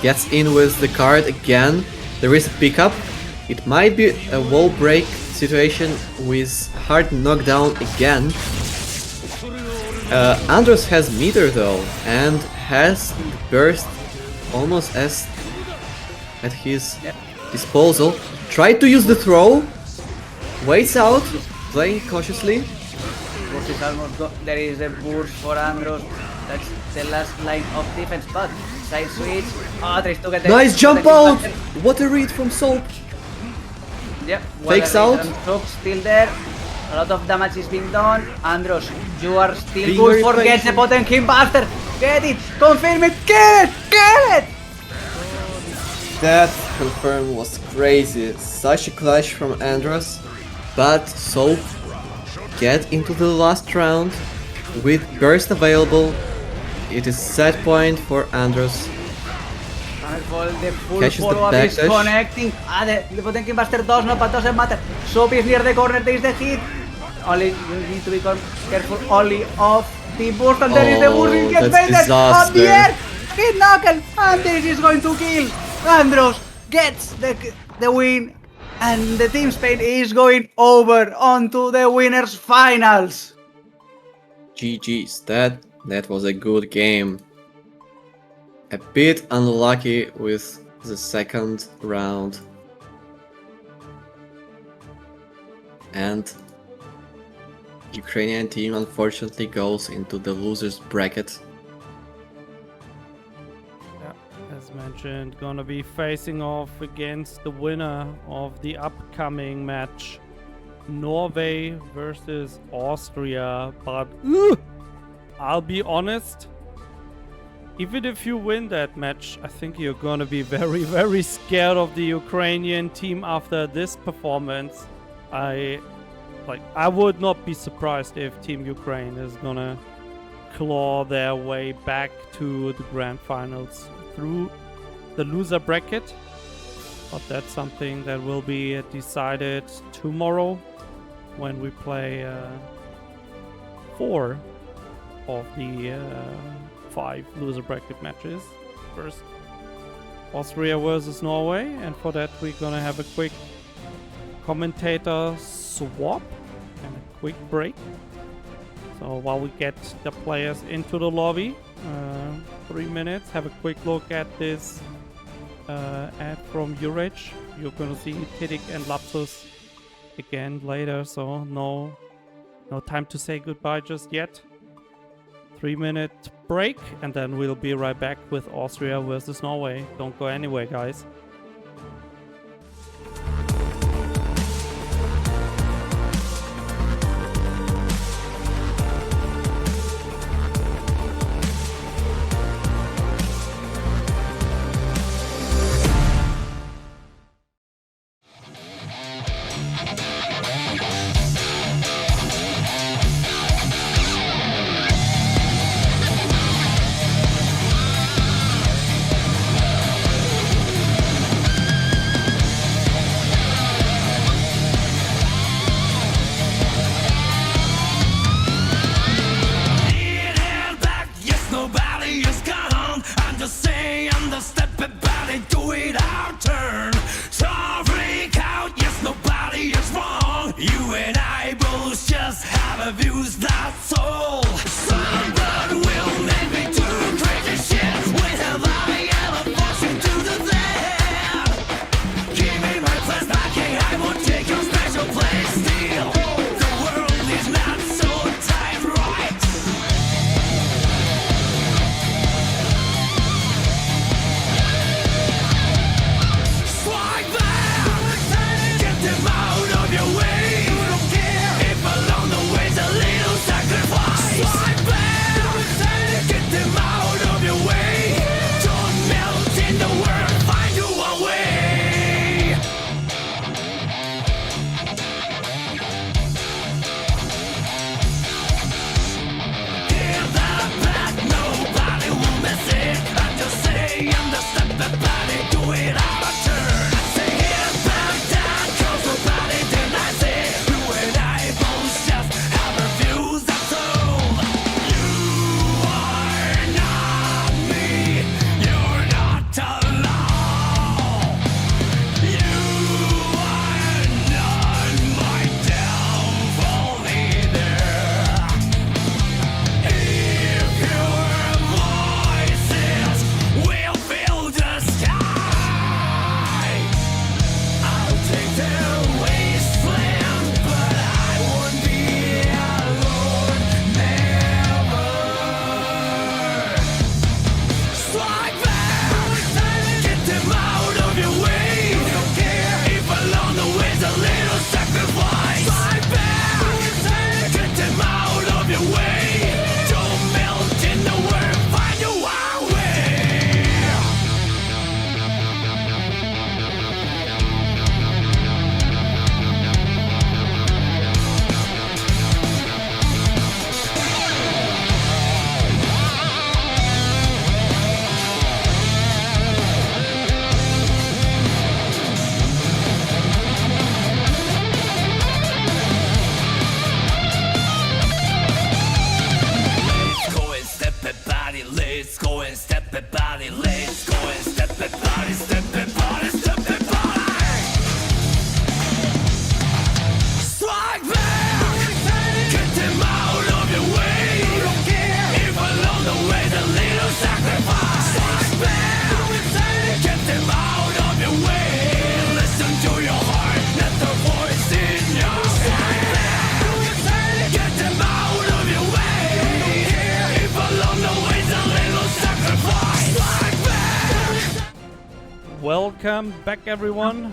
Gets in with the card again. There is a pickup. It might be a wall break situation with hard knockdown again. Andros has meter though, and has burst almost as at his disposal. Tried to use the throw. Waits out, playing cautiously. Burst is almost gone. There is a burst for Andros. That's the last line of defense, but side switch. Ah, tries to get the Nice jump out! What a read from Soap. Yep. Fakes out. Soap still there. A lot of damage is being done. Andros, you are still Being good very for get the patient. Potemkin Buster. Get it! Confirm it! Get it! Get it! That confirm was crazy. Such a clutch from Andros. But Soap get into the last round with burst available. It is set point for Andros. The full Catches the follow-up is backdash. connecting. Ah, the Potemkin Buster does not, but doesn't matter. Soap is near the corner. There is the hit. Only you need to be careful only of the burst, and there is the burst. It gets that's baited on the disaster. air. Hit knuckle, and this is going to kill. Andros gets the win, and the Team Spain is going over onto the winners finals. GG's. That was a good game. A bit unlucky with the second round. And Ukrainian team unfortunately goes into the losers bracket. Yeah, as mentioned, gonna be facing off against the winner of the upcoming match, Norway versus Austria. But I'll be honest, even if you win that match, I think you're gonna be very, very scared of the Ukrainian team after this performance. I would not be surprised if Team Ukraine is gonna claw their way back to the grand finals through the loser bracket. But that's something that will be decided tomorrow when we play 4 of the 5 loser bracket matches. First Austria versus Norway, and for that we're gonna have a quick commentator swap and a quick break. So while we get the players into the lobby, 3 minutes, have a quick look at this ad from Urage. You're gonna see Tiddick and Lapsus again later, so no time to say goodbye just yet. 3-minute break, and then we'll be right back with Austria versus Norway. Don't go anywhere, guys. Welcome back, everyone.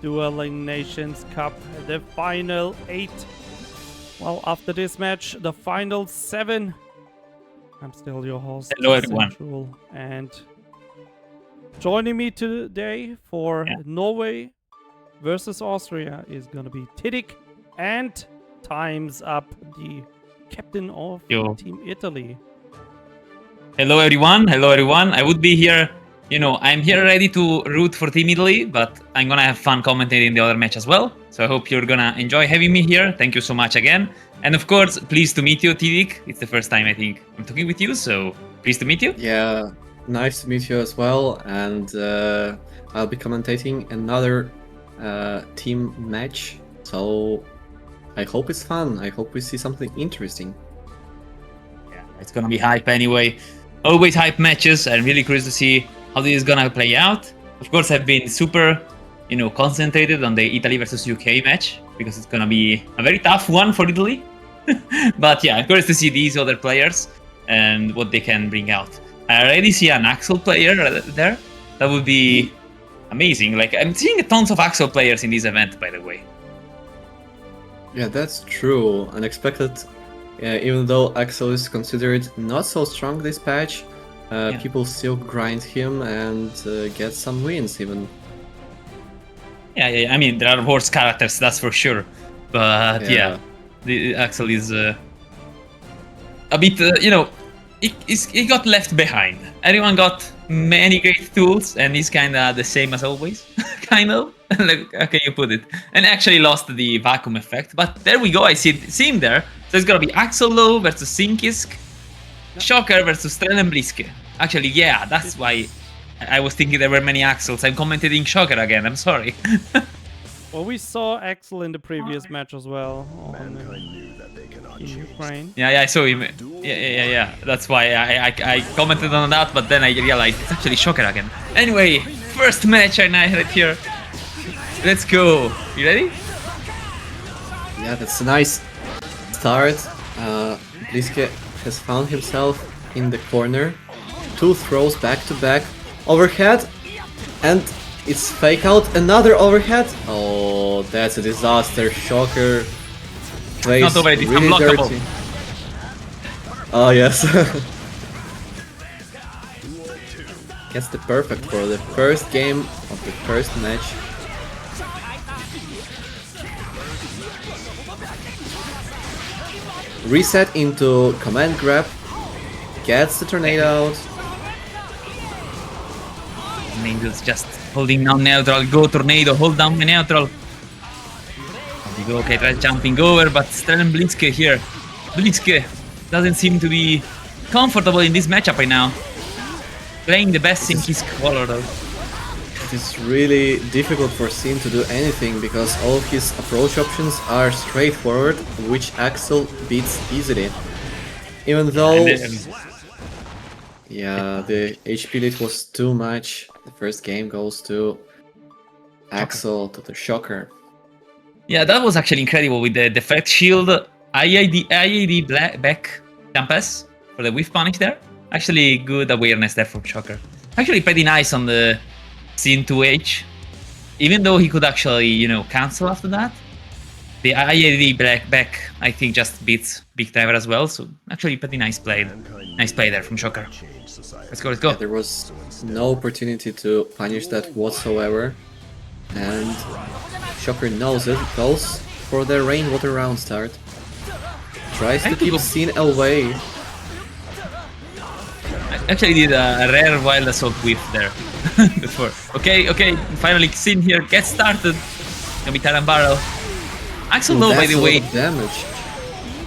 Dueling Nations Cup, the final 8. Well, after this match, the final 7. I'm still your host. Hello, everyone. Central, and joining me today for Norway versus Austria is gonna be Tiddick and Time's Up, the captain of Team Italy. Hello, everyone. Hello, everyone. I would be here. I'm here ready to root for Team Italy, but I'm gonna have fun commentating the other match as well. So I hope you're gonna enjoy having me here. Thank you so much again. And of course, pleased to meet you, Tiddick. It's the first time I think I'm talking with you, so pleased to meet you. Yeah, Nice to meet you as well, and I'll be commentating another team match, so I hope it's fun. I hope we see something interesting. Yeah, it's gonna be hype anyway. Always hype matches. I'm really curious to see how this is gonna play out. Of course, I've been super, concentrated on the Italy versus UK match because it's gonna be a very tough one for Italy. But yeah, I'm curious to see these other players and what they can bring out. I already see an Axel player there. That would be amazing. Like, I'm seeing tons of Axel players in this event, by the way. Yeah, that's true. Unexpected. Even though Axel is considered not so strong this patch, people still grind him and get some wins even. Yeah. I mean, there are worse characters, that's for sure. But yeah, the Axel is a bit, he got left behind. Everyone got many great tools, and he's kind of the same as always, kind of. Like, how can you put it? And actually lost the vacuum effect. But there we go. I see him there. So it's gonna be Axel Low versus Sinkisk, Shocker versus Strelen Bliske. Actually, yeah, that's why I was thinking there were many Axels. I'm commenting Shocker again. I'm sorry. Well, we saw Axel in the previous match as well Mankind knew that they cannot in change. Ukraine. Yeah, I saw him. Yeah. That's why I commented on that, but then I realized it's actually Shocker again. Anyway, first match I had here. Let's go. You ready? Yeah, that's a nice start. Bliske has found himself in the corner. 2 throws back to back. Overhead. And it's fake out. Another overhead. Oh, that's a disaster. Shocker plays Not already, it's really unblockable. dirty. Oh, yes. Gets the perfect for the first game of the first match. Reset into command grab, gets the tornado out. Tornado's just holding down neutral. Go Tornado, hold down the neutral. There we go. Okay, try jumping over, but Strelen Bliske here. Bliske doesn't seem to be comfortable in this matchup right now. Playing the best in his color though. It is really difficult for Sin to do anything because all of his approach options are straightforward, which Axel beats easily. Even though, yeah, the HP lead was too much. The first game goes to Axel, to the Shocker. Yeah, that was actually incredible with the deflect shield, IAD back campus for the whiff punish there. Actually, good awareness there from Shocker. Actually, pretty nice on the Sin 2H. Even though he could actually, cancel after that. The IAD back, I think, just beats Big Driver as well. So actually, pretty nice play. Nice play there from Shocker. Let's go. Yeah, there was no opportunity to punish that whatsoever. And Shocker knows it, goes for the rainwater round start. Tries to keep Sin away. I actually did a rare wild assault whiff there before. Okay, finally Sin here gets started. Gonna be Talon Barrel. Axel Low, by the way. Damage.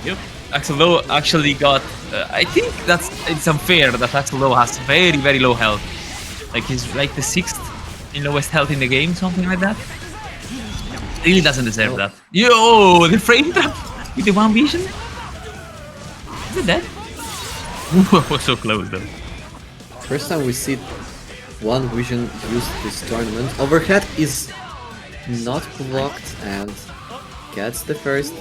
Yep. Axel Low actually got. I think it's unfair that Axel Low has very, very low health. Like he's like the 6th in lowest health in the game, something like that. Really doesn't deserve that. Yo, the frame trap with the one vision. Is it dead? Was so close though. First time we see one vision used this tournament. Overhead is not blocked and gets the first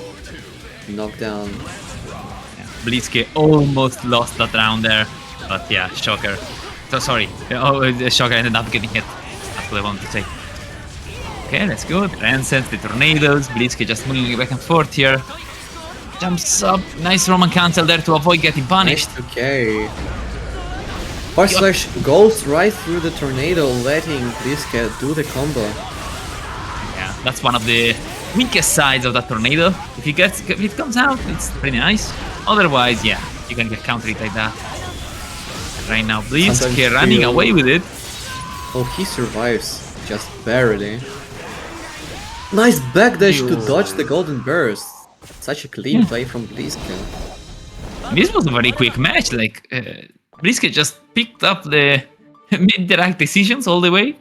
knockdown. Yeah, Bliske almost lost that round there, but yeah, Shocker. So sorry, Shocker ended up getting hit. That's what I wanted to say. Okay, let's go. The Transcends, the Tornadoes. Bliske just moving back and forth here. Jumps up. Nice Roman cancel there to avoid getting punished. Nice, okay. Force Slash goes right through the tornado, letting Bliske do the combo. Yeah, that's one of the weakest sides of that tornado. If it comes out, it's pretty nice. Otherwise, yeah, you can get countered like that. Right now, Bliske running away with it. Oh, he survives just barely. Nice backdash to dodge the golden burst. Such a clean play from Bliske. This was a very quick match. Like Blitzke just picked up made the right decisions all the way,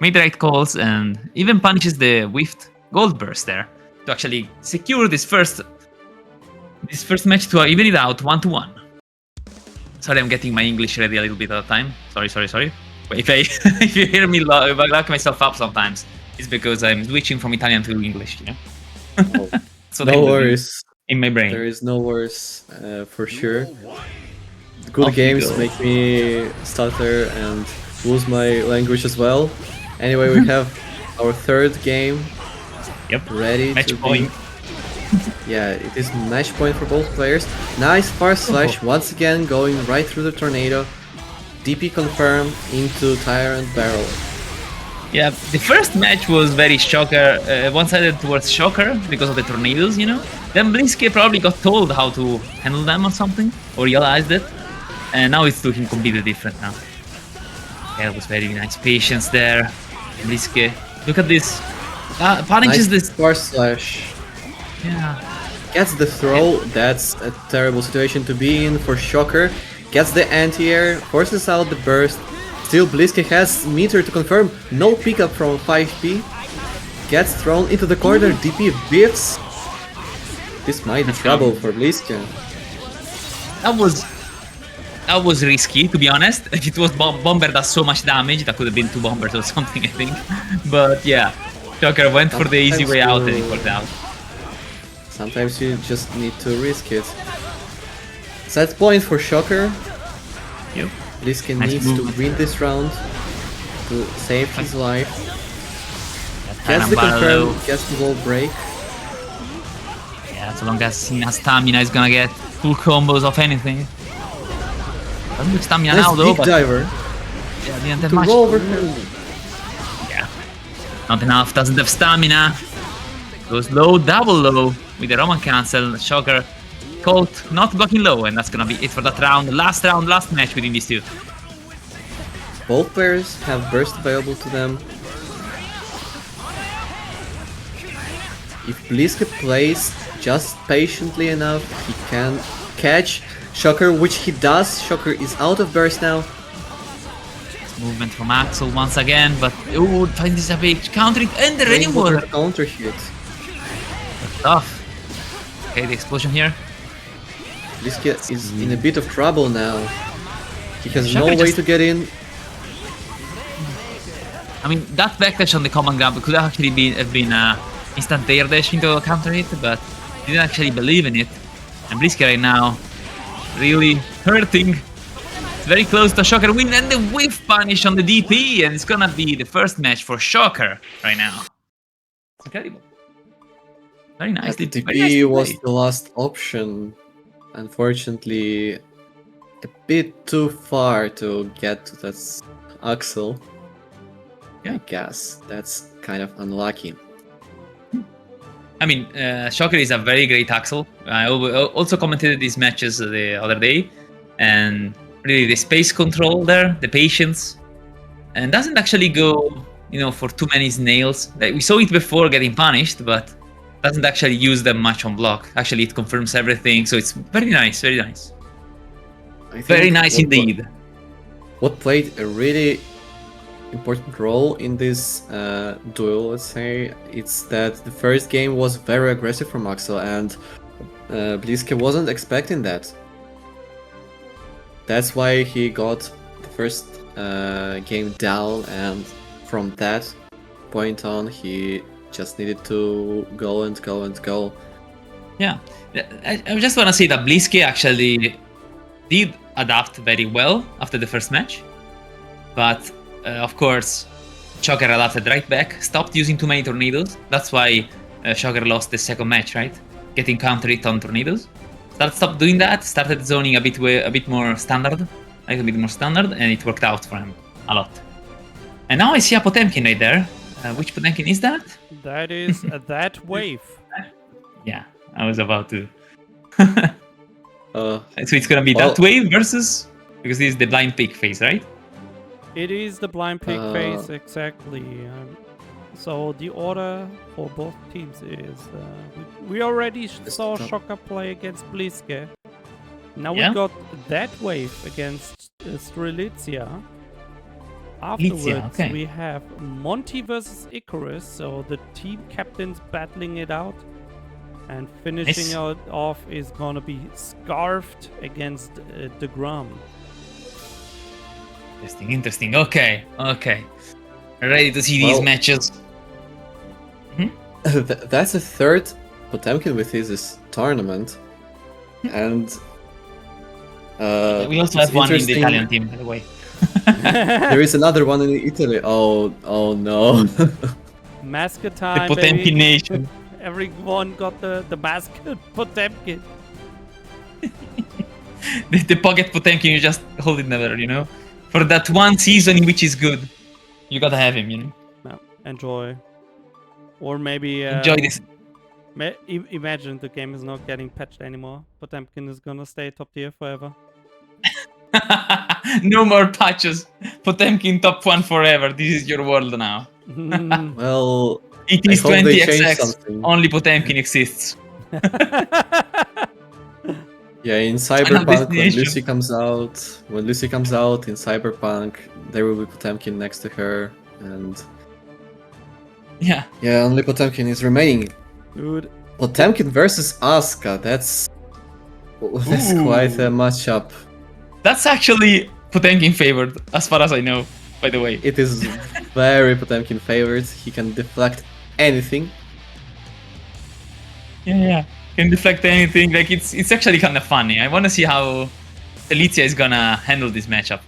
made the right calls, and even punishes the whiffed gold burst there to actually secure this first match to even it out 1-1. Sorry, I'm getting my English ready a little bit at a time. Sorry. But if you hear me lock myself up sometimes, it's because I'm switching from Italian to English. Oh, So no worries. in my brain. There is no worries for sure. Good games make me stutter and lose my language as well. Anyway, we have our third game Yep. ready Match to point. Yeah, it is match point for both players. Nice far slash once again going right through the tornado. DP confirmed into Tyrant Barrel. Yeah, the first match was very Shocker, one-sided towards Shocker because of the tornadoes, Then Blitzke probably got told how to handle them or something, or realized it. And now it's looking completely different now. Yeah, it was very nice patience there. Blitzke, look at this. Punishes Nice this. far slash. Yeah. Gets the throw. That's a terrible situation to be in for Shocker. Gets the anti-air, forces out the burst. Still Blitzke has meter to confirm. No pickup from 5P. Gets thrown into the corner. DP biffs. This might be trouble for Blitzke. That was risky, to be honest. If it was Bomber does so much damage, that could have been 2 bombers or something, I think. But yeah, Shocker went for the easy way out and it worked out. Sometimes you just need to risk it. Set point for Shocker. Yep. Blitzke Nice needs movement. to win this round to save his life. Gets Tyrant the Barrel. confirm, gets the wall break. Yeah, so long as he has stamina, he's gonna get full combos of anything. Doesn't have stamina now Nice though, big but diver yeah, didn't have to much. roll over him. Yeah, not enough. Doesn't have stamina. Goes low, double low with the Roman cancel. Shocker caught not blocking low, and that's gonna be it for that round. Last match between these two. Both players have burst available to them. If Blitzke plays just patiently enough, he can catch Shocker, which he does. Shocker is out of burst now. Movement from Axel once again, but finds this a big counter it and the Rainwater rainwater. counter hit. Tough. Okay, the explosion here. Blitzke is in a bit of trouble now. He has no Shocker way just- to get in. I mean, that backdash on the command grab could actually have been instant air dash into a counter hit, but he didn't actually believe in it. And Blitzke right now really hurting. It's very close to Shocker win and the whiff punish on the DP, and it's gonna be the first match for Shocker right now. It's incredible. Very The nicely. TP very nicely was played. the last option. Unfortunately, a bit too far to get to that Axel. Yeah. I guess that's kind of unlucky. I mean, Shocker is a very great Axel. I also commented these matches the other day, and really the space control there, the patience, and doesn't actually go, for too many snails. Like we saw it before getting punished, but doesn't actually use them much on block. Actually, it confirms everything, so it's very nice, very nice, I think very nice what- indeed. What played a really important role in this duel, let's say, it's that the first game was very aggressive from Axel, and Blitzke wasn't expecting that. That's why he got the first game down, and from that point on, he just needed to go and go and go. Yeah, I just want to say that Blitzke actually did adapt very well after the first match, but of course, Shocker adapted right back, stopped using too many tornadoes. That's why Shocker lost the second match, right? Getting counter hit on tornadoes. Stopped doing that, started zoning a bit more standard, and it worked out for him a lot. And now I see a Potemkin right there. Which Potemkin is that? That is that wave. Yeah, I was about to. Uh, So it's gonna be that wave versus, because this is the blind pig phase, right? It is the blind pig phase, Uh, exactly. So the order for both teams is we already saw stop. Shocker play against Blitzke, Now Yeah? we got that wave against Strelitzia. Afterwards, okay. we have Monty versus Icarus, so the team captains battling it out. And finishing Nice. out off is gonna be Scarfed against DeGrom. Interesting. Okay. Ready to see these Well- matches. That's the third Potemkin with this tournament, and We also it's have one in the interesting- Italian team, by the way. There is another one in Italy. Oh no! Mascot The time, Potemkin baby. nation. Everyone got the mascot Potemkin. The pocket Potemkin, you just hold it never, you know? For that one season in which he's good, you gotta have him, you know? No, enjoy. Or maybe Enjoy this. Imagine the game is not getting patched anymore. Potemkin is gonna stay top tier forever. No more patches. Potemkin top 1 forever. This is your world now. Well, It I is hope they change 20XX. something. Only Potemkin exists. Yeah, in Cyberpunk, when destination. Lucy comes out in Cyberpunk, there will be Potemkin next to her, and Yeah. yeah, only Potemkin is remaining. Dude, Potemkin versus Asuka, that's Ooh. quite a matchup. That's actually Potemkin favored, as far as I know, by the way. It is very Potemkin favored. He can deflect anything. Yeah. Can deflect anything. Like it's actually kind of funny. I want to see how Alicia is gonna handle this matchup.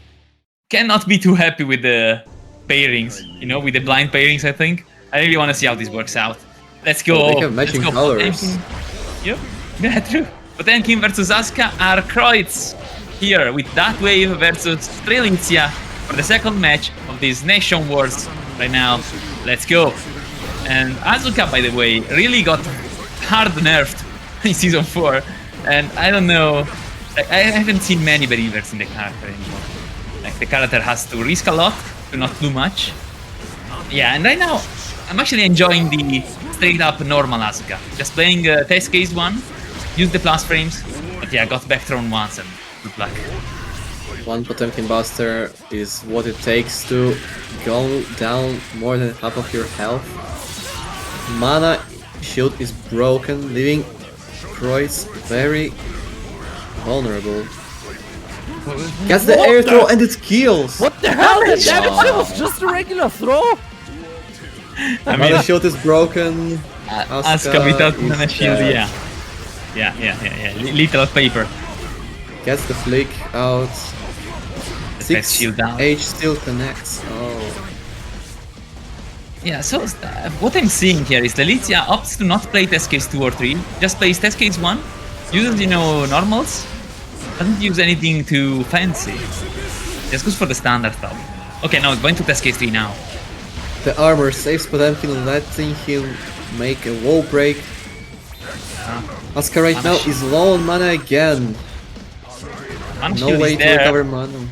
Cannot be too happy with the pairings, you know, with the blind pairings. I think I really want to see how this works out. Let's go. Oh, they have matching Let's go. colors. Potemkin. Yep. Yeah, true. Potemkin versus Asuka are Kreutz here with that wave versus Strelitzia for the second match of this Nation Wars right now. Let's go. And Asuka, by the way, really got hard nerfed in season 4, and I don't know. Like, I haven't seen many believers in the character anymore. Like the character has to risk a lot to not do much. Yeah, and right now I'm actually enjoying the straight up normal Asuka. Just playing test case 1, use the plus frames, but yeah, got back thrown once and good luck. One Potemkin Buster is what it takes to go down more than half of your health. Mana shield is broken, leaving Kreutz very vulnerable. Gets the air throw and it kills! what the hell? That damage Wow. was just a regular throw. I mean, Mana shield is broken. Asuka without is mana shield, dead. yeah. Literal paper. Gets the flick out. Effects 6 shield down. H still connects. Oh. Yeah, so what I'm seeing here is Alicia opts to not play test case 2 or 3, just plays test case 1, uses, you know, normals, doesn't use anything too fancy, just goes for the standard stuff. Okay, now going to test case 3 now. The armor saves Potemkin, letting him make a wall break. Asuka right now is low on mana again. Mana No shield way is to there. recover mana.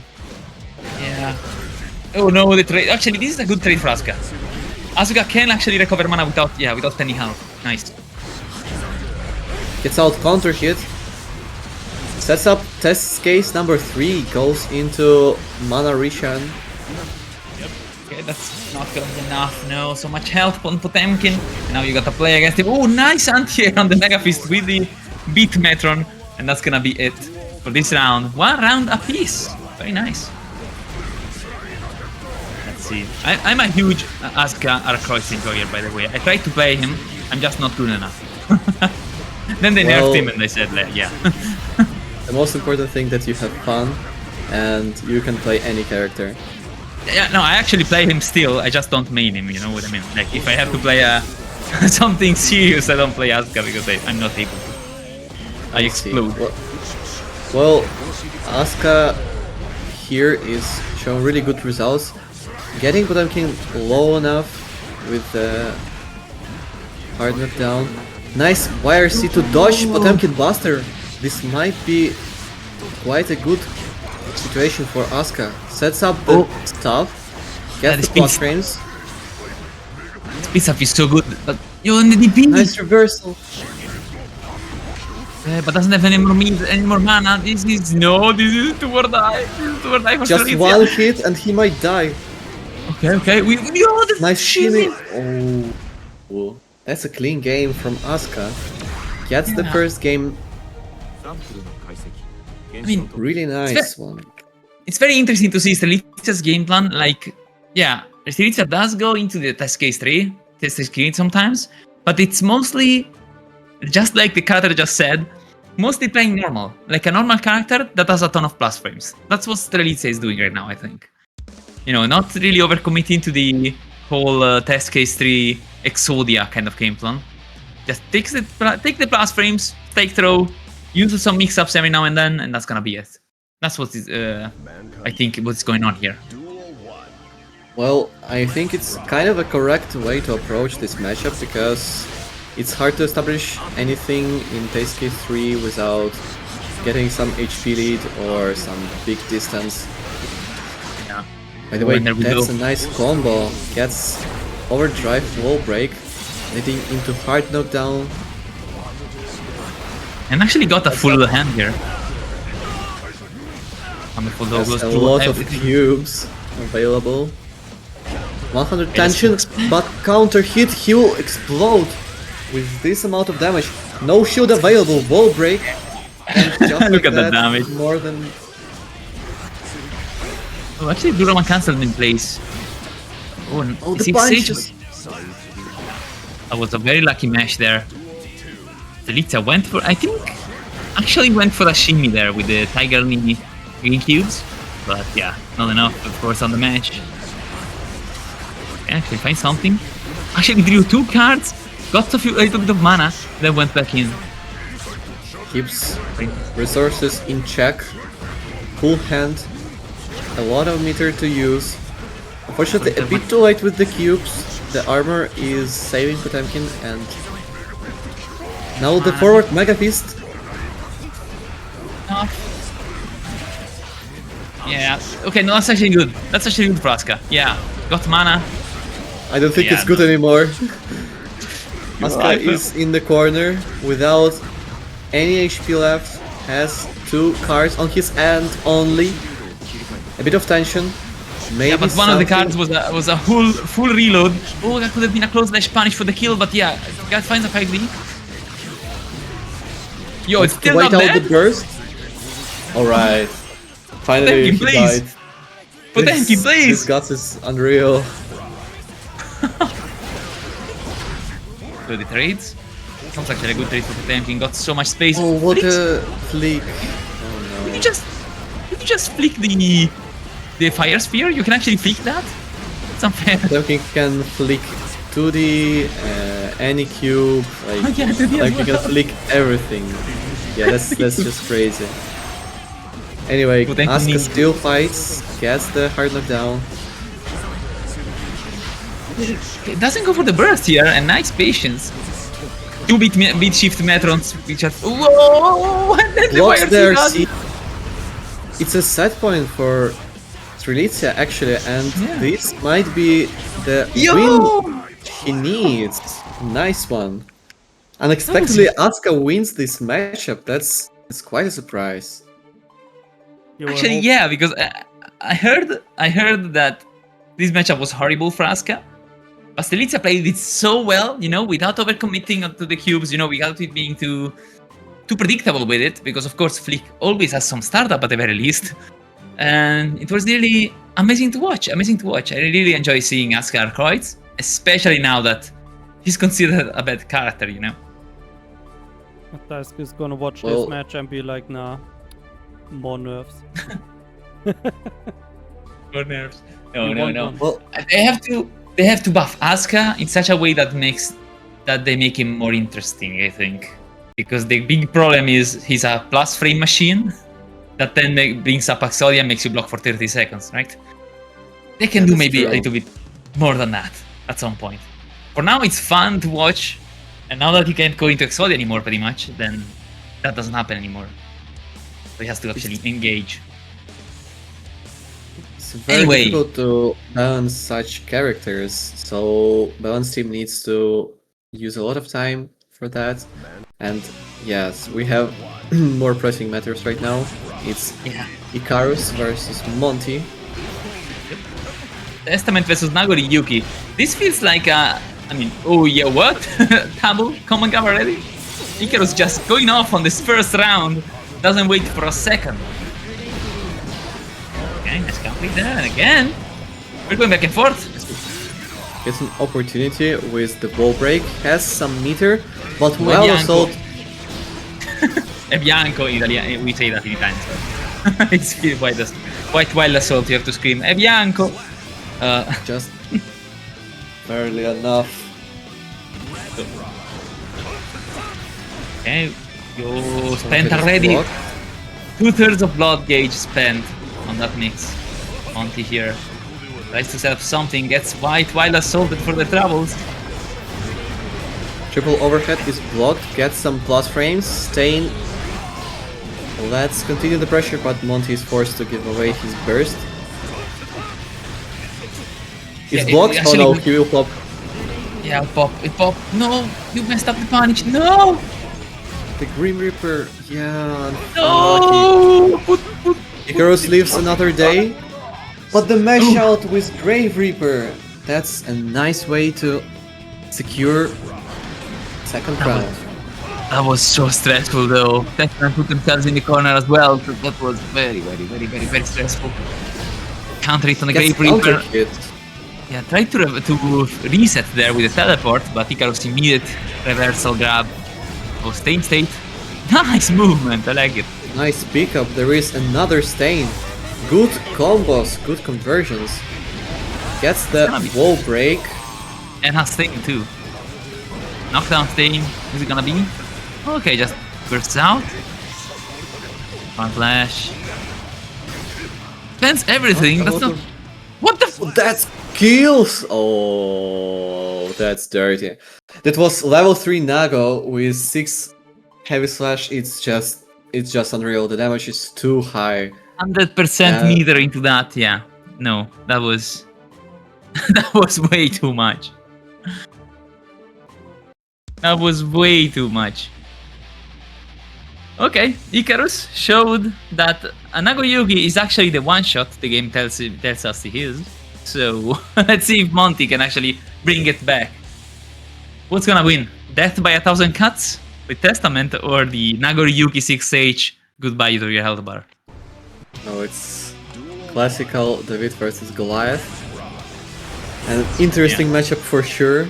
Yeah. Oh no, the trade. Actually, this is a good trade for Asuka. Asuka can actually recover mana without spending health. Nice. Gets out counter hit. Sets up test case number 3. Goes into mana Rishan. Okay, that's not gonna be enough. No, so much health on Potemkin. And now you gotta play against him. Oh, nice anti-air on the Mega Fist with the Beat Metron. And that's gonna be it for this round. 1 round apiece. Very nice. Let's see. I'm a huge Asuka Arcroix enjoyer, by the way. I tried to play him. I'm just not good enough. Then they Well- nerfed him and they said, like, yeah. The most important thing that you have fun and you can play any character. Yeah, no, I actually play him still. I just don't main him, you know what I mean? Like, if I have to play something serious, I don't play Asuka because I'm not able to. I See. explode. Well, Asuka here is showing really good results. Getting Potemkin low enough with the hard knockdown. Nice YRC to dodge Potemkin Buster. This might be quite a good situation for Asuka. Sets up the stuff. Gets this the plus piece- frames. This up is so good, but you're on the DP. Nice reversal. But doesn't have any more means, any more mana. This is do or die. This is do or die for Just Strelitzia. one hit and he might die. Okay. We the Nice shimmy. shimmy. Oh, that's a clean game from Asuka. Gets the Yeah. first game. I mean, Really nice one. it's very interesting to see Strelitzia's game plan. Like, yeah, Strelitzia does go into the test case 3, test case green sometimes, but it's mostly, just like the character just said, mostly playing normal. Like a normal character that has a ton of plus frames. That's what Strelitzia is doing right now, I think. You know, not really overcommitting to the whole test case 3 Exodia kind of game plan. Just take the plus frames, take throw, use some mix-ups every now and then, and that's gonna be it. That's what is, I think, what's going on here. Well, I think it's kind of a correct way to approach this matchup because it's hard to establish anything in Taste Case 3 without getting some HP lead or some big distance. Yeah. By the way, There we that's go. a nice combo. Gets overdrive wall break, leading into hard knockdown. And actually got a full hand here. Wonderful dog goes There's a through lot of everything. cubes available. 100 Okay, let's tension, go. but counter hit, he will explode with this amount of damage. No shield available, wall break. And just Look like at the that, damage. More than Oh, actually, Durama cancelled in place. Oh, oh, is the he safe? punches. That was a very lucky match there. Strelitzia went for, I think, actually went for a shimmy there with the Tiger Knee green cubes. But yeah, not enough, of course, on the match. Can actually find something. Actually drew 2 cards, got a little bit of mana, then went back in. Keeps resources in check. Full hand. A lot of meter to use. Unfortunately, a bit too late with the cubes. The armor is saving Potemkin and now the forward Mega Fist. Yeah, okay, no, that's actually good. That's actually good for Asuka. Yeah, got mana. I don't think Yeah, it's good anymore. Asuka right. is in the corner without any HP left. Has 2 cards on his hand only. A bit of tension. Maybe Yeah, but one of the something- cards was a full reload. Oh, that could have been a close dash punish for the kill, but yeah, guy finds a 5D. Yo, it's to still wait not out the dead. burst. Alright. Finally he Potemkin, please. died. Potemkin, please. This guts is unreal. So the trades. That was actually a good trade for Potemkin. Got so much space. Oh, what Flicks. a flick. Oh Did no. you just flick the fire sphere? You can actually flick that? It's unfair. Potemkin can flick 2D, any cube, like, Oh, yeah, 2D as like you can well. flick everything. Yeah, that's just crazy. Anyway, Potemkin Asuka needs- still fights, gets the hard knockdown. It doesn't go for the burst here, and nice patience. 2 beat shift Metrons, which are whoa, and then the Blocks fire there, sphere. see. It's a set point for Strelitzia actually, and Yeah. this might be the Yo! win he needs. Nice one. Unexpectedly, Asuka wins this matchup. That's quite a surprise. You were Actually, hope- yeah, because I heard that this matchup was horrible for Asuka. But Strelitzia played it so well, you know, without overcommitting to the cubes, you know, without it being too predictable with it, because of course Flick always has some startup at the very least. And it was really amazing to watch. I really enjoy seeing Asuka Arkroids, especially now that he's considered a bad character, you know. Daisuke is gonna watch Well- this match and be like, nah, more nerves. No nerves. You No. want one. Well, They have to buff Asuka in such a way that they make him more interesting, I think. Because the big problem is he's a plus frame machine that then brings up Exodia and makes you block for 30 seconds, right? They can Yeah, do that's maybe true. a little bit more than that at some point. For now, it's fun to watch, and now that he can't go into Exodia anymore, pretty much, then that doesn't happen anymore. So he has to actually engage. it's very Anyway. difficult to balance such characters, so balance team needs to use a lot of time for that. And yes, we have more pressing matters right now. It's Yeah. Icarus versus Monty. Testament versus Nagori Yuki. This feels like I mean, oh yeah, what? Taboo, common gap already? Icarus just going off on this first round. Doesn't wait for a second. Okay, nice complete there. And again, we're going back and forth. Gets an opportunity with the wall break, has some meter, but Oh, well Bianco. assault. È bianco in Italiano, we say that in Italian. So. It's quite wild assault, you have to scream, è bianco! Just barely enough. Okay, you spent Someone already block. 2/3 of blood gauge spent on that mix. Monty here tries to set up something, gets wild assaulted for the troubles. Triple overhead is blocked, gets some plus frames, Stain. Let's continue the pressure, but Monty is forced to give away his burst. It's Yeah, blocked, oh actually- no, he will pop. Yeah, it pop. No, you messed up the punish. No, The Grim Reaper, yeah, unlucky. no. Icarus lives another day, but the mesh out with Grave Reaper, that's a nice way to secure second round. That was so stressful though. Techman put themselves in the corner as well, so that was very stressful. Counter it on the Gets Grave Reaper. counter hit. Yeah, tried to reset there with a teleport, but Icarus immediate reversal grab. Oh, Stain state. Nice movement, I like it. Nice pickup, there is another Stain. Good combos, good conversions. Gets the wall break. And has Stain too. Knockdown Stain, is it gonna be? Okay, just bursts out. One flash. Spends everything, that's not... What the f- That's kills! Oh, that's dirty. That was level 3 Nago with 6 heavy slash. It's just unreal. The damage is too high. 100% meter into that, yeah. No, that was... that was way too much. That was way too much. Okay, Icarus showed that Nagoyugi is actually the one-shot the game tells us he is. So, let's see if Monty can actually bring it back. What's gonna win? Death by 1,000 cuts with Testament or the Nagoryuki 6H goodbye to your health bar? No, it's classical David versus Goliath. An interesting matchup for sure.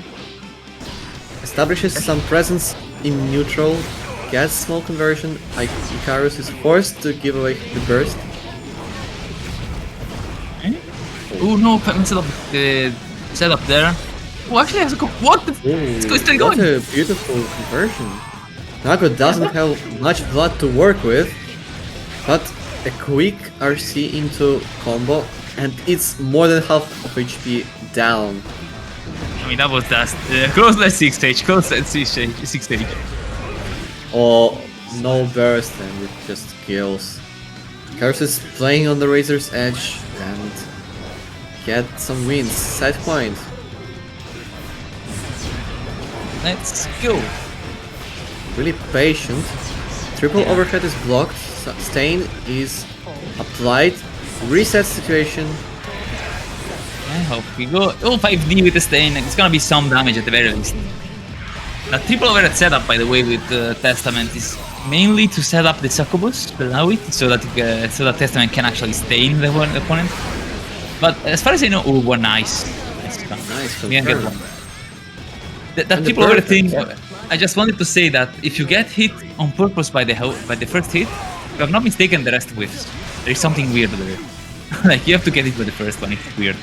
Establishes some presence in neutral, gets small conversion. Icarus is forced to give away the burst. Oh no, Pepman set up there. Oh, actually has a go. What the? It's still What going. a beautiful conversion. Nago doesn't have much blood to work with, but a quick RC into combo, and it's more than half of HP down. I mean, that was just close that 6 stage, close that 6 stage. Oh, no burst, and it just kills. Icarus is playing on the Razor's Edge and get some wins. Side point. Let's go. Really patient. Triple overhead is blocked. Stain is applied. Reset situation. I hope we go. Oh, 5D with the Stain. It's gonna be some damage at the very least. The triple overhead setup, by the way, with Testament is mainly to set up the Succubus below it, so that Testament can actually stain the opponent. But as far as I know, oh, we're nice. Nice We can get confirm. one. That And the triple overhead perfect. thing, I just wanted to say that if you get hit on purpose by the first hit, if I'm not mistaken, the rest whiffs. There is something weird there. Like, you have to get it by the first one, it's weird.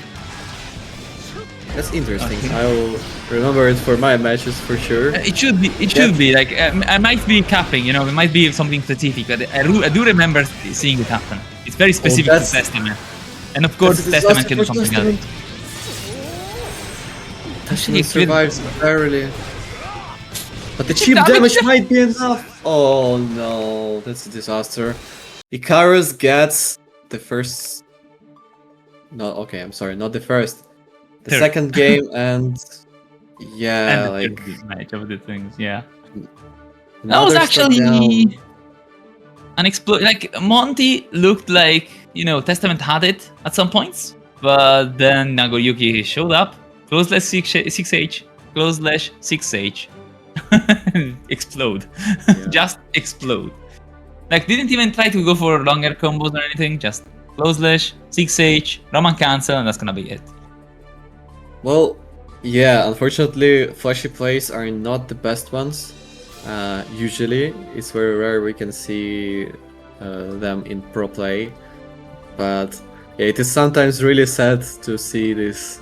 That's interesting. I'll remember it for my matches for sure. It should be, like, I might be capping, you know, it might be something specific, but I do remember seeing it happen. It's very specific to that's- Testament. And of course, That's a Testament can do disaster for something else. Testament. Actually, He survives barely. But the Cheap cheap damage. damage might be enough. Oh no, that's a disaster. Icarus gets the first. No, okay, I'm sorry, not the first. The Third. second game, and yeah, And the like third match of the things, yeah. That was Another step actually down. an explode. Like Monty looked like, you know, Testament had it at some points, but then Nagoriyuki showed up. Close slash 6H, close slash 6H. Explode. Yeah. Just explode. Like, didn't even try to go for longer combos or anything, just close slash, 6H, Roman cancel, and that's gonna be it. Well, yeah, unfortunately, flashy plays are not the best ones. Usually, it's very rare we can see them in pro play. But yeah, it is sometimes really sad to see this,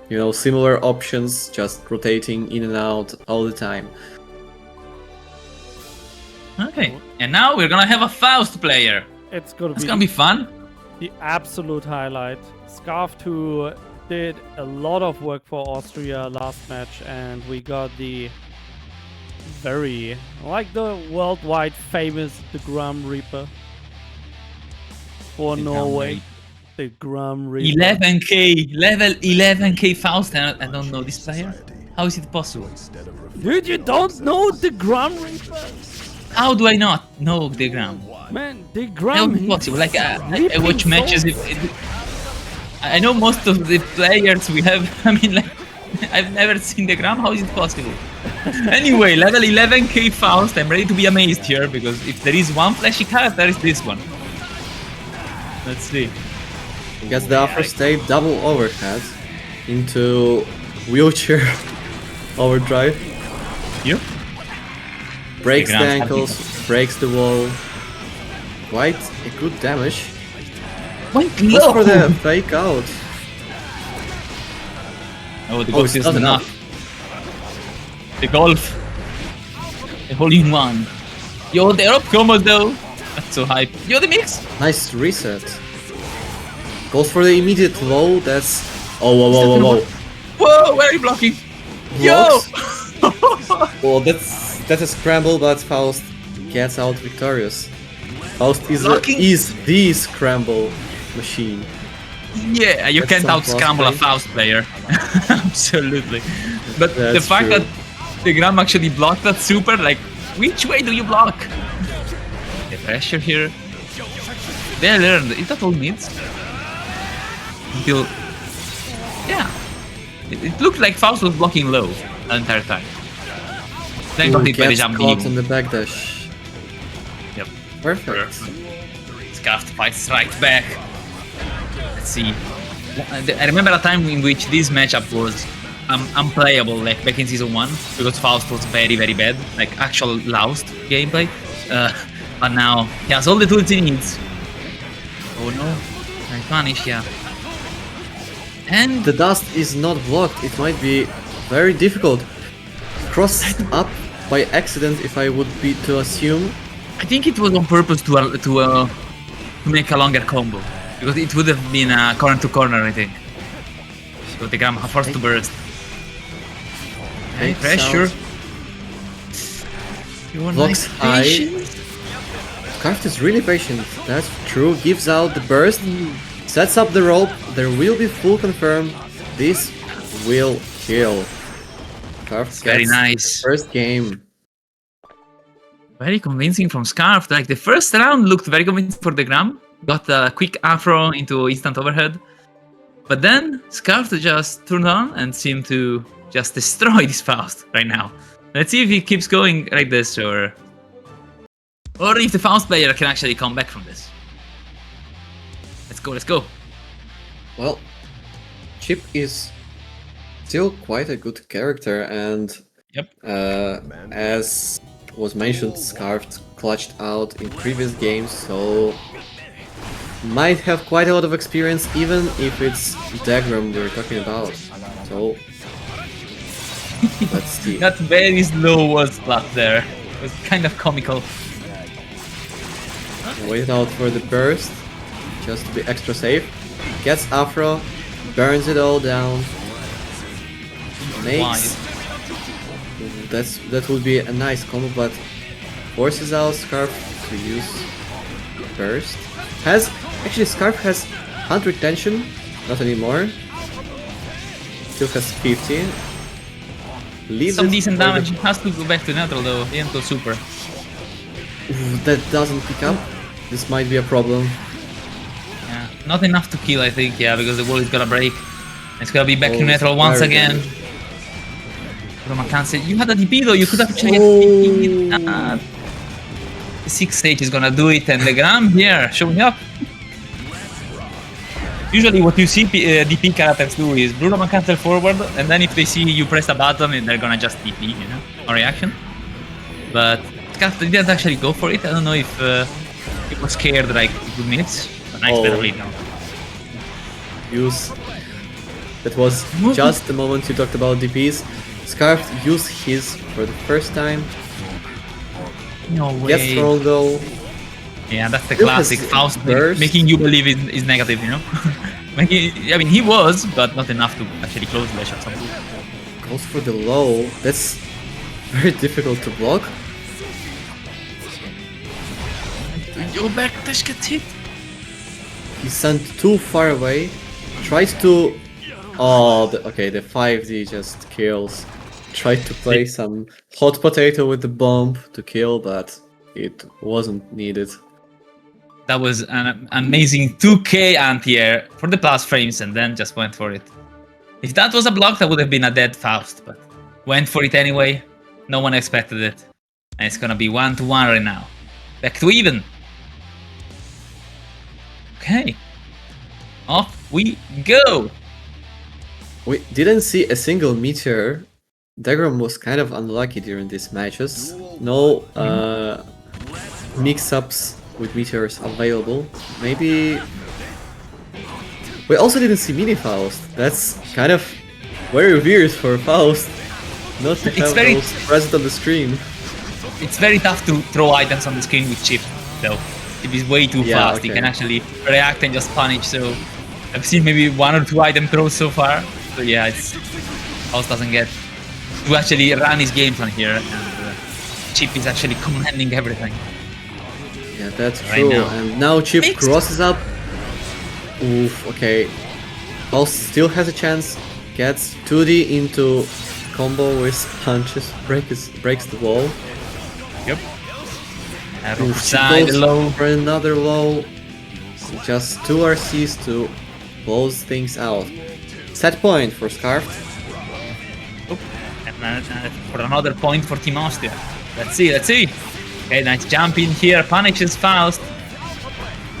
you know, similar options just rotating in and out all the time. Okay, and now we're gonna have a Faust player. It's gonna It's be gonna be fun. the absolute highlight. Scarf 2 did a lot of work for Austria last match, and we got the very, like the worldwide famous the Grum Reaper for The Grum Norway. Reaper. The Grum Reaper. 11k, level 11k Faust, and I don't know this player. How is it possible? Instead of Dude, you don't know the Grum Reaper? How do I not know the Gram? Man, the How Grum is it possible? Like, I Ripping watch matches. souls. I know most of the players we have. I mean, like, I've never seen the Gram. How is it possible? Anyway, level 11k Faust. I'm ready to be amazed here because if there is one flashy card, there is this one. Let's see. Gets the upper state double overhead into wheelchair overdrive. You? Breaks the The ground ankles, breaks the wall. Quite a good damage. Wait, Goes for the fake out. Oh, the Oh, golf it's is not enough. The golf. The hole in one. Yo, the up combos though. That's so hype. Yo, the mix. Nice reset. Goes for the immediate low. That's oh whoa whoa whoa whoa. Whoa, where are you blocking? Yo! Blocks. Well, that's a scramble, but Faust gets out victorious. Faust Blocking. is the scramble machine. Yeah, you That's can't some out scramble a crossplay. Faust player. Absolutely. But the That's fact true. that the Gram actually blocked that super, like, which way do you block? The pressure here. They learned. Is that all needs? Until. Yeah. It looked like Faust was blocking low the entire time. Then got hit by the Gets jump caught beam. on the backdash. Yep. Perfect. Scarf fights right back. Let's see. I remember a time in which this matchup was unplayable, like back in season 1, because Faust was very, very bad, like actual loused gameplay. But now he has all the tools he needs. Oh no, I punish, yeah. And The dust is not blocked. It might be very difficult. Crossed up by accident, if I would be to assume. I think it was on purpose to make a longer combo, because it would have been corner to corner, I think. So the Gram forced to burst. Hey, Fake pressure. sound. You want Blocks nice high. patience? Scarf is really patient. That's true. Gives out the burst. Sets up the rope. There will be full confirm. This will kill. Scarf Very gets nice. first game. Very convincing from Scarf. Like the first round looked very convincing for the Gram. Got a quick afro into instant overhead. But then Scarf just turned on and seemed to just destroy this Faust right now. Let's see if he keeps going like this or if the Faust player can actually come back from this. Let's go, let's go. Well, Chip is still quite a good character, and Yep. as was mentioned, Scarf clutched out in previous games, so might have quite a lot of experience, even if it's Dagram we're talking about. So let's see. That very slow was splat there. It was kind of comical. Wait out for the burst, just to be extra safe. Gets Afro, burns it all down. Makes that would be a nice combo, but forces out Scarf to use burst. Actually Scarf has 100 tension, not anymore. Still has 50. Leaves some it decent for the- damage. Has to go back to neutral though. He didn't go super. Ooh, that doesn't pick up. This might be a problem. Yeah, not enough to kill, I think. Yeah, because the wall is gonna break. It's gonna be back to Oh, neutral once very again. damage. Roma cancel. You had a DP though. You could have actually. Oh. The 6th stage is gonna do it, and the Gram here showing up. Usually, what you see DP characters do is Bruno cancel forward, and then if they see you press a button, they're gonna just DP, you know, or reaction. But Scarf didn't actually go for it. I don't know if he was scared like 2 minutes. But nice Oh. better lead now. Use. That was just the moment you talked about DPs. Scarf used his for the first time. No way. Gets thrown though. Yeah, that's the Still has classic Faust burst. making you believe is negative, you know. I mean, he was, but not enough to actually close the shot. Something. Goes for the low. That's very difficult to block. Your backdash gets hit. He's sent too far away. Tried to. Oh, okay. The 5D just kills. Tried to play some hot potato with the bomb to kill, but it wasn't needed. That was an amazing 2k anti-air for the plus frames and then just went for it. If that was a block, that would have been a dead Faust, but went for it anyway. No one expected it. And it's gonna be 1-1 right now. Back to even. Okay. Off we go. We didn't see a single meteor. Degrom was kind of unlucky during these matches. No mix-ups with meteors available. Maybe... We also didn't see mini Faust. That's kind of very weird for Faust. Not to have very- those present on the screen. It's very tough to throw items on the screen with Chip, though. If he's way too Yeah, fast, he okay. can actually react and just punish, so... I've seen maybe 1 or 2 item throws so far. So yeah, it's... Faust doesn't get to actually run his game from here, and Chip is actually commanding everything. Yeah, that's Right true. now. And now Chip Fixed. crosses up. Oof, okay. Faust still has a chance. Gets 2D into combo with punches. Breaks the wall. Yep. Oof, Chip Side goes low. for another low. Just 2 RCs to close things out. Set point for Scarf. And for another point for Team Austria. Let's see, let's see. Okay, nice jump in here. Punishes Faust.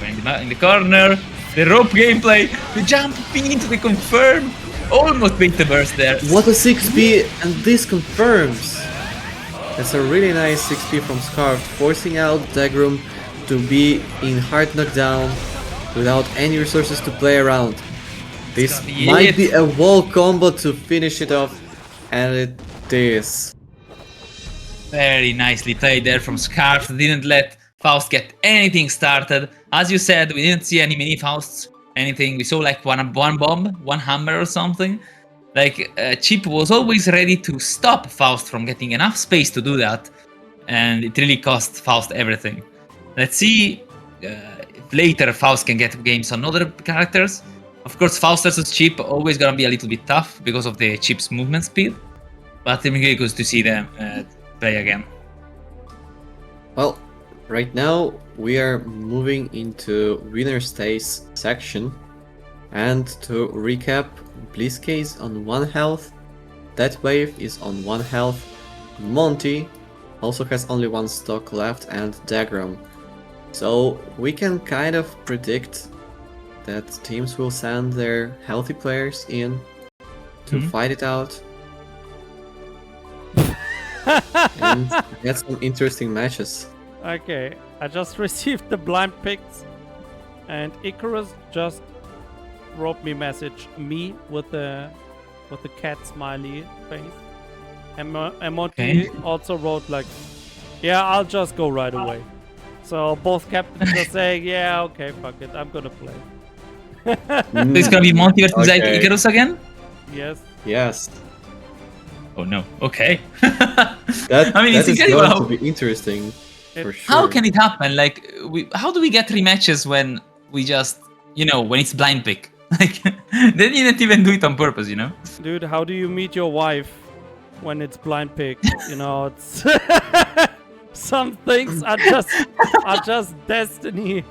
In the corner. The rope gameplay. The jump into the confirm. Almost beat the burst there. What a 6P, and this confirms. That's a really nice 6P from Scarf, forcing out Degrom to be in hard knockdown without any resources to play around. This gonna be might it. be a wall combo to finish it off, and it is. Very nicely played there from Scarf. Didn't let Faust get anything started. As you said, we didn't see any mini Fausts, anything. We saw like one bomb, one hammer or something. Like Chip was always ready to stop Faust from getting enough space to do that, and it really cost Faust everything. Let's see if later Faust can get games on other characters. Of course, Faust versus Chip always gonna be a little bit tough because of the Chip's movement speed, but it's really good to see them play again. Well, right now we are moving into winner stays section, and to recap, Blitzke is on 1 health, Deathwave is on 1 health, Monty also has only 1 stock left, and Degrom. So we can kind of predict that teams will send their healthy players in to fight it out and get some interesting matches. Okay, I just received the blind picks, and Icarus just wrote me message with the cat smiley face. And Monty also wrote like, "Yeah, I'll just go right away." So both captains are saying, "Yeah, okay, fuck it, I'm gonna play." So it's gonna be Monty versus Okay. Icarus again? Yes. Yes, Oh no. Okay. that, I mean, that it's is going incredible. to be interesting for It- sure. How can it happen? Like, how do we get rematches when we just, when it's blind pick? Like, they didn't even do it on purpose, Dude, how do you meet your wife? when it's blind pick. You know, it's some things are just destiny.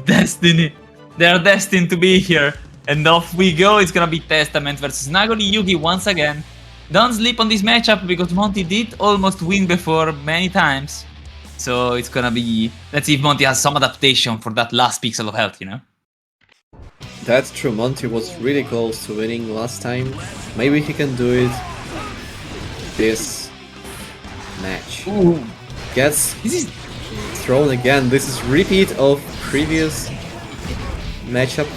Destiny. They are destined to be here. And off we go. It's gonna be Testament versus Nagori Yugi once again. Don't sleep on this matchup because Monty did almost win before many times. So it's gonna be... Let's see if Monty has some adaptation for that last pixel of health, you know? That's true, Monty was really close to winning last time. Maybe he can do it this match. Ooh. Gets This is... thrown again. This is repeat of previous matchup.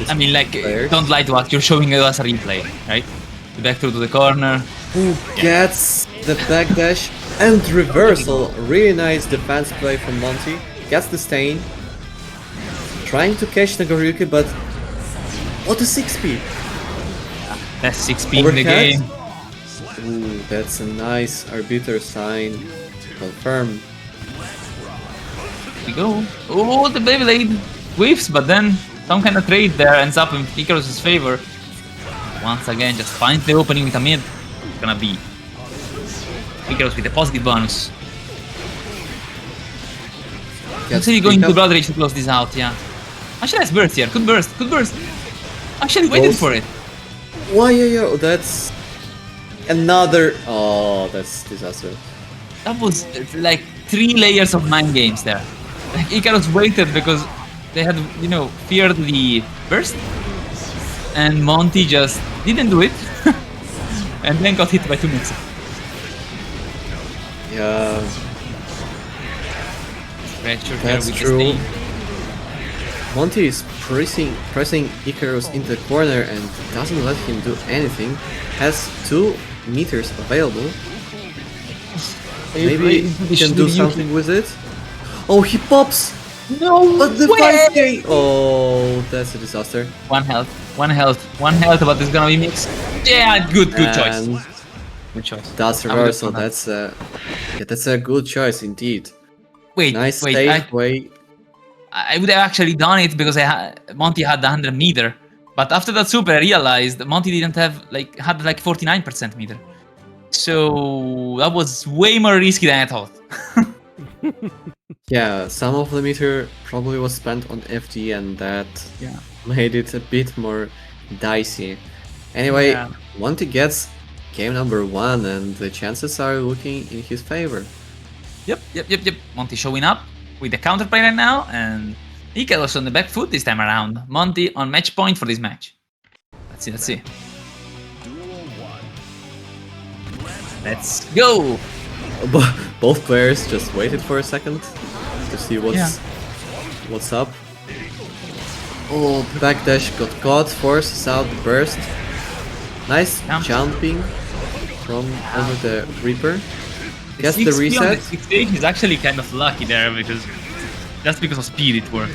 I mean, like, players. don't lie to us. You're showing us a replay, right? Back through to the corner. Gets the backdash and reversal. Really nice defense play from Monty. Gets the stain. Trying to catch Nagoriyuki, but what a 6p! That's 6p in the game. Ooh, that's a nice arbiter sign. Confirm. We go. Oh, the Beyblade whiffs, but then some kind of trade there ends up in Icarus' favor. Once again, just finds the opening with a mid. It's gonna be Icarus with a positive bonus. Actually going to Blood Rage to close this out, yeah. Actually, nice burst here. Good burst, good burst. Actually waited for it. Why, yeah, that's another. Oh, that's disaster. That was like 3 layers of 9 games there. Like Icarus waited because they had, you know, feared the burst. And Monty just didn't do it. And then got hit by 2 mixes. Yeah, Pressure here that's with the true. stain. Monty is pressing Icarus into the corner and doesn't let him do anything. Has 2 meters available. Maybe he can do something with it. Oh, he pops! No But the way! 5k! Oh, that's a disaster. 1 health, 1 health, 1 health, but it's gonna be mixed. Yeah, good choice. And Good choice. that's I would reversal. have done That's a good choice indeed. Wait, Nice wait, safe way. I would have actually done it because Monty had the 100 meter. But after that super, I realized Monty didn't have, had 49% meter. So that was way more risky than I thought. Yeah, some of the meter probably was spent on FD and that made it a bit more dicey. Anyway, Yeah. Monty gets game number 1 and the chances are looking in his favor. Yep. Monty showing up with the counterplay right now, and Icarus on the back foot this time around. Monty on match point for this match. Let's see. Let's go! Both players just waited for a second to see what's up. Oh, backdash got caught, forces out the burst. Nice jumping from over the Reaper. Gets the 6P on reset. the 6 stage is actually kind of lucky there because just because of speed it worked.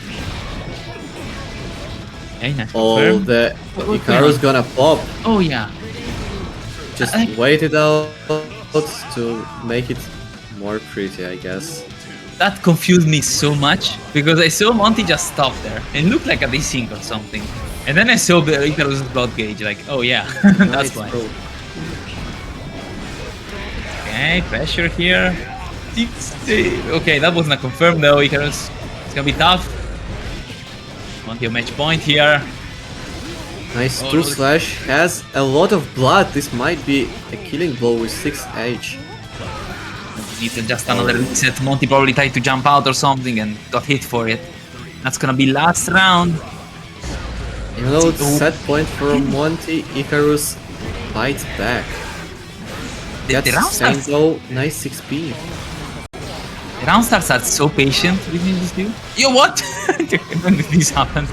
Okay, nice Oh, confirm. the What's Icarus gonna pop. Oh yeah. Just I- waited out to make it more pretty, I guess. That confused me so much because I saw Monty just stop there and looked like a desync or something. And then I saw the Icarus' blood gauge, like, oh yeah, that's Nice, why. bro. Okay, pressure here. Okay, that wasn't a confirm though, Icarus. It's gonna be tough. Monty on match point here. Nice Oh, 2 no. slash. Has a lot of blood. This might be a killing blow with 6H. It's just another reset. Monty probably tried to jump out or something and got hit for it. That's gonna be last round. Even though it's set point for Monty, Icarus fights back. The round Gets starts, though, nice 6p. the round starts are so patient with me, this dude. Yo, what? When did this happen?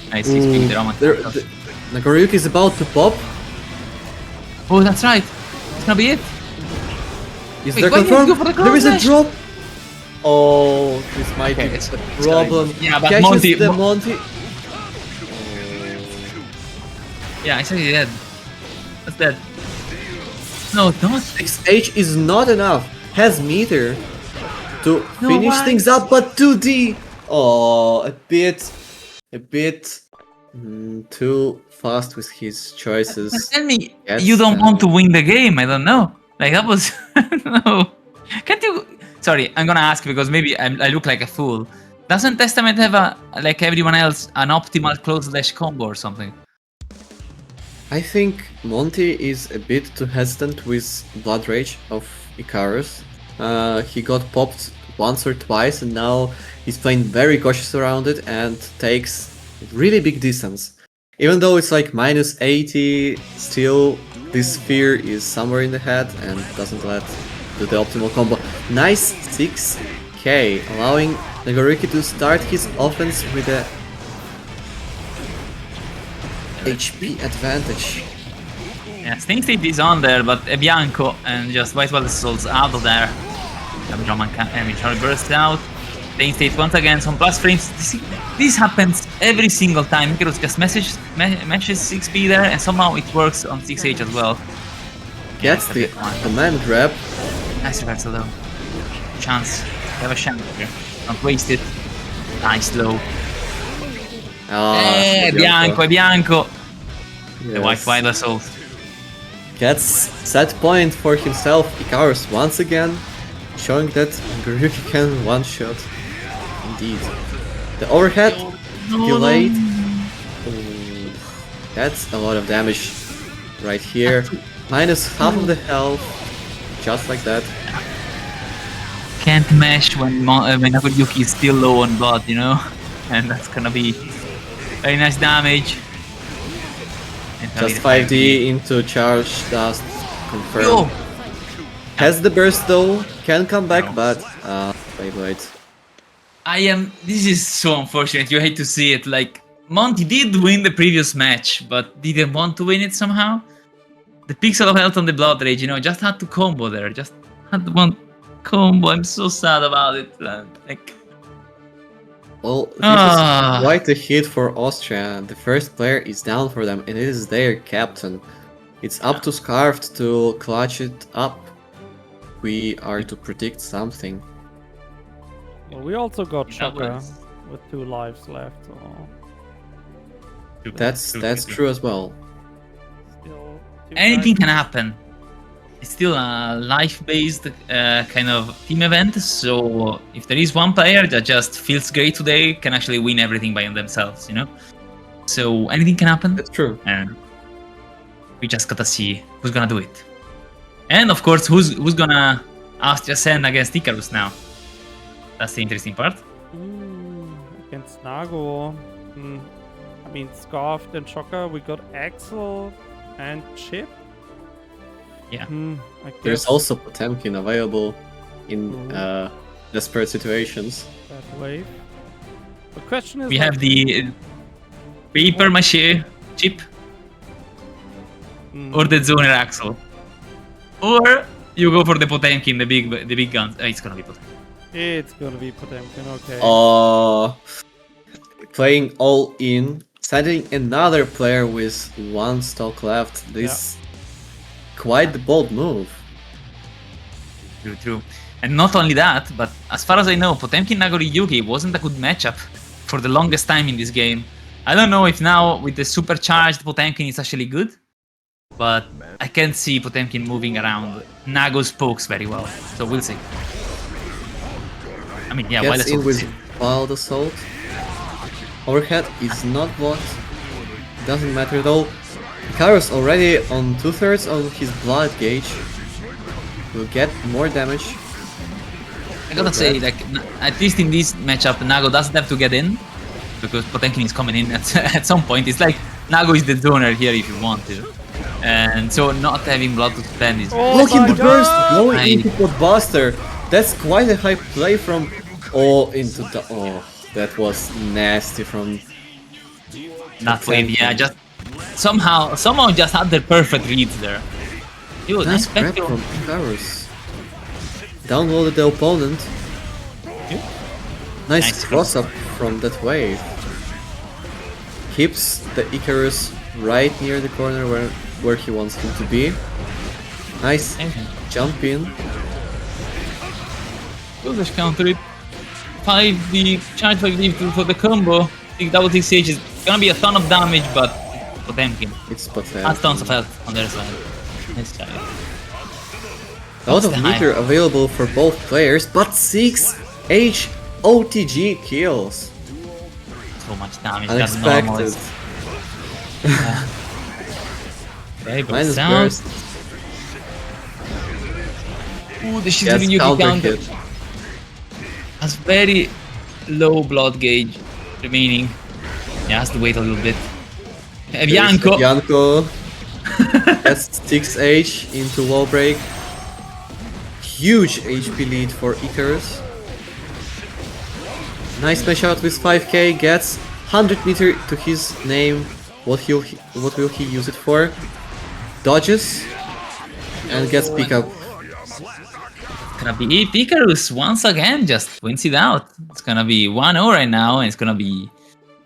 Nice, he's being the Roman. Nagoriyuki is about to pop. Oh, that's right. It's gonna be it. Is Wait, there why didn't confirmed? you go for the There is a cross drop. Oh, this might Okay, be it's a gonna- problem. yeah, but Catches Monty- the Monty. Yeah, I said he dead. That's dead. No, it's not. 6H is not enough. Has meter to No, finish why? things up, but 2D. Oh, a bit Too fast with his choices. Tell me, Yes, you don't want to win the game. I don't know. Like that was no. Can't you? Sorry, I'm gonna ask because maybe I look like a fool. Doesn't Testament have a like everyone else an optimal close slash combo or something? I think Monty is a bit too hesitant with Blood Rage of Icarus. He got popped once or twice and now he's playing very cautious around it and takes really big distance. Even though it's like minus 80, still this sphere is somewhere in the head and doesn't let do the optimal combo. Nice 6k, allowing Nagoriki to start his offense with a HP advantage. Yeah, Sting State is on there, but Bianco and just White Wild Souls out of there. Charlie bursts out. Sting State once again, some plus frames. This happens every single time. Icarus just matches 6p there, and somehow it works on 6H as well. Gets the command grab. Nice reversal though. Chance. You have a chance here. Don't waste it. Nice low. Bianco. The White Wild Assault. Gets set point for himself. Icarus once again, showing that Nagoriki can one-shot. Indeed. The overhead delayed. Ooh, that's a lot of damage right here. Minus half of the health. Just like that. Can't mesh when Nagoriyuki is still low on blood, you know? And that's gonna be very nice damage. Just 5D into charge dust confirmed. Has the burst though, can come back, but Beyblade. This is so unfortunate, you hate to see it. Like, Monty did win the previous match, but didn't want to win it somehow. The pixel of health on the Blood Rage, you know, just had to combo there. Just had one combo. I'm so sad about it. Like, well, this is quite a hit for Austria. The first player is down for them, and it is their captain. It's up to Scarfed to clutch it up. We are to predict something. Well, we also got Shocker with 2 lives left. So That's true as well. still anything can happen. It's still a life-based kind of team event, so if there is one player that just feels great today, can actually win everything by themselves, you know? So anything can happen. That's true. And we just gotta see who's gonna do it. And of course, who's gonna Austria send against Icarus now? That's the interesting part. Against Nago. I mean, Scarfed and Shocker, we got Axel and Chip. Yeah. I guess There's also Potemkin available in desperate situations. that wave. The question is, We have the paper mache chip or the Zoner Axel. Or you go for the Potemkin, the big guns. It's gonna be Potemkin. It's gonna be Potemkin, okay. Playing all in, sending another player with 1 stock left. This quite the bold move. True. And not only that, but as far as I know, Potemkin Nagoriyuki wasn't a good matchup for the longest time in this game. I don't know if now with the supercharged Potemkin it's actually good, but I can't see Potemkin moving around Nago's pokes very well, so we'll see. I mean, yeah, Wild Gets in Assault. with Wild Assault. Overhead is not blocked. Doesn't matter though. Icarus already on 2/3 of his blood gauge. Will get more damage. I gotta say, like, at least in this matchup, Nago doesn't have to get in, because Potemkin is coming in at some point. It's like, Nago is the donor here if you want to. And so not having blood to spend is... Look at the burst going I- into Potbuster. That's quite a high play from into the that was nasty from That wave, yeah, just somehow just had the perfect reads there. Dude, nice grab Spectre. from Icarus. Downloaded the opponent. Nice Nice cross up from that wave. Keeps the Icarus right near the corner where he wants him to be. Nice jump in. We'll just counter it. 5D, charge 5D for the combo. I think double 6H is It's gonna be a ton of damage, but Potemkin It's has pathetic. tons of health on their side. This side. A lot of What's the meter available for both players, but 6 H OTG kills. So much damage. That's normal. Unexpected. Okay, but Minus sound. burst. Ooh, the Gets Shizurin Yuki counter counter hit. has very low blood gauge remaining. He has to wait a little bit. Bianco. Bianco gets 6H into wall break. Huge HP lead for Icarus. Nice smash out with 5k, gets 100 meter to his name. What will he use it for? Dodges and gets pick up. Gonna be Icarus once again, just wins it out. It's gonna be 1-0 right now, and it's gonna be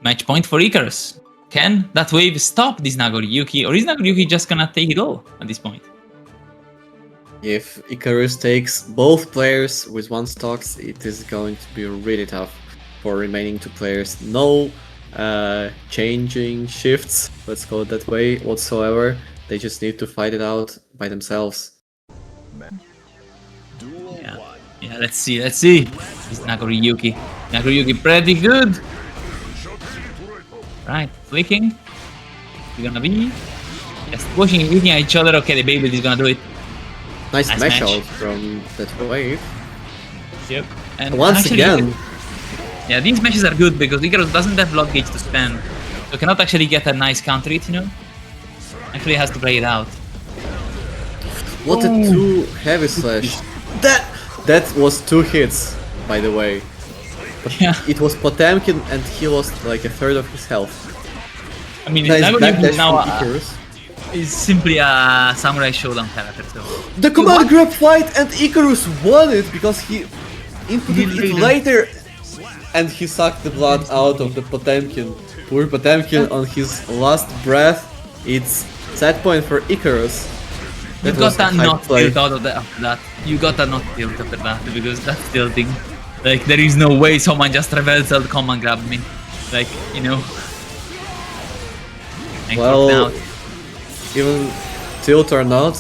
match point for Icarus. Can that wave stop this Nagoriyuki, or is Nagoriyuki just gonna take it all at this point? If Icarus takes both players with 1 stocks, it is going to be really tough for remaining 2 players. No changing shifts, let's call it that way, whatsoever. They just need to fight it out by themselves. Yeah, yeah. Let's see. This Nagoriyuki. Nagoriyuki pretty good. Right, flicking. You're gonna be just pushing and looking at each other. Okay, the Beyblade is gonna do it. Nice Nice smash match. out from that wave. Yep. And Once actually, again, yeah, these matches are good because Icarus doesn't have blood gauge to spend, so cannot actually get a nice counter hit, you know? Actually has to play it out. what a 2 heavy slash. That was 2 hits, by the way. Yeah. It was Potemkin and he lost like a third of his health. I mean, Nice Nagoriyuki backdash now from Icarus. is simply a Samurai Showdown character, so... The command grab fight and Icarus won it because he inputted it later and he sucked the blood out of the Potemkin. Poor Potemkin on his last breath. It's set point for Icarus. You That got was that a high not play. tilt out of that after that. You got that not tilt after that because that's tilting. Like there is no way someone just reversal command grabbed me. Like, you know. And Well, knocked out. even tilt or not,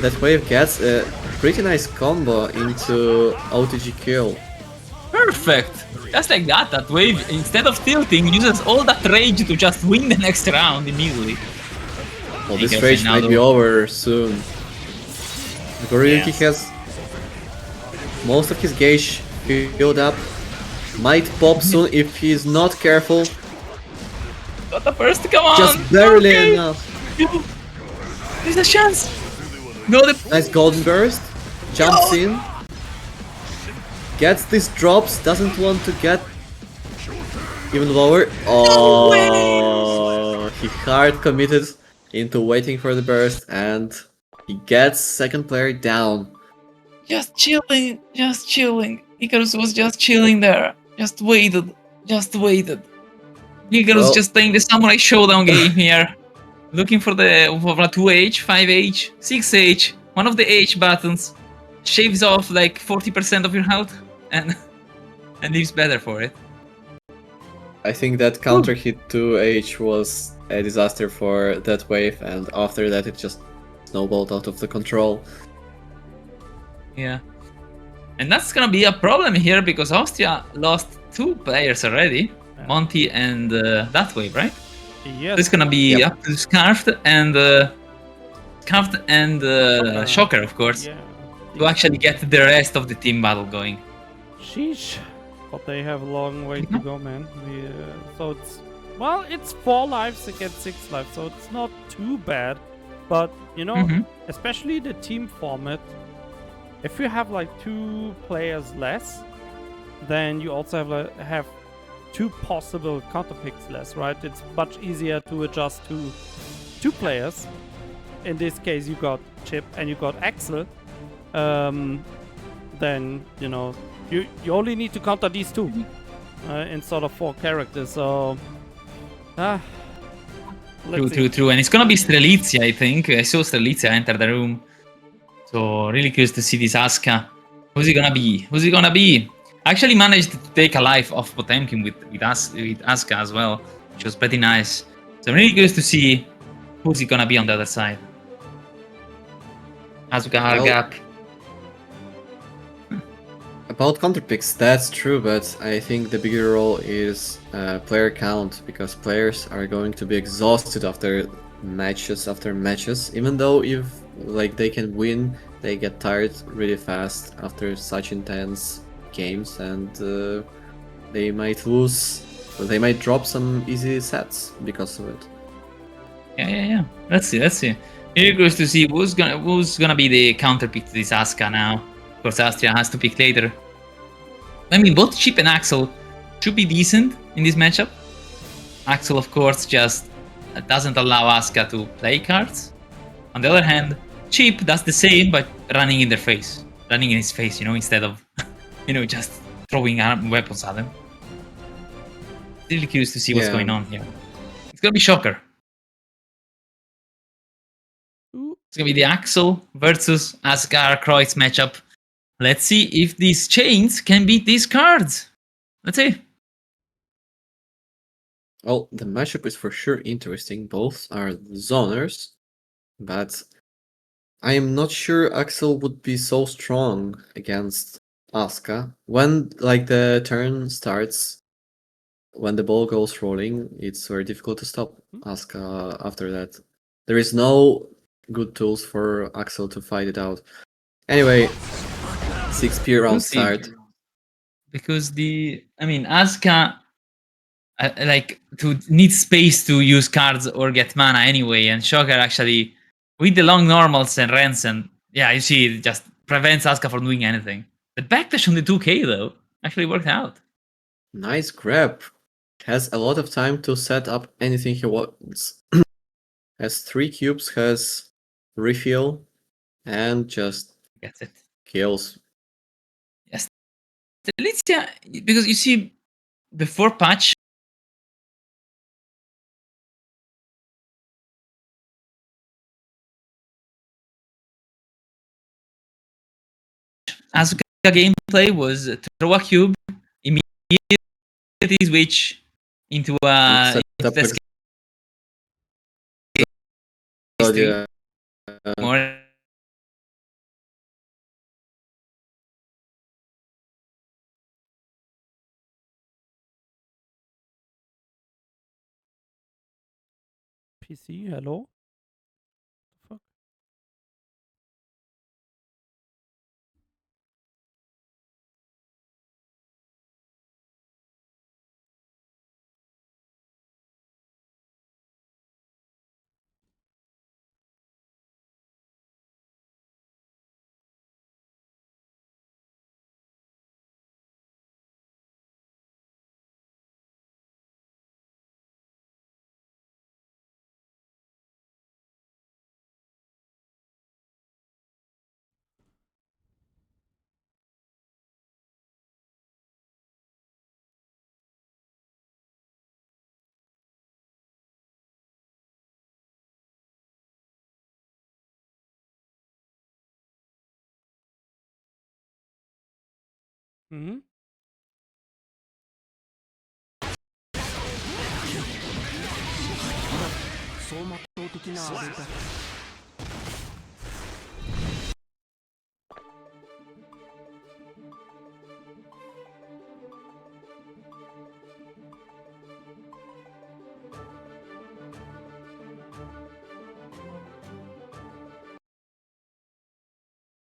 that wave gets a pretty nice combo into OTG kill. Perfect! Just like that wave, instead of tilting, uses all that rage to just win the next round immediately. Well, this Icarus rage and now might the- be over soon. Goriyuki Yes. has most of his gauge filled up. Might pop soon if he's not careful. Got the first, come on! Just barely Okay. enough. There's a chance! No, the... Nice golden burst. Jumps in. Gets these drops. Doesn't want to get even lower. Oh, he hard committed into waiting for the burst and he gets second player down. Just chilling. Icarus was just chilling there. Just waited. Icarus Well- just playing the Samurai Showdown game here. Looking for the 2H, 5H, 6H, one of the H buttons. Shaves off like 40% of your health and leaves better for it. I think that counter hit 2H was a disaster for that wave, and after that it just snowballed out of the control. Yeah. And that's gonna be a problem here because Austria lost 2 players already. Monty and that wave, right? Yes. It's gonna be Yep. up to Scarfed and Shocker, of course, Yeah. to actually get the rest of the team battle going. Sheesh. But they have a long way to go, man. So it's 4 lives against 6 lives, so it's not too bad. But you know, Mhm. especially the team format, if you have like 2 players less, then you also have 2 possible counter picks less, right? It's much easier to adjust to 2 players. In this case, you got Chip and you got Axel. Then you know you only need to counter these 2 instead of 4 characters. So let's see. True. And it's gonna be Strelizia, I think. I saw Strelizia enter the room. So really curious to see this Asuka. Who's he gonna be? Actually managed to take a life off Potemkin with Asuka as well. which was pretty nice. So I'm really curious to see who's gonna be on the other side. Asuka, Well, Hargap. About counter picks, that's true, but I think the bigger role is player count, because players are going to be exhausted after matches. Even though if like they can win, they get tired really fast after such intense games, and they might lose. They might drop some easy sets because of it. Yeah. Let's see. Really curious to see who's gonna be the counter pick to this Asuka now. Of course, Austria has to pick later. I mean, both Chip and Axel should be decent in this matchup. Axel, of course, just doesn't allow Asuka to play cards. On the other hand, Chip does the same, but running in his face, instead of, just throwing weapons at him. Really curious to see what's Yeah. going on here. It's gonna be Shocker. It's gonna be the Axel versus Asgard Kreutz matchup. Let's see if these chains can beat these cards. Let's see. Well, the matchup is for sure interesting. Both are zoners, but I am not sure Axel would be so strong against Asuka. When the turn starts, when the ball goes rolling, it's very difficult to stop Asuka after that. There is no good tools for Axel to fight it out. Anyway, 6p round We'll see. start. Because Asuka to need space to use cards or get mana anyway, and Shocker actually with the long normals and rents, and you see it just prevents Asuka from doing anything. The backdash on the 2k though actually worked out. Nice grab. Has a lot of time to set up anything he wants. Has 3 cubes, has refill, and just Gets it. kills. Yes. Delicia, because you see before patch, Asuka gameplay was throw a cube, immediately switch into Set up the Exodia. more. PC, hello? Fuck. Mhm.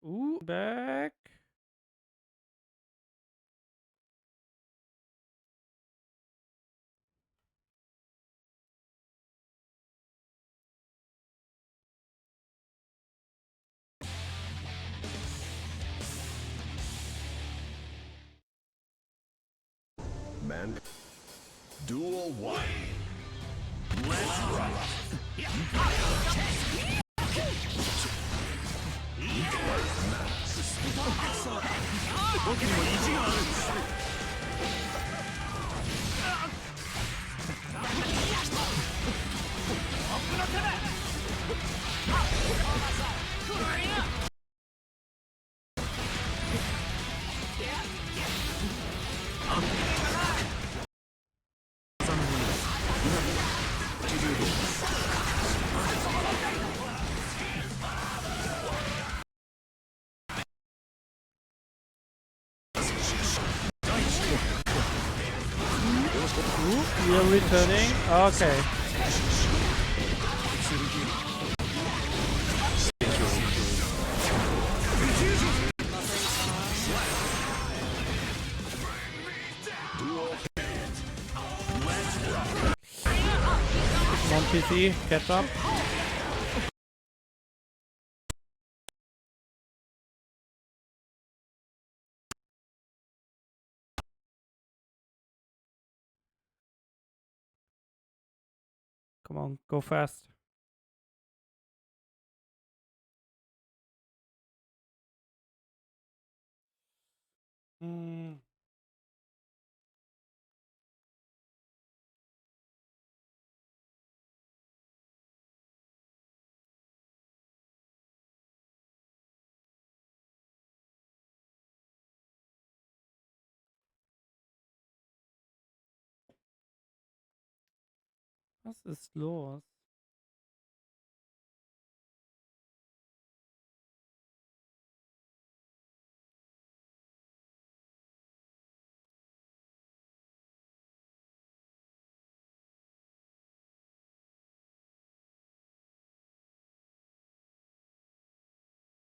Ooh, back. Man. Duel 1. Let's rock. You're returning? Okay. Come on, PC, catch up. Come on, go fast. Hmm. Was ist los?